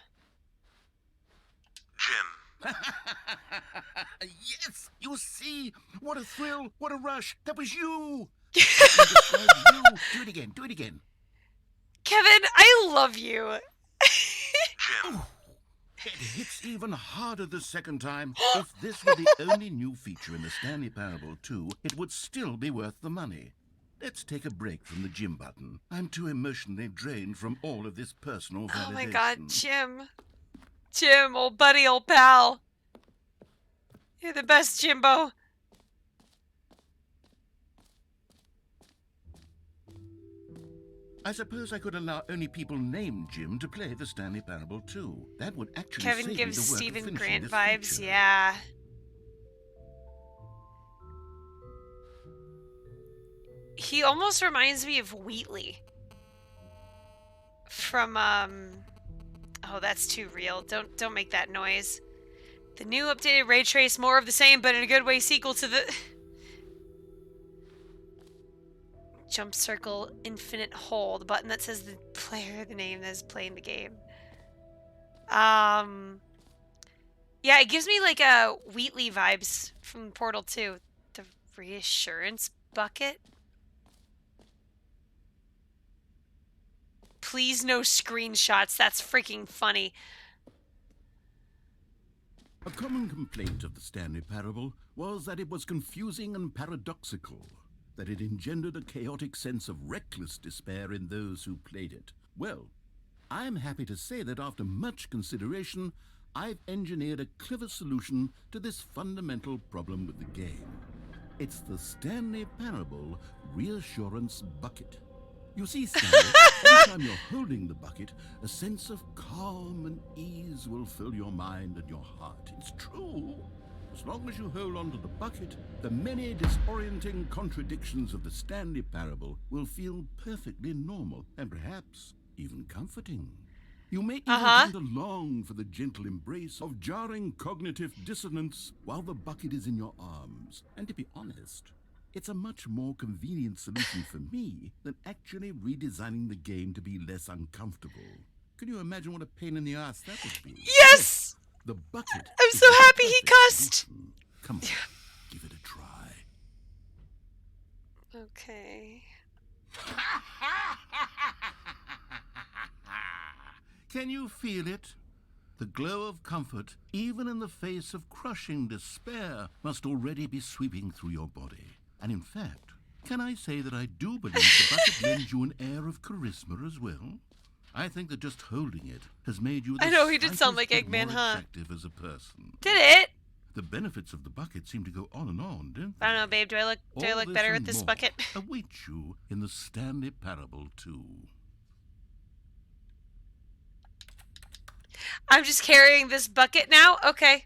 Jim. Yes! You see? What a thrill! What a rush! That was you! I can describe you. Do it again. Do it again. Kevin, I love you. Jim. It hits even harder the second time. If this were the only new feature in the Stanley Parable 2, it would still be worth the money. Let's take a break from the Jim button. I'm too emotionally drained from all of this personal validation. Oh my god, Jim. Jim, old buddy, old pal. You're the best, Jimbo. I suppose I could allow only people named Jim to play the Stanley Parable 2. That would actually Kevin save gives me the work Stephen of finishing Grant this vibes, feature. yeah. He almost reminds me of Wheatley. From, oh, that's too real. Don't make that noise. The new updated ray trace, more of the same, but in a good way sequel to the... Jump circle, infinite hole. The button that says the player, the name that is playing the game. Yeah, it gives me like a Wheatley vibes from Portal 2. The reassurance bucket? Please no screenshots. That's freaking funny. A common complaint of the Stanley Parable was that it was confusing and paradoxical, that it engendered a chaotic sense of reckless despair in those who played it. Well, I'm happy to say that after much consideration, I've engineered a clever solution to this fundamental problem with the game. It's the Stanley Parable Reassurance Bucket. You see, Stanley, every time you're holding the bucket, a sense of calm and ease will fill your mind and your heart. It's true. As long as you hold on to the bucket, the many disorienting contradictions of the Stanley Parable will feel perfectly normal and perhaps even comforting. You may even come to long for the gentle embrace of jarring cognitive dissonance while the bucket is in your arms. And to be honest, it's a much more convenient solution for me than actually redesigning the game to be less uncomfortable. Can you imagine what a pain in the ass that would be? Yes! The bucket. I'm so happy he cussed! Come on, give it a try. Okay. Can you feel it? The glow of comfort, even in the face of crushing despair, must already be sweeping through your body. And in fact, can I say that I do believe the bucket lends you an air of charisma as well? I think that just holding it has made you I know, he did sound like slightest bit Eggman, more huh? attractive as a person. Did it? The benefits of the bucket seem to go on and on, don't they? I don't know, babe. Do I look All this better and with this more bucket? awaits you in the Stanley Parable too. I'm just carrying this bucket now? Okay.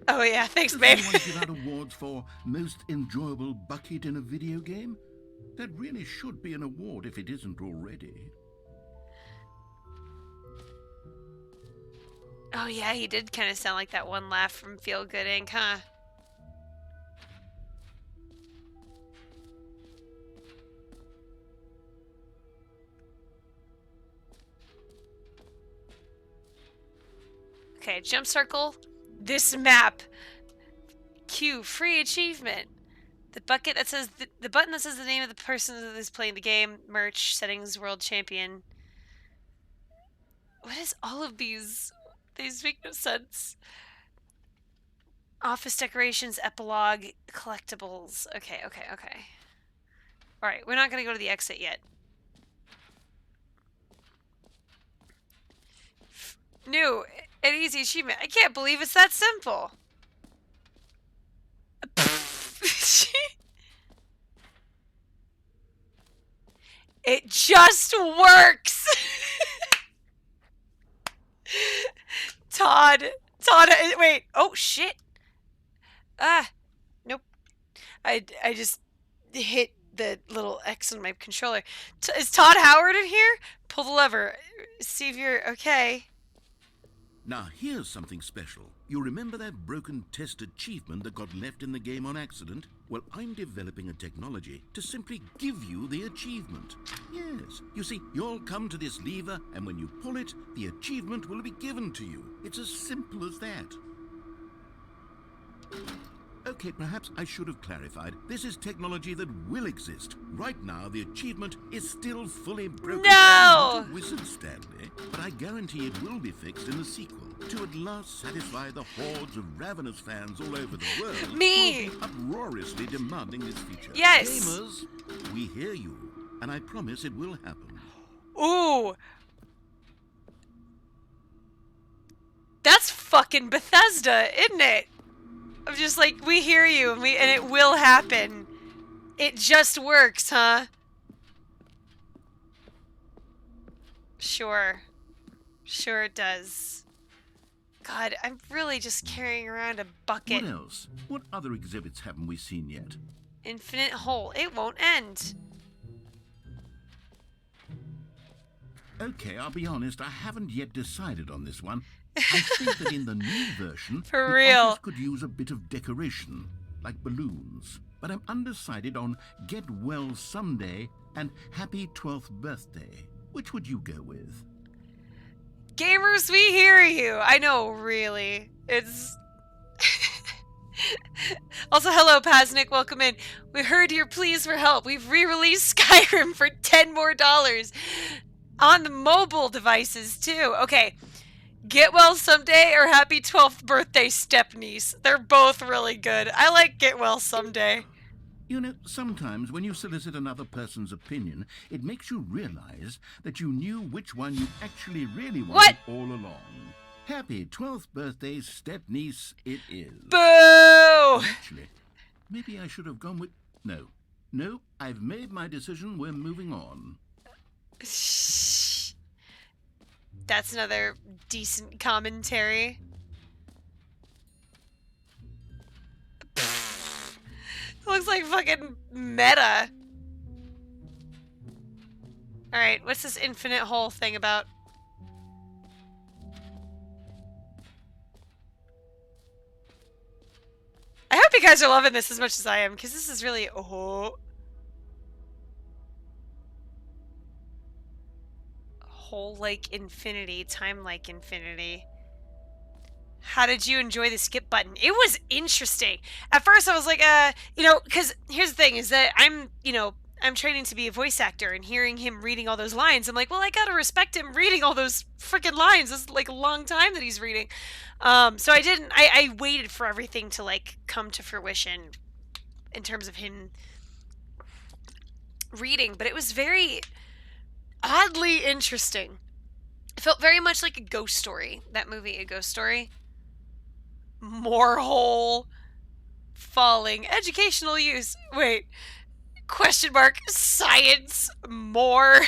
Oh yeah, thanks, Does babe. anyone give out awards for most enjoyable bucket in a video game? That really should be an award if it isn't already. Oh yeah, he did kind of sound like that one laugh from Feel Good Inc., huh? Okay, jump circle. This map. Q, free achievement. The bucket that says the button that says the name of the person that is playing the game. Merch, settings, world champion. What is all of these? These make no sense. Office decorations, epilogue, collectibles. Okay. Alright, we're not going to go to the exit yet. New and easy achievement. I can't believe it's that simple. It just works. Todd, wait. Oh shit. Nope. I just hit the little X on my controller. Is Todd Howard in here? Pull the lever. See if you're okay. Now here's something special. You remember that broken test achievement that got left in the game on accident? Well, I'm developing a technology to simply give you the achievement. Yes, you see, you'll come to this lever, and when you pull it, the achievement will be given to you. It's as simple as that. Okay, perhaps I should have clarified. This is technology that will exist. Right now, the achievement is still fully broken. No! I'm not a wizard, Stanley, but I guarantee it will be fixed in the sequel to at last satisfy the hordes of ravenous fans all over the world. Me! Who will be uproariously demanding this feature. Yes! Gamers, we hear you, and I promise it will happen. Ooh! That's fucking Bethesda, isn't it? I'm just like, we hear you, and it will happen. It just works, huh? Sure. Sure it does. God, I'm really just carrying around a bucket. What else? What other exhibits haven't we seen yet? Infinite hole. It won't end. Okay, I'll be honest, I haven't yet decided on this one. I think that in the new version, For the real. office could use a bit of decoration, like balloons. But I'm undecided on Get Well Someday and Happy 12th Birthday. Which would you go with? Gamers, we hear you. I know, really. It's... Also, hello, Paznik. Welcome in. We heard your pleas for help. We've re-released Skyrim for $10 more on the mobile devices too. Okay, get well someday or happy 12th birthday, stepniece. They're both really good. I like get well someday. You know, sometimes when you solicit another person's opinion, it makes you realize that you knew which one you actually really wanted all along. Happy 12th birthday, step-niece, it is. Boo! Actually, maybe I should have gone with... No, I've made my decision. We're moving on. Shh. That's another decent commentary. Looks like fucking meta. Alright, what's this infinite hole thing about? I hope you guys are loving this as much as I am, because this is really... Oh. Hole like infinity, time like infinity. How did you enjoy the skip button? It was interesting. At first I was like, because here's the thing is that I'm training to be a voice actor, and hearing him reading all those lines, I'm like, well, I gotta respect him reading all those freaking lines. This is like a long time that he's reading. So I waited for everything to like come to fruition in terms of him reading, but it was very oddly interesting. It felt very much like a ghost story. That movie, A Ghost Story. More hole. Falling. Educational use. Wait. Question mark. Science. More.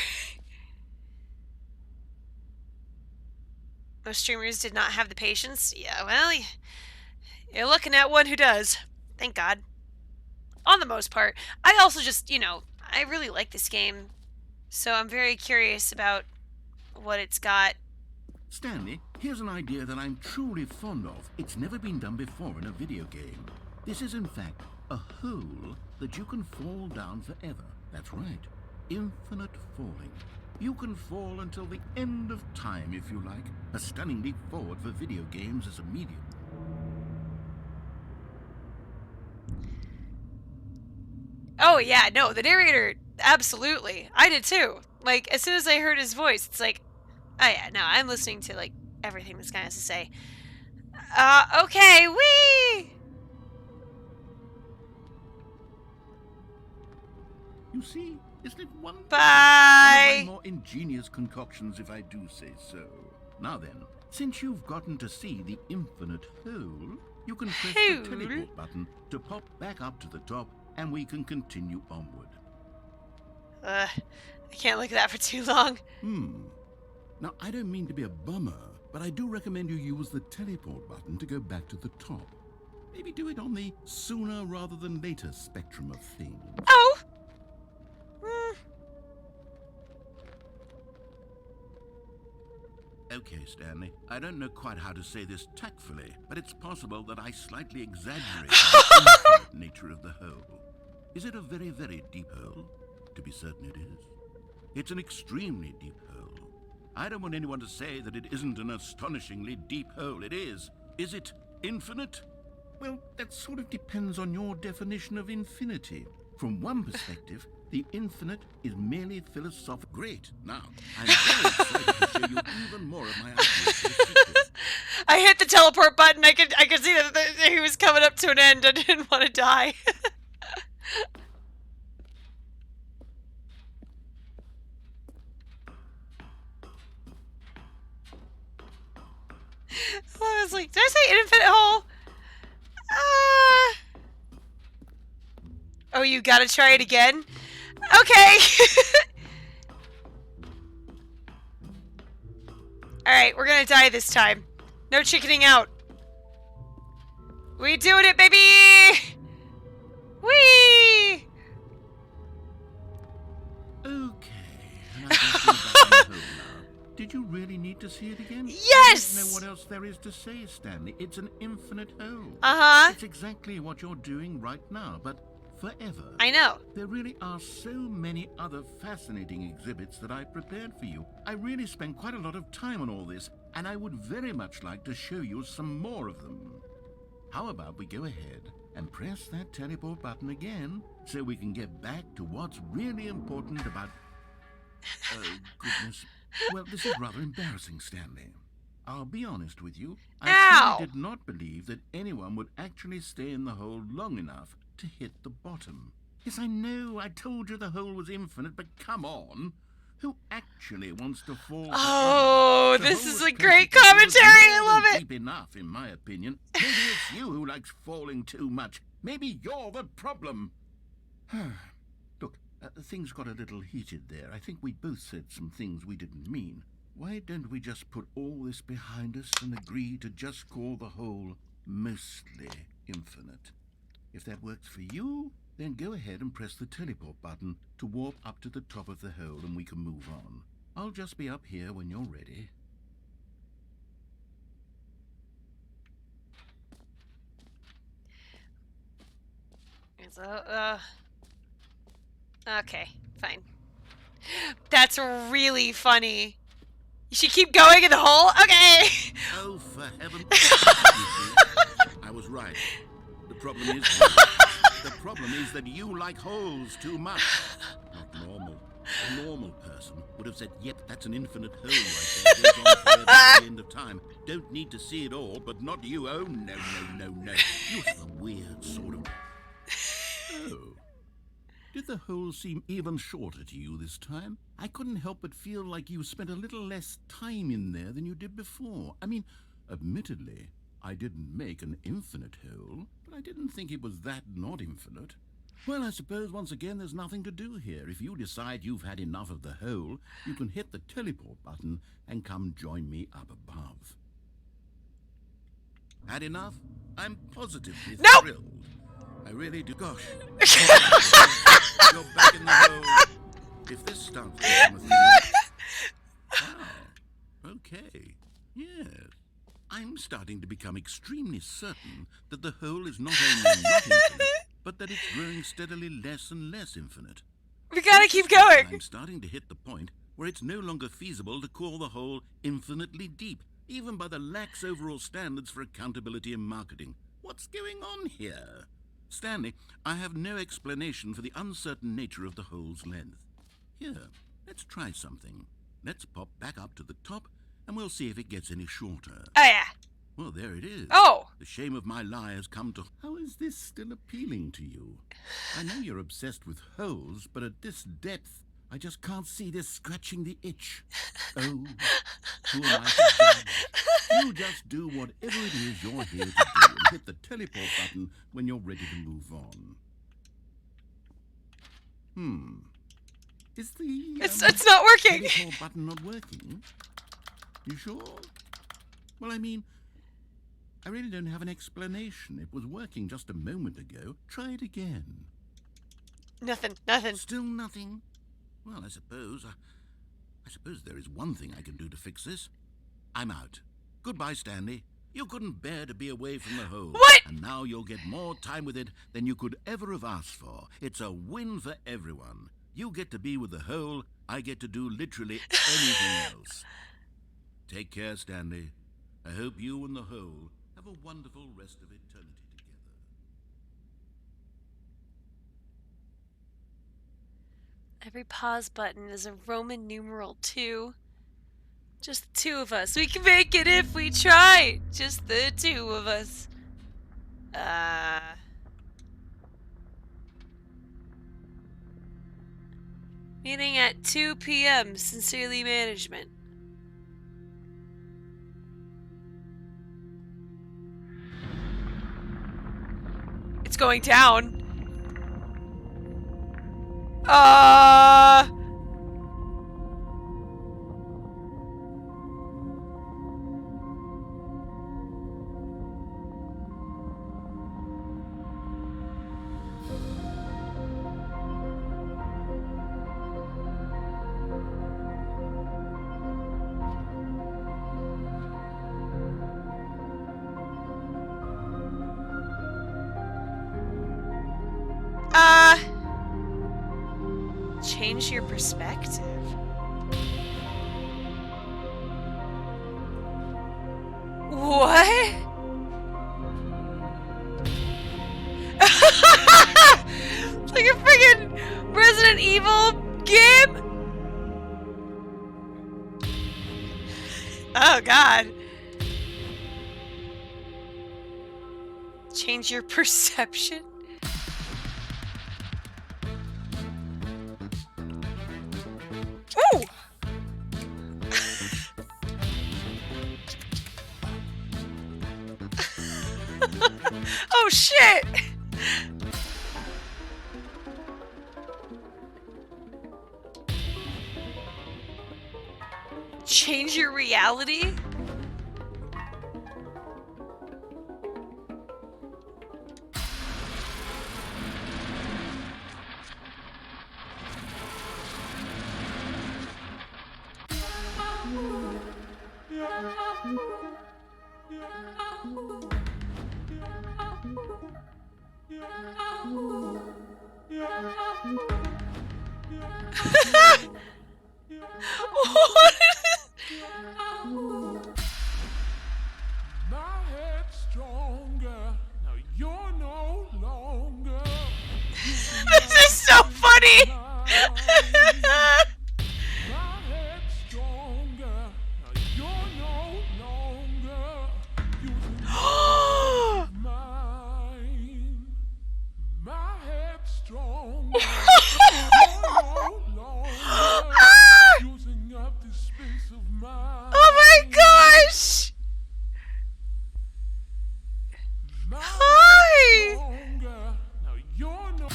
Most streamers did not have the patience. Yeah, well, you're looking at one who does. Thank God. On the most part. I also just, I really like this game. So I'm very curious about what it's got. Stanley, here's an idea that I'm truly fond of. It's never been done before in a video game. This is, in fact, a hole that you can fall down forever. That's right. Infinite falling. You can fall until the end of time, if you like. A stunning leap forward for video games as a medium. Oh, yeah, no, the narrator, absolutely. I did too. Like, as soon as I heard his voice, it's like, oh yeah, no, I'm listening to, like, everything this guy has to say. Okay, whee! You see, isn't it wonderful? Bye! One of my more ingenious concoctions, if I do say so. Now then, since you've gotten to see the infinite hole, you can press the teleport button to pop back up to the top, and we can continue onward. I can't look at that for too long. Now, I don't mean to be a bummer, but I do recommend you use the teleport button to go back to the top. Maybe do it on the sooner rather than later spectrum of things. Oh! Okay, Stanley, I don't know quite how to say this tactfully, but it's possible that I slightly exaggerate the infinite nature of the hole. Is it a very, very deep hole? To be certain it is. It's an extremely deep hole. I don't want anyone to say that it isn't an astonishingly deep hole. It is. Is it infinite? Well, that sort of depends on your definition of infinity. From one perspective, the infinite is merely philosophical. Great. Now, I'm very excited to show you even more of my ideas for the sequel. I hit the teleport button. I could see that he was coming up to an end. I didn't want to die. I was like, did I say infinite hole? Oh, you gotta try it again? Okay. Alright, we're gonna die this time. No chickening out. We doing it, baby! Whee! Okay, and I guess we're back in the hole now. Did you really need to see it again? Yes! I don't know what else there is to say, Stanley. It's an infinite hole. Uh-huh. It's exactly what you're doing right now, but forever. I know. There really are so many other fascinating exhibits that I prepared for you. I really spent quite a lot of time on all this, and I would very much like to show you some more of them. How about we go ahead and press that teleport button again so we can get back to what's really important about... Oh, goodness. Well, this is rather embarrassing, Stanley. I'll be honest with you. I Ow! truly did not believe that anyone would actually stay in the hole long enough to hit the bottom. Yes, I know. I told you the hole was infinite, but come on. Who actually wants to fall? Oh, The this hole is was a great perfect. It was commentary. I more love than it. deep enough, in my opinion. Maybe it's you who likes falling too much. Maybe you're the problem. Look, things got a little heated there. I think we both said some things we didn't mean. Why don't we just put all this behind us and agree to just call the hole mostly infinite? If that works for you, then go ahead and press the teleport button to warp up to the top of the hole and we can move on. I'll just be up here when you're ready. So, okay, fine. That's really funny. You should keep going in the hole? Okay! Oh, for heaven... You see, I was right. The problem is that you like holes too much. Not normal. A normal person would have said, yep, that's an infinite hole right there. Goes on forever to the end of time. Don't need to see it all, but not you. Oh, no. You're the weird sort of... Oh. Did the hole seem even shorter to you this time? I couldn't help but feel like you spent a little less time in there than you did before. I mean, admittedly, I didn't make an infinite hole, but I didn't think it was that not infinite. Well, I suppose once again there's nothing to do here. If you decide you've had enough of the hole, you can hit the teleport button and come join me up above. Had enough? I'm positively thrilled. I really do. Gosh. You're back in the hole. If this starts to become a thing... Wow. Okay. Yes. I'm starting to become extremely certain that the hole is not only not infinite, but that it's growing steadily less and less infinite. We gotta keep going. I'm starting to hit the point where it's no longer feasible to call the hole infinitely deep, even by the lax overall standards for accountability and marketing. What's going on here? Stanley, I have no explanation for the uncertain nature of the hole's length. Here, let's try something. Let's pop back up to the top, and we'll see if it gets any shorter. Oh, yeah. Well, there it is. Oh! The shame of my lie has come to... How is this still appealing to you? I know you're obsessed with holes, but at this depth, I just can't see this scratching the itch. Oh, who am I to judge? You just do whatever it is you're here to do and hit the teleport button when you're ready to move on. Is the... It's not working! teleport button not working? You sure? Well, I mean, I really don't have an explanation. It was working just a moment ago. Try it again. Nothing. Still nothing? Well, I suppose there is one thing I can do to fix this. I'm out. Goodbye, Stanley. You couldn't bear to be away from the hole. What? And now you'll get more time with it than you could ever have asked for. It's a win for everyone. You get to be with the hole. I get to do literally anything else. Take care, Stanley. I hope you and the hole have a wonderful rest of eternity together. Every pause button is a Roman numeral 2. Just the two of us. We can make it if we try. Just the two of us. Meeting at 2 p.m. Sincerely, management. It's going down. Change your perspective. What? Resident Evil game? Oh god. Change your perception? Ooh! Oh shit! Change your reality? What? My head's stronger. Now you're no longer. This is so funny! My head's stronger. Now you're no longer. Using mine. My head's stronger. You're no longer. Using up the space of mine. Oh my gosh! My Hi! stronger. Now you're no.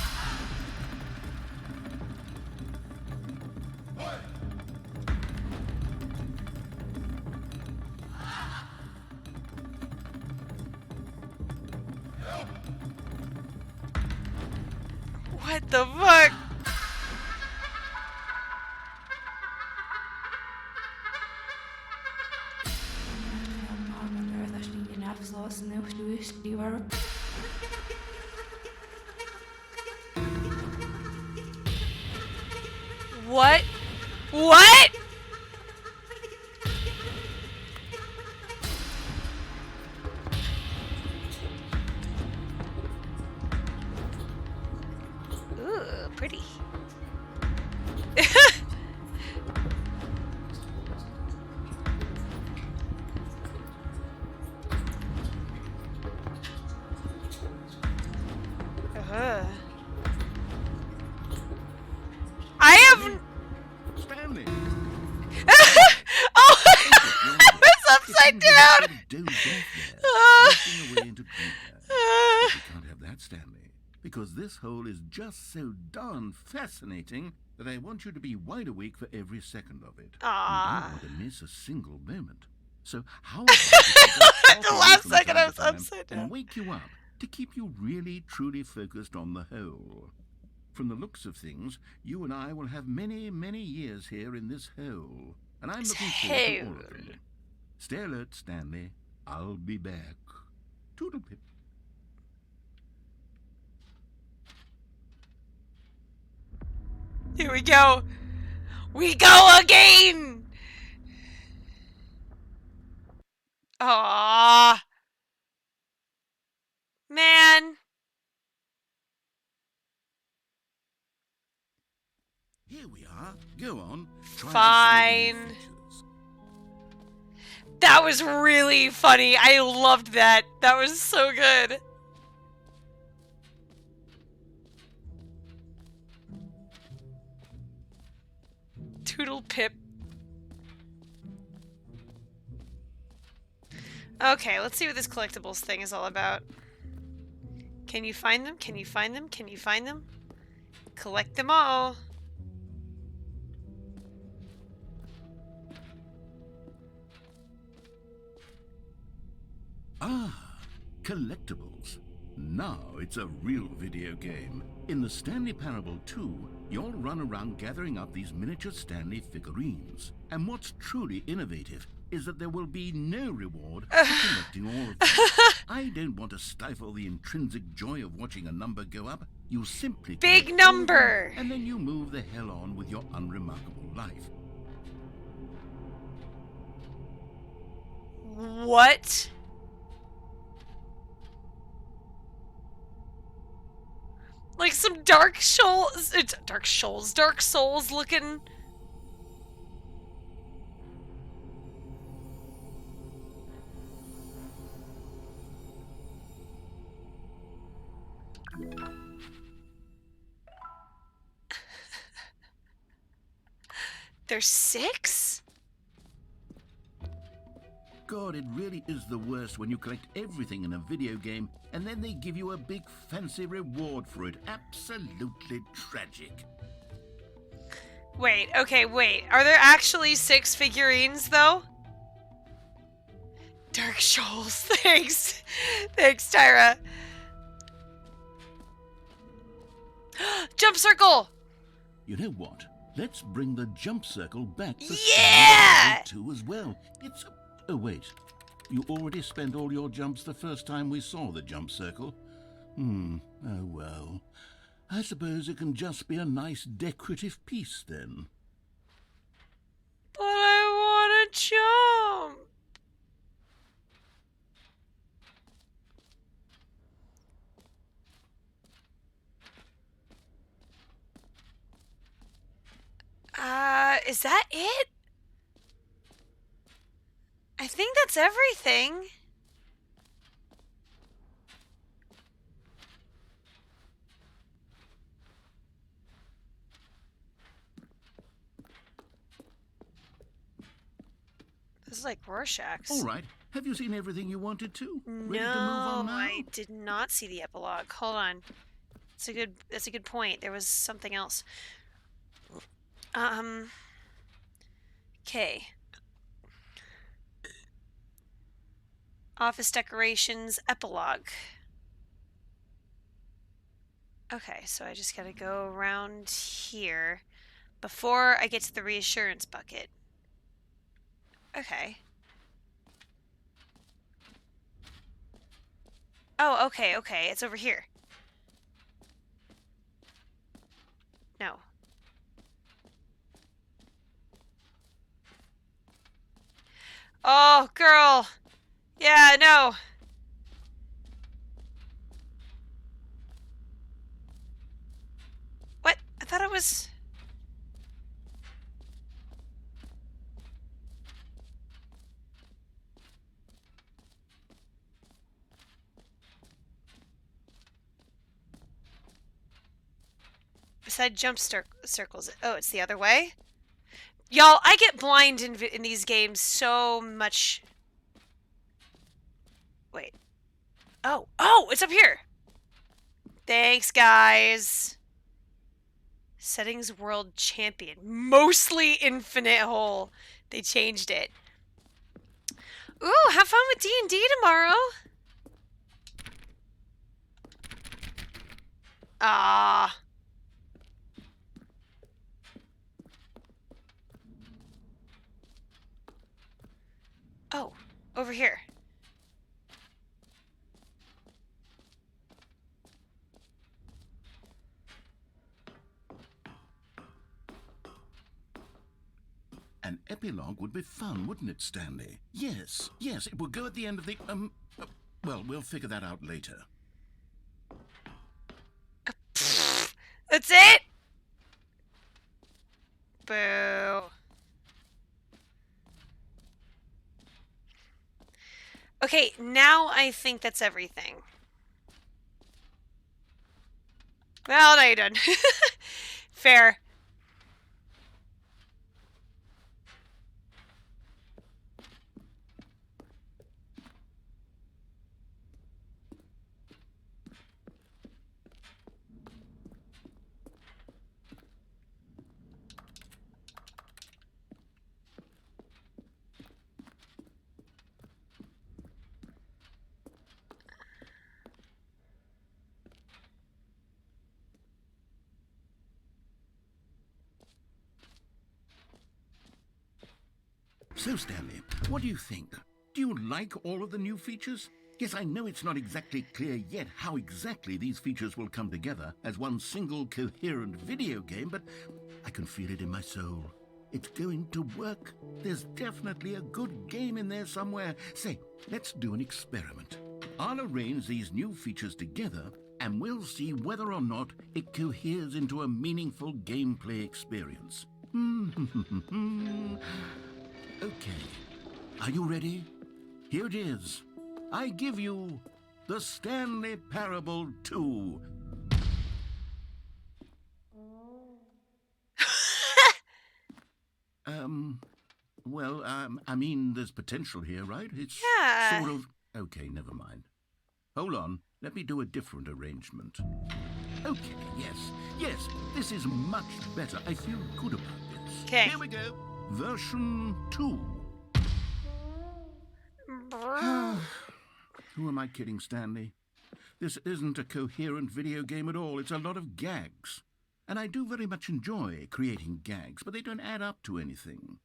What the fuck? What? What? Ooh, pretty. I have. Stanley! Oh, it's upside down. Dozed off there, drifting away into clear air. But we can't have that, Stanley, because this hole is just so darn fascinating that I want you to be wide awake for every second of it. Aw. You don't want to miss a single moment. So how about we take a The walk last away from second I was time to time upside down. and wake you up to keep you really, truly focused on the hole. From the looks of things, you and I will have many, many years here in this hole, and I'm looking forward to all of them. Stay alert, Stanley. I'll be back. Toodlepip. Here we go. We go again. Aww. Man. Here we are. Go on. Try Fine. the same features. That was really funny. I loved that. That was so good. Toodle pip. Okay, let's see what this collectibles thing is all about. Can you find them? Can you find them? Can you find them? Collect them all. Ah, collectibles. Now it's a real video game. In the Stanley Parable 2, you'll run around gathering up these miniature Stanley figurines. And what's truly innovative is that there will be no reward for collecting all of them. I don't want to stifle the intrinsic joy of watching a number go up. You simply Big collect all of them, number! and then you move the hell on with your unremarkable life. What? Like some Dark Souls looking. There's 6? God, it really is the worst when you collect everything in a video game and then they give you a big fancy reward for it. Absolutely tragic. Wait, okay, wait. Are there actually 6 figurines, though? Dark Souls, thanks. Thanks, Tyra. Jump circle! You know what? Let's bring the jump circle back to Yeah! Stanley 2 as well. It's... Oh, wait. You already spent all your jumps the first time we saw the jump circle. Oh, well. I suppose it can just be a nice decorative piece, then. But I want to jump. Is that it? I think that's everything. This is like Rorschach's. All right. Have you seen everything you wanted to? Ready to move No, on now? I did not see the epilogue. Hold on. That's a good point. There was something else. Okay. Office decorations epilogue. Okay, so I just gotta go around here before I get to the reassurance bucket. Okay. Oh, okay, okay. It's over here. No. Oh, girl. Yeah, no. What? I thought it was... Beside jump circles. Oh, it's the other way? Y'all, I get blind in these games so much. Wait. Oh, it's up here. Thanks, guys. Settings World Champion. Mostly infinite hole. They changed it. Ooh, have fun with D&D tomorrow. Ah. Oh, over here. An epilogue would be fun, wouldn't it, Stanley? Yes, it would go at the end of the... well, we'll figure that out later. That's it? Boo. Okay, now I think that's everything. Well, now you're done. Fair. So, Stanley, what do you think? Do you like all of the new features? Yes, I know it's not exactly clear yet how exactly these features will come together as one single coherent video game, but I can feel it in my soul. It's going to work. There's definitely a good game in there somewhere. Say, let's do an experiment. I'll arrange these new features together and we'll see whether or not it coheres into a meaningful gameplay experience. Okay, are you ready? Here it is. I give you the Stanley Parable 2. I mean, there's potential here, right? It's Yeah. sort of... Okay, never mind. Hold on, let me do a different arrangement. Okay, yes, this is much better. I feel good about this. Okay. Here we go. Version 2. Who am I kidding, Stanley? This isn't a coherent video game at all. It's a lot of gags. And I do very much enjoy creating gags, but they don't add up to anything.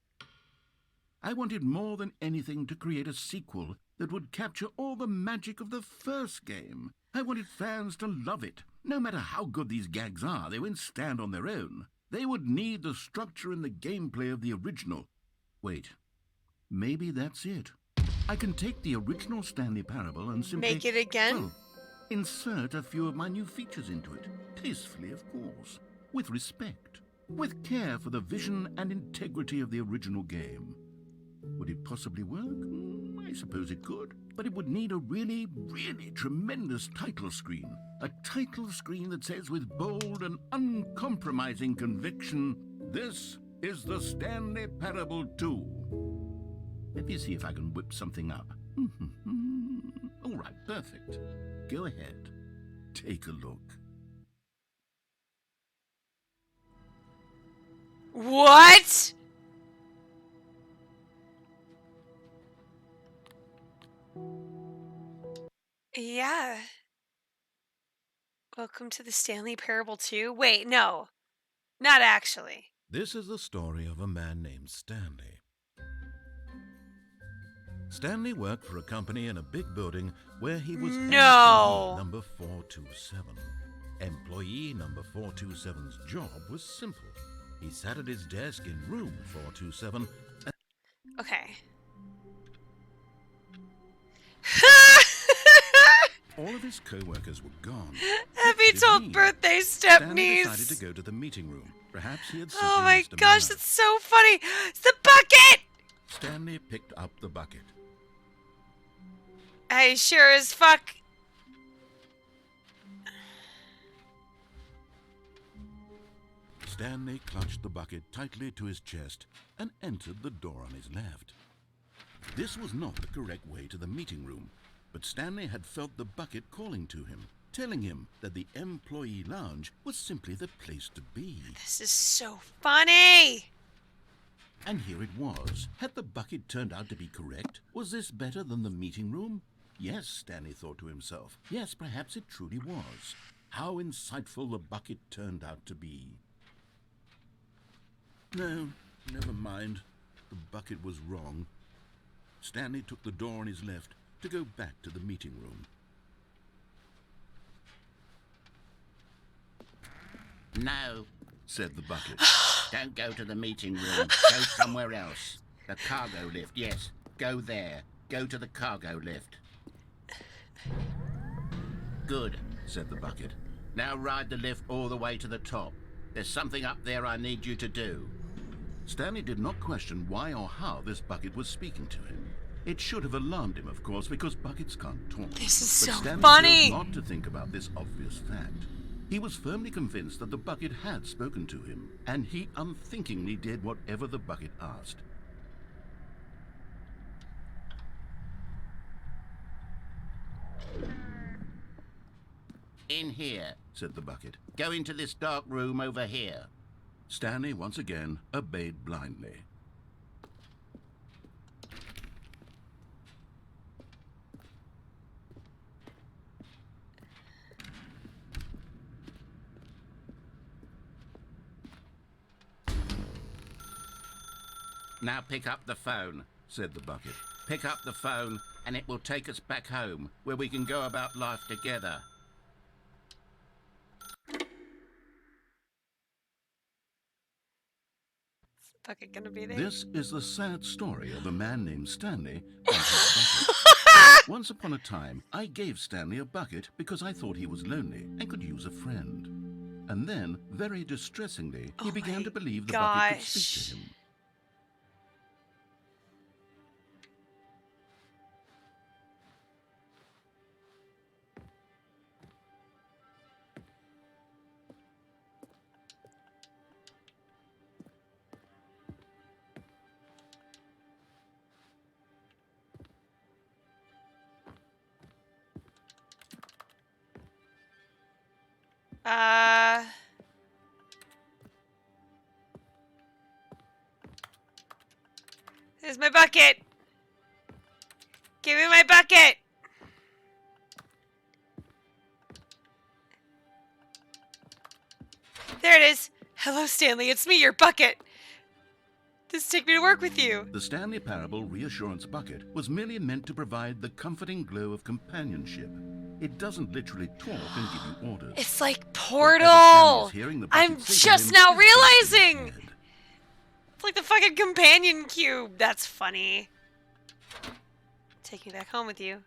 I wanted more than anything to create a sequel that would capture all the magic of the first game. I wanted fans to love it. No matter how good these gags are, they won't stand on their own. They would need the structure and the gameplay of the original. Wait, maybe that's it. I can take the original Stanley Parable and simply... Make it again? Well, insert a few of my new features into it. Tastefully, of course. With respect. With care for the vision and integrity of the original game. Would it possibly work? I suppose it could. But it would need a really, really tremendous title screen. A title screen that says with bold and uncompromising conviction, "This is the Stanley Parable 2. Let me see if I can whip something up. All right, perfect. Go ahead. Take a look. What? Yeah. Welcome to the Stanley Parable 2. Wait, no. Not actually. This is the story of a man named Stanley. Stanley worked for a company in a big building where he was No. employee number 427. Employee number 427's job was simple. He sat at his desk in room 427. Okay. All of his co-workers were gone. Happy Did 12th he? birthday, Stanley decided Stepnies. to go to the meeting room. Perhaps he had Oh simply my missed a gosh, memo. that's so funny. It's the bucket. Stanley picked up the bucket. I sure as fuck. Stanley clutched the bucket tightly to his chest and entered the door on his left. This was not the correct way to the meeting room, but Stanley had felt the bucket calling to him, telling him that the employee lounge was simply the place to be. This is so funny. And here it was. Had the bucket turned out to be correct? Was this better than the meeting room? Yes, Stanley thought to himself. Yes, perhaps it truly was. How insightful the bucket turned out to be. No, never mind. The bucket was wrong. Stanley took the door on his left to go back to the meeting room. No, Said the bucket. don't go to the meeting room. Go somewhere else. The cargo lift, yes. Go there. Go to the cargo lift. Good, Said the bucket. now ride the lift all the way to the top. There's something up there I need you to do. Stanley did not question why or how this bucket was speaking to him. It should have alarmed him, of course, because buckets can't talk. This is But so Stanley funny. chose not to think about this obvious fact. He was firmly convinced that the bucket had spoken to him, and he unthinkingly did whatever the bucket asked. In here. Said the bucket. Go into this dark room over here. Stanley once again obeyed blindly. Now pick up the phone. Said the bucket. Pick up the phone and it will take us back home where we can go about life together. Is the bucket gonna be there? This is the sad story of a man named Stanley and his bucket. Once upon a time, I gave Stanley a bucket because I thought he was lonely and could use a friend. And then, very distressingly, he began to believe the bucket could speak to him. Here's my bucket. Give me my bucket. There it is. Hello, Stanley. It's me, your bucket. Just take me to work with you. The Stanley Parable Reassurance Bucket was merely meant to provide the comforting glow of companionship. It doesn't literally talk and give you orders. It's like Portal. I'm just now it's realizing. It's like the fucking companion cube. That's funny. Take me back home with you.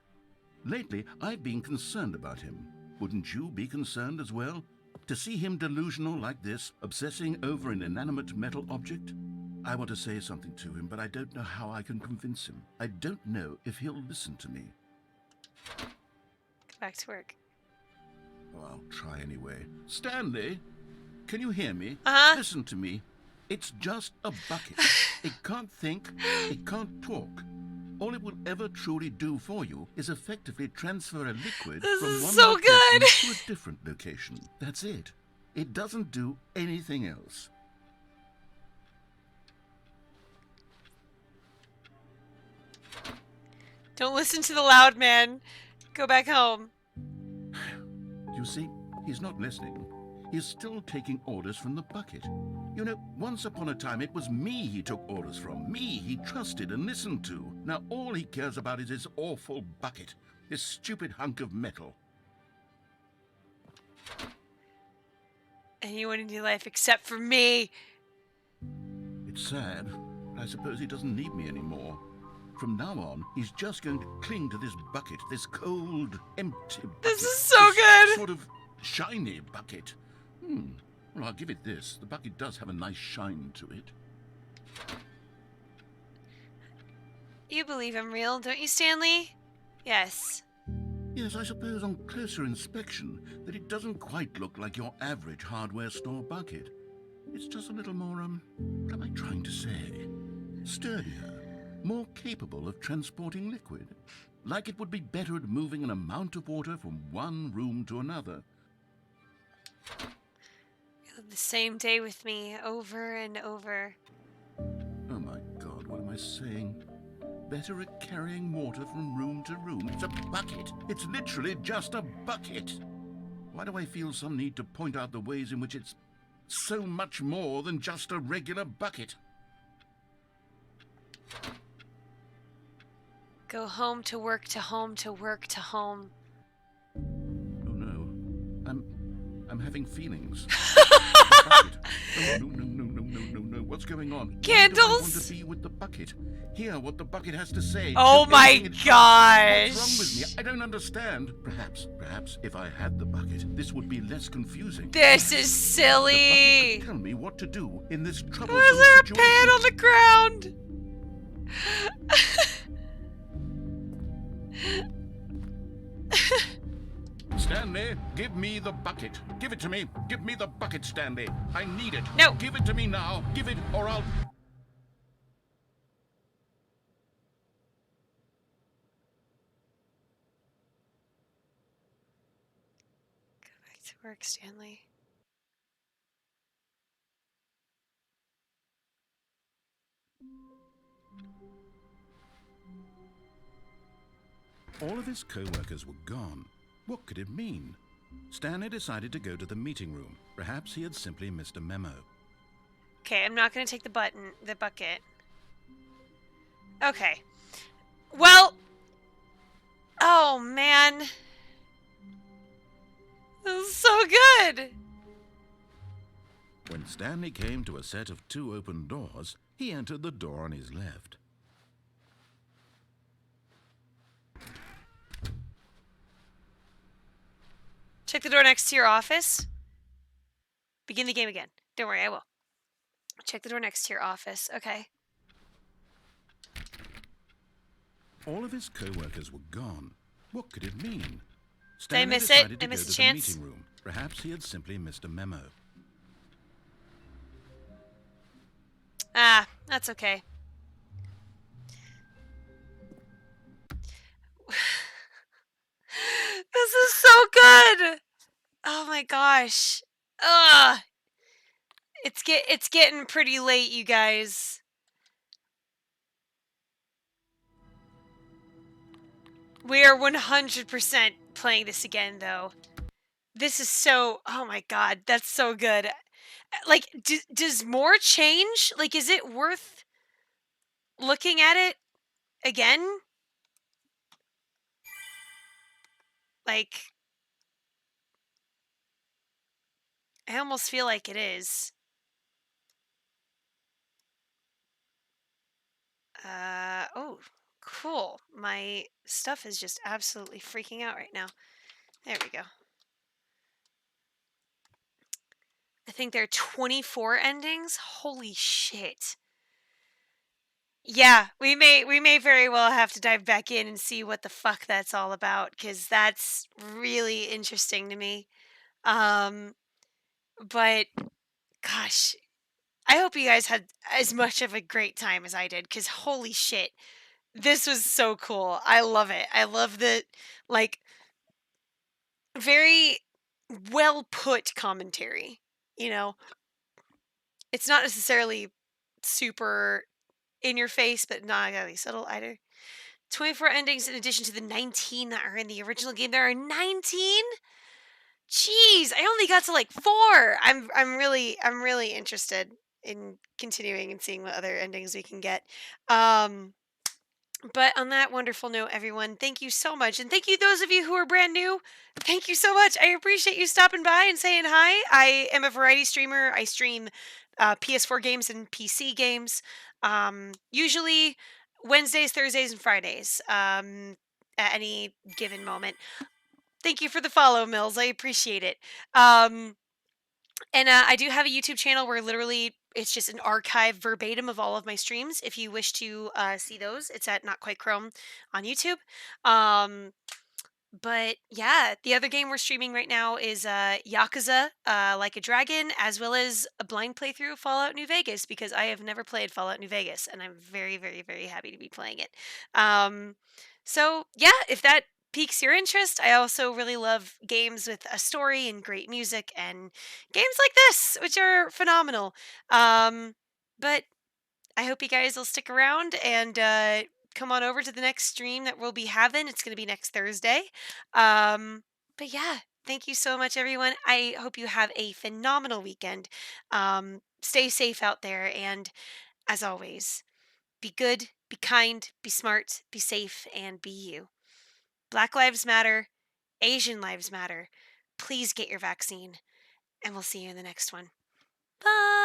Lately, I've been concerned about him. Wouldn't you be concerned as well? To see him delusional like this, obsessing over an inanimate metal object? I want to say something to him, but I don't know how I can convince him. I don't know if he'll listen to me. Go back to work. Oh, I'll try anyway. Stanley, can you hear me? Uh-huh. Listen to me. It's just a bucket. It can't think, it can't talk. All it will ever truly do for you is effectively transfer a liquid This from is one so location good. to a different location. That's it. It doesn't do anything else. Don't listen to the loud man. Go back home. You see, he's not listening. He's still taking orders from the bucket. You know, once upon a time it was me he took orders from. Me he trusted and listened to. Now all he cares about is his awful bucket. This stupid hunk of metal. Anyone in your life except for me. It's sad, but I suppose he doesn't need me anymore. From now on, he's just going to cling to this bucket, this cold, empty bucket. This is so good. Sort of shiny bucket. Well, I'll give it this. The bucket does have a nice shine to it. You believe I'm real, don't you, Stanley? Yes. Yes, I suppose on closer inspection that it doesn't quite look like your average hardware store bucket. It's just a little more, what am I trying to say? Sturdier, more capable of transporting liquid. Like it would be better at moving an amount of water from one room to another. You live the same day with me over and over. Oh my God, what am I saying? Better at carrying water from room to room. It's a bucket. It's literally just a bucket. Why do I feel some need to point out the ways in which it's so much more than just a regular bucket? Go home to work to home to work to home. Oh no, I'm having feelings. Bucket. Oh, no. What's going on? Candles? Why do I want to be with the bucket? Hear what the bucket has to say. Oh Do my everything it does. gosh. What's wrong with me? I don't understand. Perhaps if I had the bucket, this would be less confusing. This is The bucket silly. could tell me what to do in this troublesome Why is there a situation. pan on the ground? Stanley, give me the bucket. Give it to me. Give me the bucket, Stanley. I need it. No. Give it to me now. Give it, or I'll... Go back to work, Stanley. All of his co-workers were gone. What could it mean? Stanley decided to go to the meeting room. Perhaps he had simply missed a memo. Okay, I'm not gonna take the bucket. Okay. Well. Oh man. This is so good. When Stanley came to a set of 2 open doors, he entered the door on his left. Check the door next to your office. Begin the game again. Don't worry, I will. Check the door next to your office. Okay. All of his co-workers were gone. What could it mean? Did I Stanley miss it? decided I to go missed to a the chance? meeting room. Perhaps he had simply missed a memo. Ah, that's okay. This is so good. Oh my gosh. Ugh. It's getting pretty late, you guys. We are 100% playing this again, though. This is so... Oh my god, that's so good. Like, does more change? Like, is it worth looking at it again? Like, I almost feel like it is. Oh, cool. My stuff is just absolutely freaking out right now. There we go. I think there are 24 endings. Holy shit. Yeah, we may very well have to dive back in and see what the fuck that's all about, because that's really interesting to me. But gosh, I hope you guys had as much of a great time as I did, because holy shit, this was so cool. I love it. I love the, like, very well put commentary. You know, it's not necessarily super in your face, but not exactly subtle either. 24 endings in addition to the 19 that are in the original game. There are 19? Jeez, I only got to like 4. I'm really interested in continuing and seeing what other endings we can get. But on that wonderful note, everyone, thank you so much. And thank you, those of you who are brand new. Thank you so much. I appreciate you stopping by and saying hi. I am a variety streamer. I stream PS4 games and PC games, usually Wednesdays, Thursdays, and Fridays at any given moment. Thank you for the follow, Mills. I appreciate it. And I do have a YouTube channel where literally it's just an archive verbatim of all of my streams. If you wish to see those, it's at NotQuiteChrome on YouTube. But yeah, the other game we're streaming right now is Yakuza Like a Dragon, as well as a blind playthrough of Fallout New Vegas, because I have never played Fallout New Vegas, and I'm very, very, very happy to be playing it. So yeah, if that piques your interest, I also really love games with a story and great music, and games like this, which are phenomenal. But I hope you guys will stick around and come on over to the next stream that we'll be having. It's going to be next Thursday. But yeah, thank you so much, everyone. I hope you have a phenomenal weekend. Stay safe out there. And as always, be good, be kind, be smart, be safe, and be you. Black Lives Matter. Asian Lives Matter. Please get your vaccine. And we'll see you in the next one. Bye.